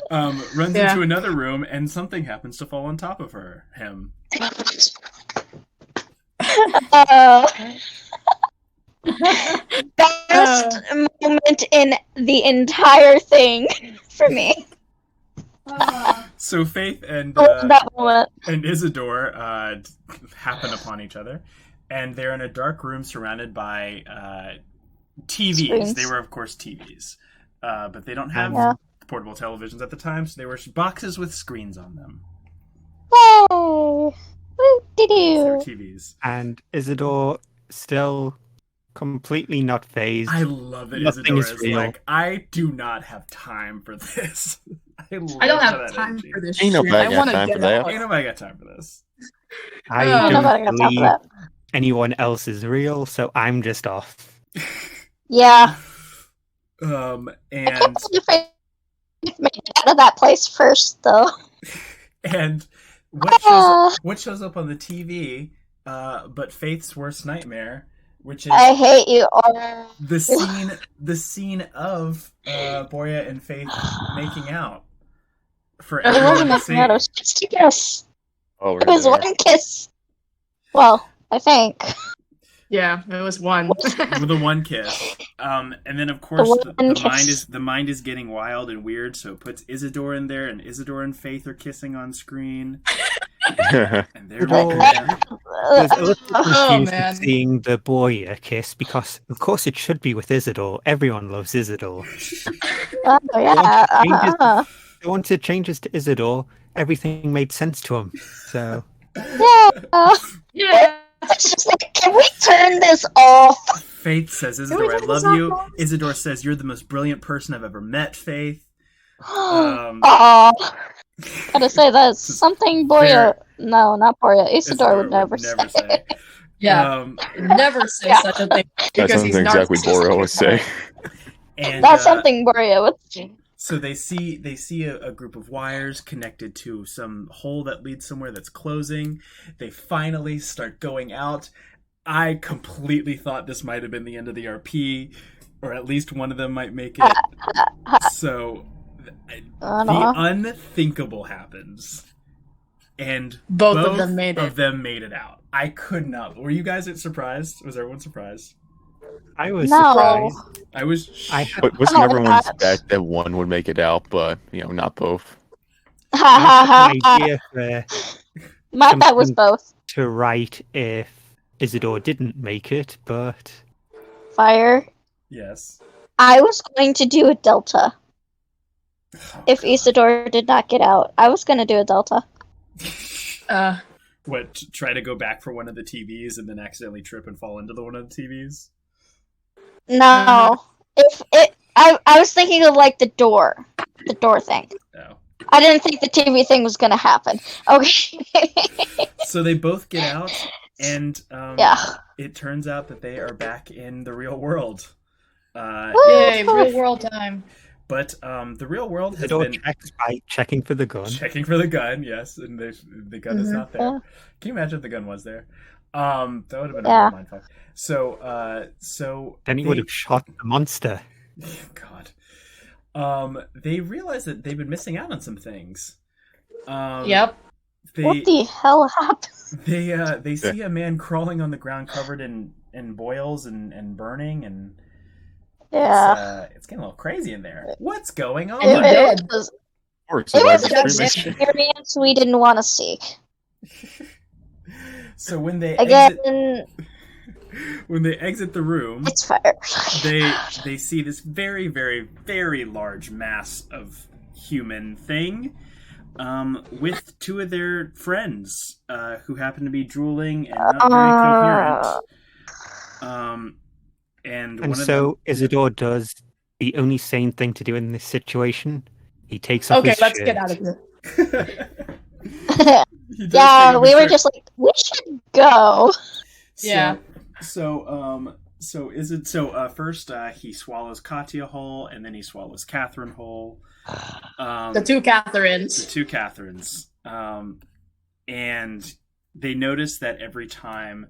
Speaker 1: And, runs
Speaker 6: Yeah.
Speaker 1: into another room, and something happens to fall on top of him.
Speaker 4: Uh, best moment in the entire thing for me.
Speaker 1: So Faith and
Speaker 4: That moment.
Speaker 1: Isadore happen upon each other, and they're in a dark room surrounded by TVs.
Speaker 4: Screens.
Speaker 1: They were, of course, TVs, but they don't have
Speaker 4: Yeah.
Speaker 1: portable televisions at the time, so they were boxes with screens on them.
Speaker 4: Yay! Woo,
Speaker 1: They're
Speaker 4: doo-doo.
Speaker 1: TVs.
Speaker 5: And Isadore still completely not phased.
Speaker 1: I love that
Speaker 5: Nothing
Speaker 1: Isadore
Speaker 5: is
Speaker 1: is
Speaker 5: real.
Speaker 1: like, I do not have time for this.
Speaker 6: I don't
Speaker 1: love
Speaker 6: have
Speaker 1: that
Speaker 6: time
Speaker 1: energy.
Speaker 6: for this
Speaker 3: Ain't
Speaker 6: shit.
Speaker 3: nobody
Speaker 6: I
Speaker 3: got
Speaker 6: want to
Speaker 3: time
Speaker 6: get
Speaker 3: for that.
Speaker 6: out.
Speaker 1: Ain't nobody got time for this.
Speaker 5: I
Speaker 6: Ain't
Speaker 4: Nobody
Speaker 5: don't
Speaker 4: got time for
Speaker 5: believe
Speaker 4: that.
Speaker 5: anyone else is real, so I'm just off.
Speaker 4: Yeah.
Speaker 1: And
Speaker 4: I can't believe if I made it out of that place first, though.
Speaker 1: and what shows up on the TV but Faith's worst nightmare, which is
Speaker 4: I hate you all.
Speaker 1: the scene of Boya and Faith making out for
Speaker 4: It wasn't
Speaker 1: everyone to
Speaker 4: making
Speaker 1: see.
Speaker 4: out, it was just a kiss.
Speaker 3: Oh,
Speaker 4: It was
Speaker 3: really?
Speaker 4: one kiss. Well, I think.
Speaker 6: Yeah, it was one.
Speaker 1: With the one kiss, and then of course
Speaker 4: The one kiss.
Speaker 1: the mind is getting wild and weird, so it puts Isadore in there, and Isadore and Faith are kissing on screen, and they're
Speaker 5: Well,
Speaker 1: making out.
Speaker 5: I was a little confused
Speaker 6: man.
Speaker 5: with seeing the boy kiss because, of course, it should be with Isadore. Everyone loves Isadore.
Speaker 4: Oh, yeah.
Speaker 5: Changes- Once it changes to Isadore, everything made sense to him. So
Speaker 4: Yeah.
Speaker 6: Yeah.
Speaker 4: It's just like, can we turn this off?
Speaker 1: Faith says,
Speaker 6: we
Speaker 1: Isadore, I
Speaker 6: turn
Speaker 1: love
Speaker 6: this off,
Speaker 1: you.
Speaker 6: guys?
Speaker 1: Isadore says, you're the most brilliant person I've ever met, Faith.
Speaker 4: Aw. Gotta say that's something Boria. No, not Boria. Isadore would never say.
Speaker 6: Yeah, never say
Speaker 4: Yeah.
Speaker 6: such a thing
Speaker 3: That's
Speaker 6: because he's
Speaker 3: something exactly Boreal would say.
Speaker 1: And
Speaker 4: That's something Boria would say.
Speaker 1: so they see a group of wires connected to some hole that leads somewhere that's closing. They finally start going out. I completely thought this might have been the end of the RP, or at least one of them might make it. So the unthinkable happens, and
Speaker 6: Both of them made it.
Speaker 1: made it out. I could not. Were you guys surprised? Was everyone surprised?
Speaker 5: I was
Speaker 4: No.
Speaker 5: surprised.
Speaker 1: I was.
Speaker 3: But wasn't
Speaker 4: Oh,
Speaker 3: everyone's
Speaker 4: God.
Speaker 3: bet that one would make it out, but not both?
Speaker 5: I had an idea for
Speaker 4: My bet was
Speaker 5: something
Speaker 4: both.
Speaker 5: to write if Isadore didn't make it, but
Speaker 4: Fire.
Speaker 1: Yes.
Speaker 4: I was going to do a delta if Isadore did not get out. I was going to do a delta.
Speaker 1: What? Try to go back for one of the TVs and then accidentally trip and fall into one of the TVs?
Speaker 4: No. I was thinking of like the door thing.
Speaker 1: No.
Speaker 4: I didn't think the TV thing was going to happen. Okay.
Speaker 1: So they both get out, and
Speaker 4: Yeah.
Speaker 1: it turns out that they are back in the real world.
Speaker 6: Yay, real world time.
Speaker 1: But the real world has
Speaker 5: Isadore
Speaker 1: been
Speaker 5: checks by checking for the gun.
Speaker 1: checking for the gun, yes, and the gun is not there.
Speaker 4: Yeah.
Speaker 1: Can you imagine if the gun was there? That would have been
Speaker 4: Yeah.
Speaker 1: a real mindfuck. So
Speaker 5: Then he would have shot the monster.
Speaker 1: God. They realize that they've been missing out on some things.
Speaker 6: Yep.
Speaker 4: What the hell happened?
Speaker 1: They see a man crawling on the ground covered in boils and burning, and
Speaker 4: Yeah.
Speaker 1: it's getting a little crazy in there. What's going on?
Speaker 6: It
Speaker 4: was,
Speaker 3: Or
Speaker 4: it was
Speaker 3: survival
Speaker 4: an
Speaker 3: streaming.
Speaker 4: experience we didn't want to seek.
Speaker 1: So when they
Speaker 4: Again,
Speaker 1: exit the room,
Speaker 4: it's fire.
Speaker 1: they see this very, very, very large mass of human thing, with two of their friends who happen to be drooling and not very coherent. And one
Speaker 5: so
Speaker 1: of them,
Speaker 5: Isadore does the only sane thing to do in this situation. He takes off
Speaker 6: Okay,
Speaker 5: his
Speaker 6: let's
Speaker 5: shirt.
Speaker 6: get out of here.
Speaker 1: He does
Speaker 4: Yeah,
Speaker 1: take off
Speaker 4: we
Speaker 1: his
Speaker 4: were
Speaker 1: shirt.
Speaker 4: just like, we should go.
Speaker 6: Yeah.
Speaker 1: First he swallows Katya whole, and then he swallows Catherine whole.
Speaker 6: The two Catherines.
Speaker 1: The two Catherines. And they notice that every time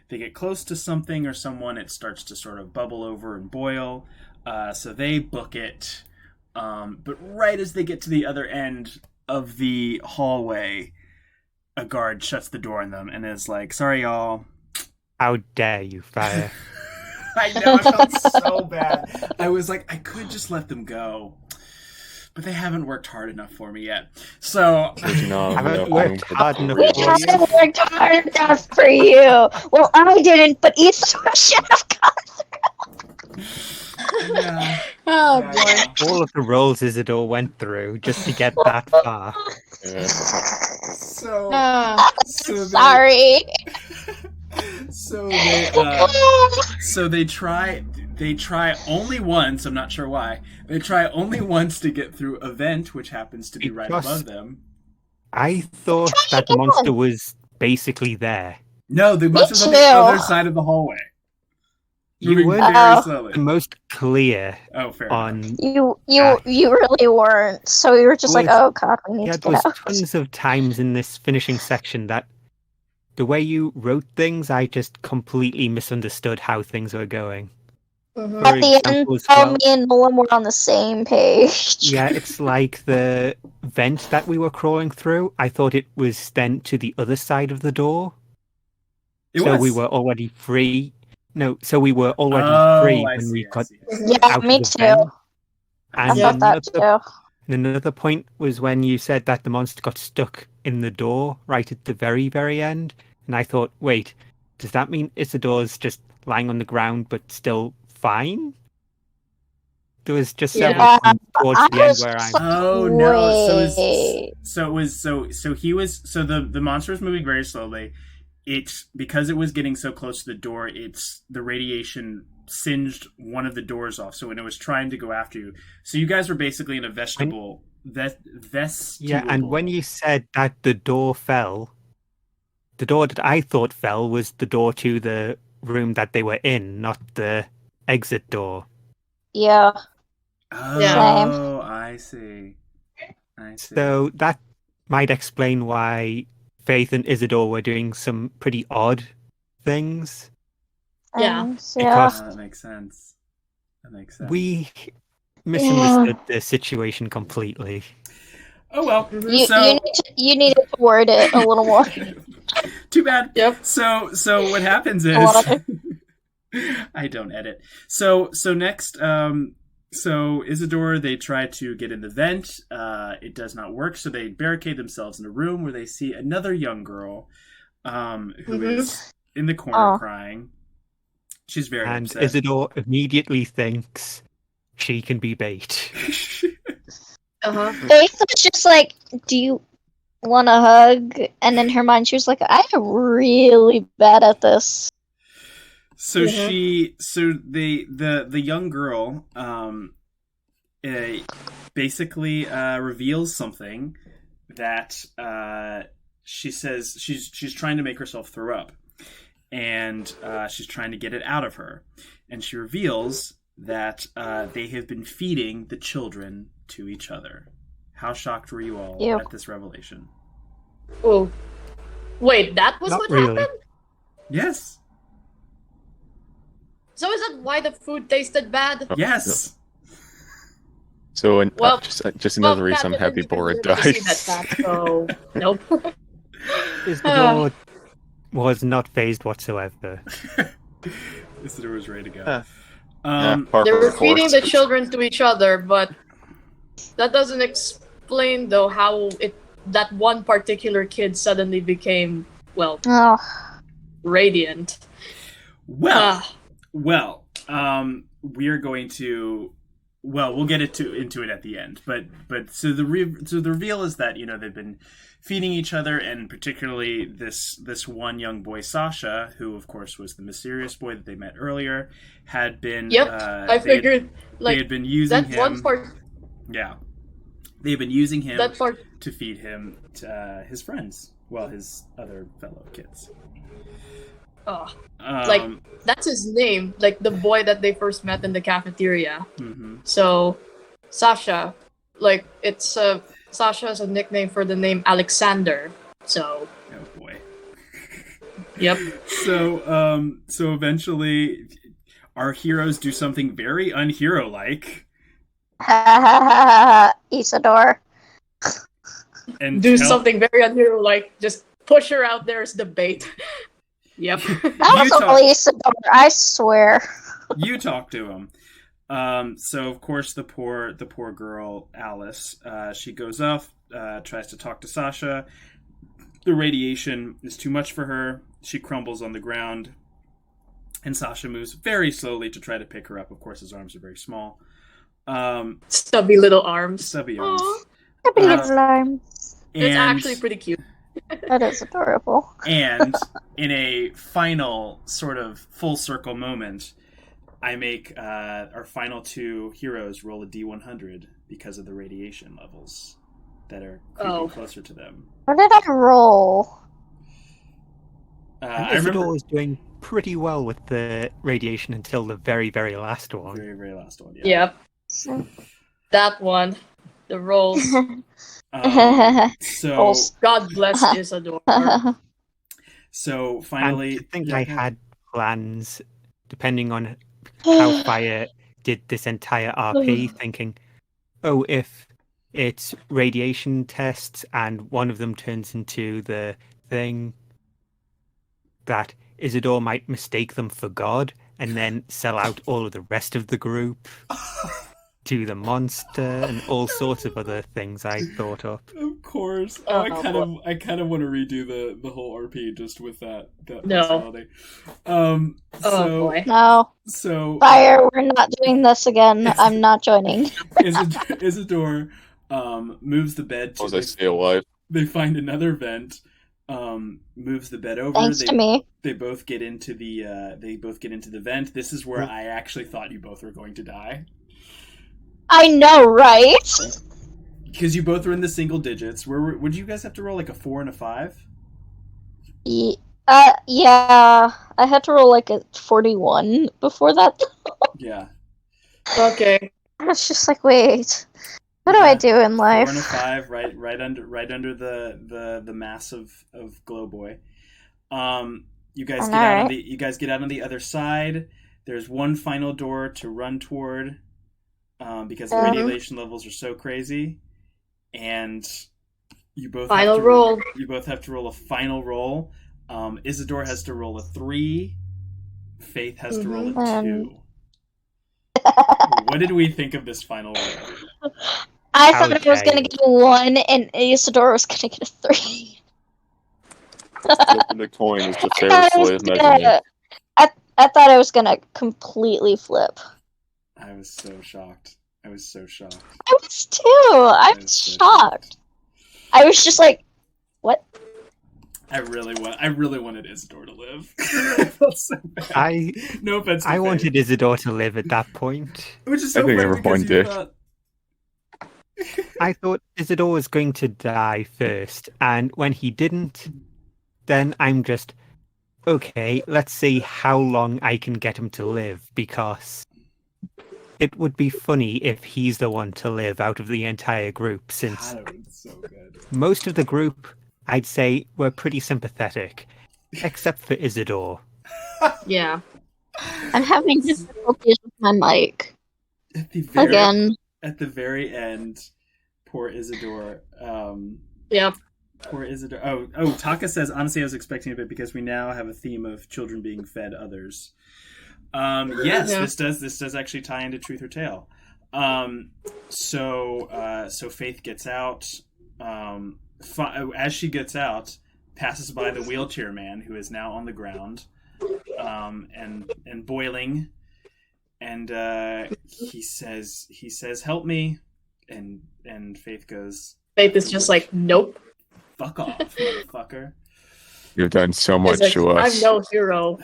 Speaker 1: they get close to something or someone, it starts to sort of bubble over and boil. So they book it. But right as they get to the other end of the hallway, a guard shuts the door on them and is like, "Sorry, y'all."
Speaker 5: How dare you, Fire?
Speaker 1: I know, I felt so bad. I was like, I could just let them go, but they haven't worked hard enough for me yet. So
Speaker 5: Haven't worked hard enough
Speaker 4: We
Speaker 5: for you.
Speaker 4: haven't worked hard enough for you. Well, I didn't, but Isadore should have gone.
Speaker 1: yeah.
Speaker 6: Oh
Speaker 1: Yeah,
Speaker 6: boy.
Speaker 5: All of the roles Isadore went through just to get that far.
Speaker 3: Yeah.
Speaker 1: So, so they,
Speaker 4: Sorry.
Speaker 1: so they try only once. I'm not sure why. They try only once to get through a vent, which happens to be right
Speaker 5: Because-
Speaker 1: above them.
Speaker 5: I thought that the monster was basically there.
Speaker 1: No, the monster's on the
Speaker 4: too.
Speaker 1: other side of the hallway.
Speaker 5: You
Speaker 1: Moving
Speaker 5: were
Speaker 1: very
Speaker 4: Oh.
Speaker 1: slowly.
Speaker 5: the most clear
Speaker 1: Oh, fair enough.
Speaker 5: on.
Speaker 4: You really weren't. So we were just like,
Speaker 5: Well,
Speaker 4: oh god, we need
Speaker 5: Yeah,
Speaker 4: to
Speaker 5: there
Speaker 4: get
Speaker 5: was
Speaker 4: out.
Speaker 5: tons of times in this finishing section that the way you wrote things, I just completely misunderstood how things were going.
Speaker 6: Mhm.
Speaker 5: For
Speaker 4: At the end,
Speaker 5: example, as
Speaker 4: though,
Speaker 5: well-
Speaker 4: me and Nolan were on the same page.
Speaker 5: Yeah, it's like the vent that we were crawling through. I thought it was sent to the other side of the door. So we were already free. No, so we were already free
Speaker 1: I
Speaker 5: when
Speaker 1: see,
Speaker 5: we
Speaker 1: I
Speaker 5: got
Speaker 1: see, I see.
Speaker 4: Yeah,
Speaker 5: out
Speaker 4: me
Speaker 5: of the
Speaker 4: too.
Speaker 5: vent.
Speaker 4: I
Speaker 5: And
Speaker 4: thought that too.
Speaker 5: another point was when you said that the monster got stuck in the door right at the very, very end. And I thought, wait, does that mean Isadore's just lying on the ground but still fine? There was just several
Speaker 4: Yeah,
Speaker 5: points towards
Speaker 4: I
Speaker 5: the end
Speaker 4: was
Speaker 5: where
Speaker 4: just
Speaker 5: I'm.
Speaker 4: like,
Speaker 1: Oh no!
Speaker 4: wait.
Speaker 1: The monster was moving very slowly. It's because it was getting so close to the door. The radiation singed one of the doors off. So when it was trying to go after you, so you guys were basically in a vestibule.
Speaker 5: Yeah, and when you said that the door fell, the door that I thought fell was the door to the room that they were in, not the exit door.
Speaker 4: Yeah.
Speaker 1: Oh, I see.
Speaker 5: So that might explain why Faith and Isadore were doing some pretty odd things.
Speaker 2: Yeah.
Speaker 5: Because
Speaker 1: that makes sense.
Speaker 5: we misunderstood the situation completely.
Speaker 1: Oh well.
Speaker 4: You need to word it a little more.
Speaker 1: Too bad.
Speaker 2: Yep.
Speaker 1: So what happens is I don't edit. So next, so Isadore, they try to get in the vent. It does not work, so they barricade themselves in a room where they see another young girl, who is in the corner crying. She's very upset.
Speaker 5: And Isadore immediately thinks she can be bait.
Speaker 4: Faith was just like, "Do you want a hug?" And in her mind, she was like, "I am really bad at this."
Speaker 1: So the young girl, basically reveals something that she says she's trying to make herself throw up, and she's trying to get it out of her, and she reveals that they have been feeding the children to each other. How shocked were you all at this revelation?
Speaker 2: Oh, wait, that was what happened?
Speaker 1: Yes.
Speaker 2: So is that why the food tasted bad?
Speaker 1: Yes.
Speaker 3: So, just another reason I'm happy Bora died.
Speaker 2: So, nope.
Speaker 5: Isadore was not phased whatsoever.
Speaker 1: Isadore was ready to go.
Speaker 2: They were feeding the children to each other, but that doesn't explain, though, how that one particular kid suddenly became, radiant.
Speaker 1: Well, we are going to. Well, we'll get into it at the end, but so the reveal is that they've been feeding each other, and particularly this one young boy, Sasha, who of course was the mysterious boy that they met earlier, had been.
Speaker 2: I figured
Speaker 1: they had been using him.
Speaker 2: One part.
Speaker 1: Yeah, they've been using him to feed him to his friends, his other fellow kids.
Speaker 2: That's his name, like the boy that they first met in the cafeteria.
Speaker 1: Mm-hmm.
Speaker 2: So, Sasha, Sasha is a nickname for the name Alexander. So.
Speaker 1: Oh boy.
Speaker 2: Yep.
Speaker 1: So eventually, our heroes do something very unhero-like.
Speaker 4: Isadore.
Speaker 1: And
Speaker 2: something very unhero-like. Just push her out there as the bait. Yep.
Speaker 4: That was only Isadore, I swear.
Speaker 1: You talk to him. So of course the poor girl Alice, she goes off, tries to talk to Sasha. The radiation is too much for her. She crumbles on the ground, and Sasha moves very slowly to try to pick her up. Of course, his arms are very small.
Speaker 2: Stubby little arms.
Speaker 1: Stubby arms.
Speaker 4: Stubby little arms.
Speaker 2: It's actually pretty cute.
Speaker 4: That is adorable.
Speaker 1: And in a final sort of full circle moment, I make our final two heroes roll a D100 because of the radiation levels that are creeping closer to them.
Speaker 4: What did I roll?
Speaker 1: I remember
Speaker 5: Isadore was doing pretty well with the radiation until the very, very last one.
Speaker 1: Very, very last one, yeah.
Speaker 2: Yep. That one. The rolls.
Speaker 1: So
Speaker 2: God bless Isadore.
Speaker 1: So finally,
Speaker 5: I think I had plans, depending on how Fire did this entire RP, thinking, if it's radiation tests and one of them turns into the thing, that Isadore might mistake them for God and then sell out all of the rest of the group to the monster and all sorts of other things I thought up.
Speaker 1: Of course. I kind of want to redo the whole RP just with that personality.
Speaker 2: Boy.
Speaker 4: No.
Speaker 1: So
Speaker 4: Fire, we're not doing this again. I'm not joining.
Speaker 1: Isadore moves the bed to
Speaker 3: I stay alive.
Speaker 1: They find another vent. moves the bed over.
Speaker 4: Thanks to me.
Speaker 1: They both get into the vent. This is where I actually thought you both were going to die.
Speaker 4: I know, right?
Speaker 1: Because you both were in the single digits. Would you guys have to roll like a 4 and a 5?
Speaker 4: Yeah. I had to roll like a 41 before that.
Speaker 1: Yeah.
Speaker 6: Okay.
Speaker 4: I was just like, wait, what do I do in
Speaker 1: 4
Speaker 4: life?
Speaker 1: and a 5, right under the mass of Glowboy. You guys get out on the other side. There's one final door to run toward, because the radiation levels are so crazy, and you both You both have to roll a final roll. Isadore has to roll a 3. Faith has to roll a 2. What did we think of this final roll?
Speaker 4: I thought I was gonna get a 1, and Isadore was gonna get a 3.
Speaker 3: Flipping the coin is the fairest way of measuring it.
Speaker 4: I thought I was gonna completely flip.
Speaker 1: I was so shocked.
Speaker 4: I was too. I was shocked. I was just like, what?
Speaker 1: I really wanted Isadore to live. I felt so bad. No offense.
Speaker 5: I wanted Isadore to live at that point.
Speaker 1: Which is so
Speaker 3: I think
Speaker 1: funny
Speaker 3: everyone
Speaker 1: because
Speaker 3: did.
Speaker 5: I thought Isidore was going to die first, and when he didn't, then I'm just, okay, let's see how long I can get him to live, because it would be funny if he's the one to live out of the entire group, since
Speaker 1: so good.
Speaker 5: Most of the group, I'd say, were pretty sympathetic, except for Isidore.
Speaker 6: Yeah.
Speaker 4: I'm having difficulties with my mic. Again.
Speaker 1: At the very end, poor Isadore.
Speaker 6: Yep.
Speaker 1: Poor Isadore. Oh, Taka says, honestly, I was expecting a bit because we now have a theme of children being fed others. Yes, yeah. This does actually tie into Truth or Tale. So Faith gets out. As she gets out, passes by the wheelchair man, who is now on the ground, and boiling. And he says, "Help me," and Faith goes.
Speaker 6: Faith is just like, "Nope,
Speaker 1: fuck off, motherfucker."
Speaker 3: You've done so much to us.
Speaker 6: I'm no hero.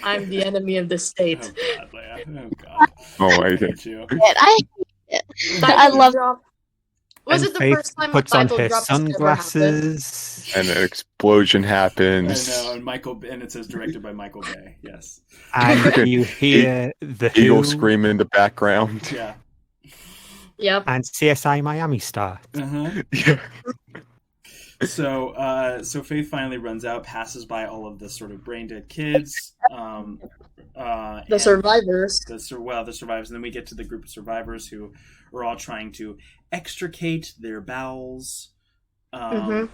Speaker 6: I'm the enemy of the state.
Speaker 1: Oh God, Leia. Oh God.
Speaker 3: Oh my God.
Speaker 4: I love.
Speaker 6: Was it the first time
Speaker 5: puts on her
Speaker 6: sunglasses
Speaker 3: and an explosion happens?
Speaker 1: I know, and it says directed by Michael Bay. Yes.
Speaker 5: And you hear the
Speaker 3: eagle screaming in the background.
Speaker 1: Yeah.
Speaker 6: Yep.
Speaker 5: And CSI Miami starts.
Speaker 3: Yeah.
Speaker 1: So Faith finally runs out, passes by all of the sort of brain dead kids.
Speaker 6: The survivors.
Speaker 1: The survivors, and then we get to the group of survivors who are all trying to extricate their bowels, and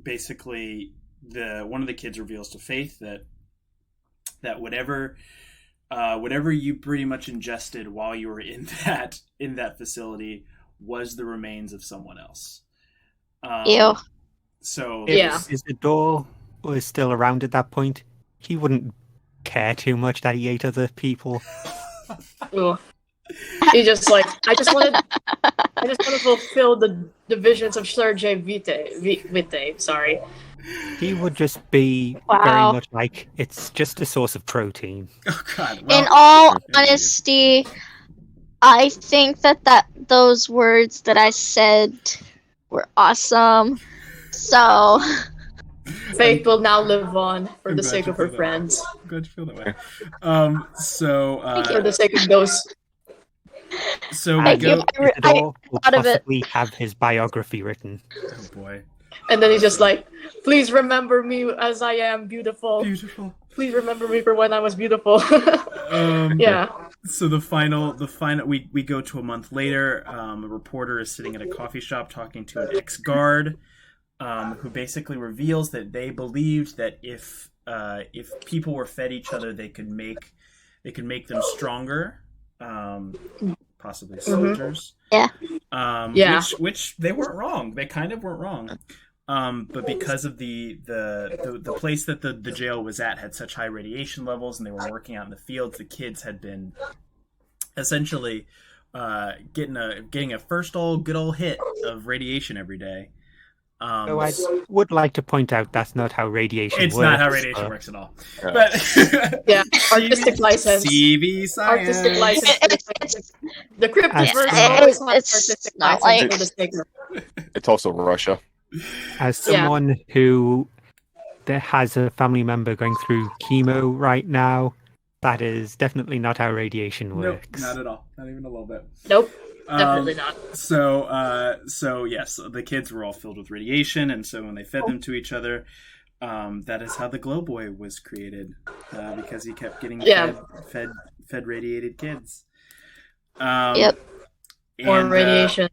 Speaker 1: basically, one of the kids reveals to Faith that whatever you pretty much ingested while you were in that facility was the remains of someone else.
Speaker 4: Ew.
Speaker 1: So
Speaker 5: if Isidore was still around at that point, he wouldn't care too much that he ate other people.
Speaker 6: He just like, I just want to fulfill the visions of Sergei Vitae. Sorry.
Speaker 5: He would just be very much like, it's just a source of protein.
Speaker 1: Oh God.
Speaker 4: In all honesty, I think that those words that I said were awesome. So
Speaker 6: Faith will now live on for the sake of her friends.
Speaker 1: I'm glad you feel that way. For
Speaker 6: the sake of those.
Speaker 1: So we go.
Speaker 5: Isidore will possibly have his biography written.
Speaker 1: Oh boy.
Speaker 6: And then he's just like, "Please remember me as I am beautiful.
Speaker 1: Beautiful.
Speaker 6: Please remember me for when I was beautiful." Yeah.
Speaker 1: So the final we go to a month later. A reporter is sitting at a coffee shop talking to an ex-guard, who basically reveals that they believed that if people were fed each other, they could make them stronger, possibly soldiers.
Speaker 4: Yeah.
Speaker 1: Which they weren't wrong. They kind of weren't wrong. But because of the place that the jail was at had such high radiation levels, and they were working out in the fields, the kids had been essentially getting a good old hit of radiation every day.
Speaker 5: So I would like to point out that's not how radiation
Speaker 1: It's
Speaker 5: works.
Speaker 1: not how radiation works at all.
Speaker 3: Yeah.
Speaker 1: But
Speaker 6: Yeah, artistic license.
Speaker 1: CV science.
Speaker 6: Artistic license. The Cryptidverse
Speaker 5: As-
Speaker 6: always has
Speaker 4: it's
Speaker 6: artistic
Speaker 4: not
Speaker 6: license
Speaker 4: like-
Speaker 6: for the sticker.
Speaker 3: It's also Russia.
Speaker 5: As
Speaker 6: Yeah.
Speaker 5: someone who has a family member going through chemo right now, that is definitely not how radiation
Speaker 1: Nope,
Speaker 5: works.
Speaker 1: not at all. Not even a little bit.
Speaker 6: Nope, definitely not.
Speaker 1: So yes, the kids were all filled with radiation, and so when they fed them to each other, that is how the Glow Boy was created, because he kept getting fed radiated kids.
Speaker 4: Yep.
Speaker 6: More radiation.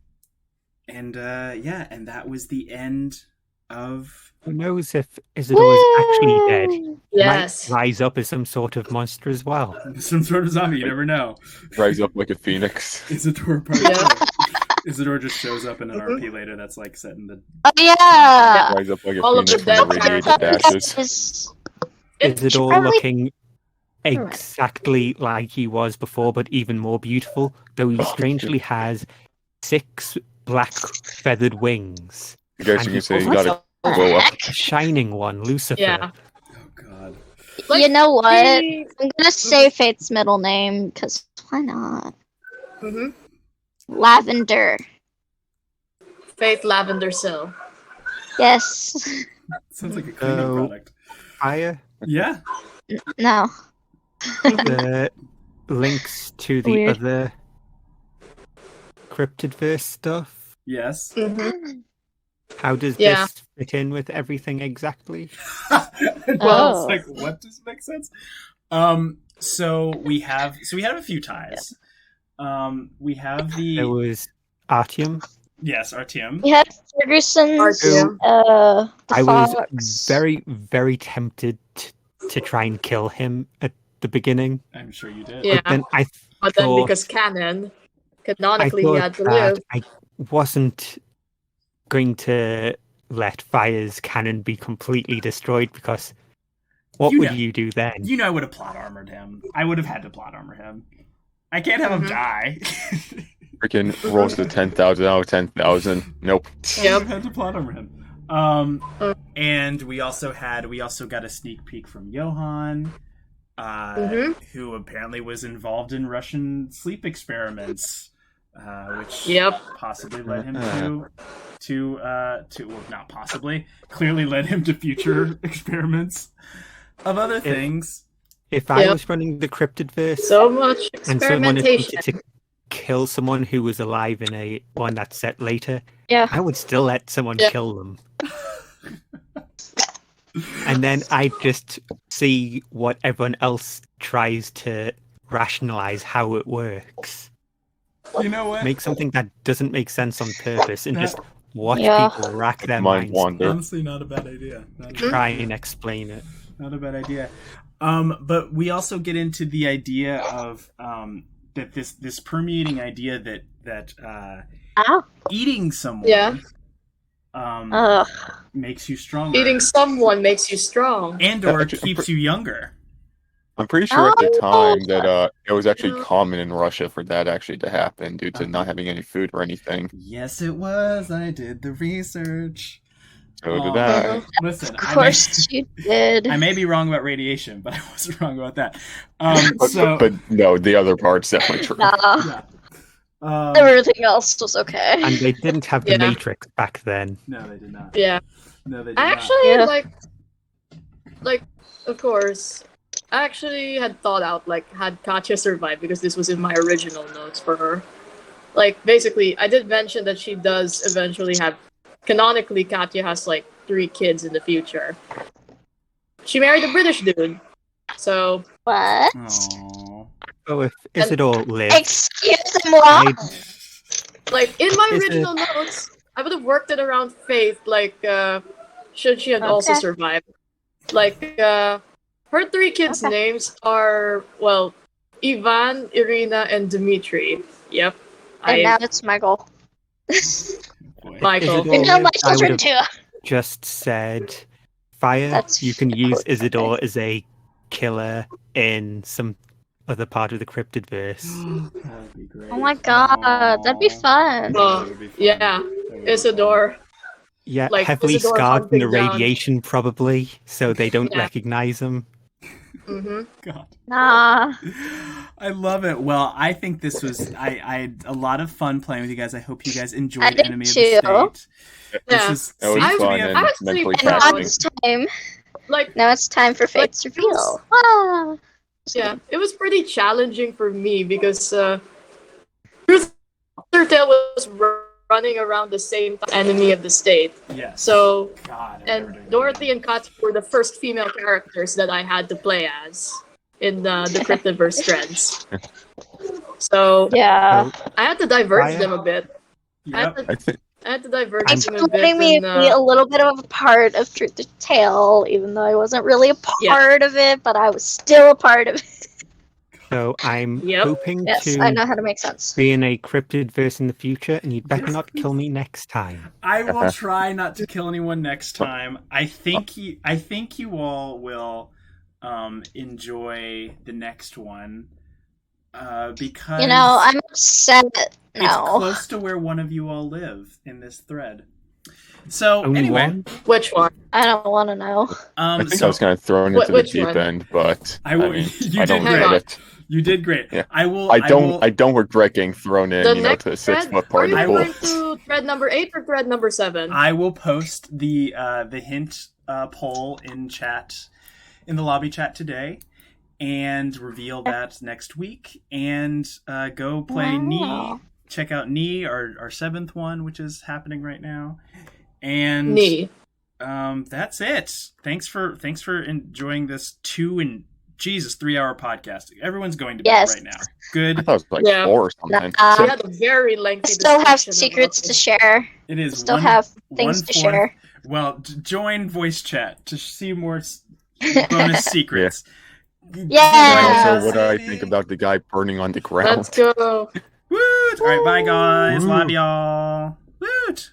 Speaker 1: And and that was the end of.
Speaker 5: Who knows if Isadore is actually dead? He
Speaker 6: Yes.
Speaker 5: might rise up as some sort of monster as well.
Speaker 1: Some sort of zombie, you never know.
Speaker 3: Rise up like a phoenix.
Speaker 1: Isadore part
Speaker 6: Yeah.
Speaker 1: two. Isadore just shows up in an RP later that's like set in the.
Speaker 4: Oh yeah.
Speaker 3: Rise up like a
Speaker 6: All of
Speaker 3: phoenix
Speaker 6: the
Speaker 3: from the
Speaker 6: dead
Speaker 3: radiated
Speaker 6: characters.
Speaker 3: ashes.
Speaker 5: Isadore
Speaker 4: probably-
Speaker 5: looking exactly like he was before, but even more beautiful, though he strangely has 6 black feathered wings.
Speaker 3: I guess
Speaker 5: And
Speaker 3: you can say
Speaker 5: he
Speaker 3: you gotta grow up.
Speaker 5: A shining one, Lucifer.
Speaker 6: Yeah.
Speaker 1: Oh god.
Speaker 6: Like,
Speaker 4: You know what?
Speaker 6: he-
Speaker 4: I'm gonna say Fate's middle name because why not?
Speaker 6: Mhm.
Speaker 4: Lavender.
Speaker 6: Faith Lavender Sill.
Speaker 4: Yes.
Speaker 1: Sounds like a cleaning
Speaker 5: Oh.
Speaker 1: product.
Speaker 5: Fire
Speaker 1: Yeah.
Speaker 4: No.
Speaker 5: the links to the
Speaker 2: Weird.
Speaker 5: other Cryptidverse stuff.
Speaker 1: Yes.
Speaker 6: Mhm.
Speaker 5: How does
Speaker 6: Yeah.
Speaker 5: this fit in with everything exactly?
Speaker 1: Well,
Speaker 2: Oh.
Speaker 1: it's like, what does make sense? So we have a few ties. We have
Speaker 5: There
Speaker 1: the
Speaker 5: was Artyom.
Speaker 1: yes, RTM.
Speaker 4: We had Ferguson's
Speaker 6: Artyom.
Speaker 4: the
Speaker 5: I was
Speaker 4: fox.
Speaker 5: very, very tempted to try and kill him at the beginning.
Speaker 1: I'm sure you did.
Speaker 6: Yeah.
Speaker 5: But then I
Speaker 6: But then
Speaker 5: thought,
Speaker 6: because canon,
Speaker 5: I
Speaker 6: canonically he
Speaker 5: thought
Speaker 6: had to
Speaker 5: that
Speaker 6: live.
Speaker 5: I wasn't going to let Fire's cannon be completely destroyed, because what
Speaker 1: You
Speaker 5: would
Speaker 1: know.
Speaker 5: you do then?
Speaker 1: You know, I would have plot armored him. I would have had to plot armor him. I can't have him
Speaker 6: Mhm.
Speaker 1: die.
Speaker 3: Freaking rolls to 10,000 out of 10,000. Nope.
Speaker 1: I
Speaker 6: Yep.
Speaker 1: would have had to plot armor him. And we also got a sneak peek from Johan,
Speaker 6: Mhm.
Speaker 1: who apparently was involved in Russian sleep experiments, which
Speaker 6: Yep.
Speaker 1: possibly led him well, not possibly, clearly led him to future experiments of other things.
Speaker 5: If I
Speaker 6: Yep.
Speaker 5: was running the Cryptidverse
Speaker 6: So much
Speaker 5: and someone
Speaker 6: experimentation.
Speaker 5: attempted to kill someone who was alive in a one that's set later,
Speaker 4: Yeah.
Speaker 5: I would still let someone
Speaker 6: Yeah.
Speaker 5: kill them. And then I just see what everyone else tries to rationalize how it works.
Speaker 1: You know what?
Speaker 5: Make something that doesn't make sense on purpose and just watch
Speaker 4: Yeah.
Speaker 5: people rack their
Speaker 3: Mind
Speaker 5: minds,
Speaker 3: wander.
Speaker 1: Honestly, not a bad idea.
Speaker 5: try and explain it.
Speaker 1: Not a bad idea. But we also get into the idea of that this permeating idea that
Speaker 4: Ow.
Speaker 1: eating someone
Speaker 6: Yeah.
Speaker 4: Ugh.
Speaker 1: makes you stronger,
Speaker 6: Eating someone makes you strong.
Speaker 1: and or
Speaker 3: Actually,
Speaker 1: keeps you younger.
Speaker 3: I'm pretty sure at the
Speaker 4: Oh.
Speaker 3: time that it was actually
Speaker 6: Yeah.
Speaker 3: common in Russia for that actually to happen due to not having any food or anything.
Speaker 1: Yes, it was. I did the research.
Speaker 3: So did
Speaker 1: Oh.
Speaker 3: I.
Speaker 1: Listen,
Speaker 4: Of course you did.
Speaker 1: I may be wrong about radiation, but I wasn't wrong about that.
Speaker 3: But no, the other part's definitely true.
Speaker 4: Nah.
Speaker 1: Yeah.
Speaker 4: Everything else was okay.
Speaker 5: And they didn't have the
Speaker 6: Yeah.
Speaker 5: Matrix back then.
Speaker 1: No, they did not.
Speaker 6: Yeah.
Speaker 1: No, they did
Speaker 6: I
Speaker 1: not.
Speaker 6: actually
Speaker 4: Yeah.
Speaker 6: like of course I actually had thought out like had Katya survived because this was in my original notes for her. Like basically I did mention that she does eventually have canonically Katya has like 3 kids in the future. She married a British dude. So
Speaker 4: What?
Speaker 1: Aw.
Speaker 5: So if Isadore lived,
Speaker 4: Excuse-moi.
Speaker 5: I'd
Speaker 6: like in my
Speaker 5: Is it-
Speaker 6: original notes, I would have worked it around Faith, like should she have also
Speaker 4: Okay.
Speaker 6: survived. Like her 3 kids'
Speaker 4: Okay.
Speaker 6: names are well, Ivan, Irina, and Dmitri. Yep.
Speaker 4: And now it's Michael.
Speaker 1: Boy.
Speaker 6: Michael.
Speaker 5: Isadore
Speaker 4: And now my
Speaker 5: lived, I would
Speaker 4: children
Speaker 5: have
Speaker 4: too.
Speaker 5: just said, Fire,
Speaker 4: That's
Speaker 5: you can use
Speaker 4: okay.
Speaker 5: Isadore as a killer in some other part of the Cryptidverse.
Speaker 1: That'd be great.
Speaker 4: Oh my god, that'd be
Speaker 1: Aw.
Speaker 4: fun.
Speaker 6: Oh,
Speaker 1: That would be fun.
Speaker 6: yeah.
Speaker 1: That would be
Speaker 6: Isadore.
Speaker 5: Yeah,
Speaker 6: Like,
Speaker 5: heavily
Speaker 6: Isadore
Speaker 5: scarred from the
Speaker 6: hunting down-
Speaker 5: radiation, probably, so they don't
Speaker 6: Yeah.
Speaker 5: recognize him.
Speaker 6: Mm-hmm.
Speaker 1: God.
Speaker 4: Nah.
Speaker 1: I love it. Well, I think this was I had a lot of fun playing with you guys. I hope you guys
Speaker 4: I
Speaker 1: enjoyed
Speaker 4: did
Speaker 1: Enemy
Speaker 4: too.
Speaker 1: of the State.
Speaker 6: Yeah.
Speaker 1: This
Speaker 3: That was
Speaker 1: seems to
Speaker 3: fun
Speaker 1: be a-
Speaker 3: and
Speaker 6: actually
Speaker 3: mentally
Speaker 6: And
Speaker 4: And now
Speaker 3: taxing.
Speaker 4: it's time.
Speaker 6: Like,
Speaker 4: Now it's time for Fate's
Speaker 6: it was-
Speaker 4: reveal. Ah.
Speaker 6: yeah, it was pretty challenging for me because Truth Tale was running around the same time Enemy of the State.
Speaker 1: Yes.
Speaker 6: So,
Speaker 1: God, I'm never
Speaker 6: and
Speaker 1: doing
Speaker 6: Dorothy and Katya were the first female characters that I had to play as in the Cryptidverse threads. So
Speaker 4: Yeah.
Speaker 6: I had to diverge
Speaker 5: Fire.
Speaker 6: them a bit.
Speaker 1: Yep.
Speaker 6: I had to diverge
Speaker 4: Thanks
Speaker 6: them
Speaker 4: for
Speaker 6: a bit.
Speaker 4: letting me
Speaker 6: and,
Speaker 4: be a little bit of a part of Truth to Tale, even though I wasn't really a part of it, but I was still a part of it.
Speaker 5: So I'm
Speaker 6: Yep.
Speaker 5: hoping
Speaker 4: Yes,
Speaker 5: to
Speaker 4: I know how to make sense.
Speaker 5: be in a Cryptidverse in the future, and you'd better not kill me next time.
Speaker 1: I will try not to kill anyone next time. I think you all will enjoy the next one because
Speaker 4: You know, I'm upset
Speaker 1: it's
Speaker 4: now.
Speaker 1: close to where one of you all live in this thread. So
Speaker 5: Only
Speaker 1: anyway,
Speaker 5: one?
Speaker 6: Which one?
Speaker 4: I don't want to know.
Speaker 3: I think
Speaker 1: so
Speaker 3: I was kind of thrown
Speaker 6: Wh-
Speaker 3: into the
Speaker 6: which
Speaker 3: deep
Speaker 6: one?
Speaker 3: end, but
Speaker 1: I
Speaker 3: I,
Speaker 1: will-
Speaker 3: mean,
Speaker 1: you
Speaker 3: I
Speaker 1: did
Speaker 3: don't
Speaker 6: great.
Speaker 3: regret it.
Speaker 1: you did great.
Speaker 3: Yeah.
Speaker 1: I will.
Speaker 3: I
Speaker 1: will-
Speaker 3: don't regret getting thrown in,
Speaker 6: The
Speaker 3: you know,
Speaker 6: next
Speaker 3: to a 6
Speaker 6: thread?
Speaker 3: foot
Speaker 6: Are
Speaker 3: part
Speaker 6: you
Speaker 3: of the
Speaker 6: going
Speaker 3: pool.
Speaker 6: to thread number 8 or thread number 7?
Speaker 1: I will post the hint poll in chat, in the lobby chat today, and reveal that next week. And go play
Speaker 4: Wow.
Speaker 1: Knee. Check out Knee, our 7th one, which is happening right now. And
Speaker 6: Knee.
Speaker 1: that's it. Thanks for enjoying this 3-hour podcast. Everyone's going to bed
Speaker 4: Yes.
Speaker 1: right now.
Speaker 3: I
Speaker 1: Good.
Speaker 3: thought it was like
Speaker 6: Yeah.
Speaker 3: 4 or something.
Speaker 4: Nah.
Speaker 6: We had a very lengthy
Speaker 4: I still have
Speaker 6: discussion
Speaker 4: secrets
Speaker 6: about
Speaker 4: to share.
Speaker 1: It is
Speaker 4: Still
Speaker 1: one-
Speaker 4: have things to
Speaker 1: 1/4.
Speaker 4: share.
Speaker 1: Well, join voice chat to see more bonus secrets.
Speaker 4: Yeah.
Speaker 3: And also what I think about the guy burning on the ground.
Speaker 6: Let's go.
Speaker 1: Woot! All right, bye guys.
Speaker 3: Woo.
Speaker 1: Love y'all. Woot!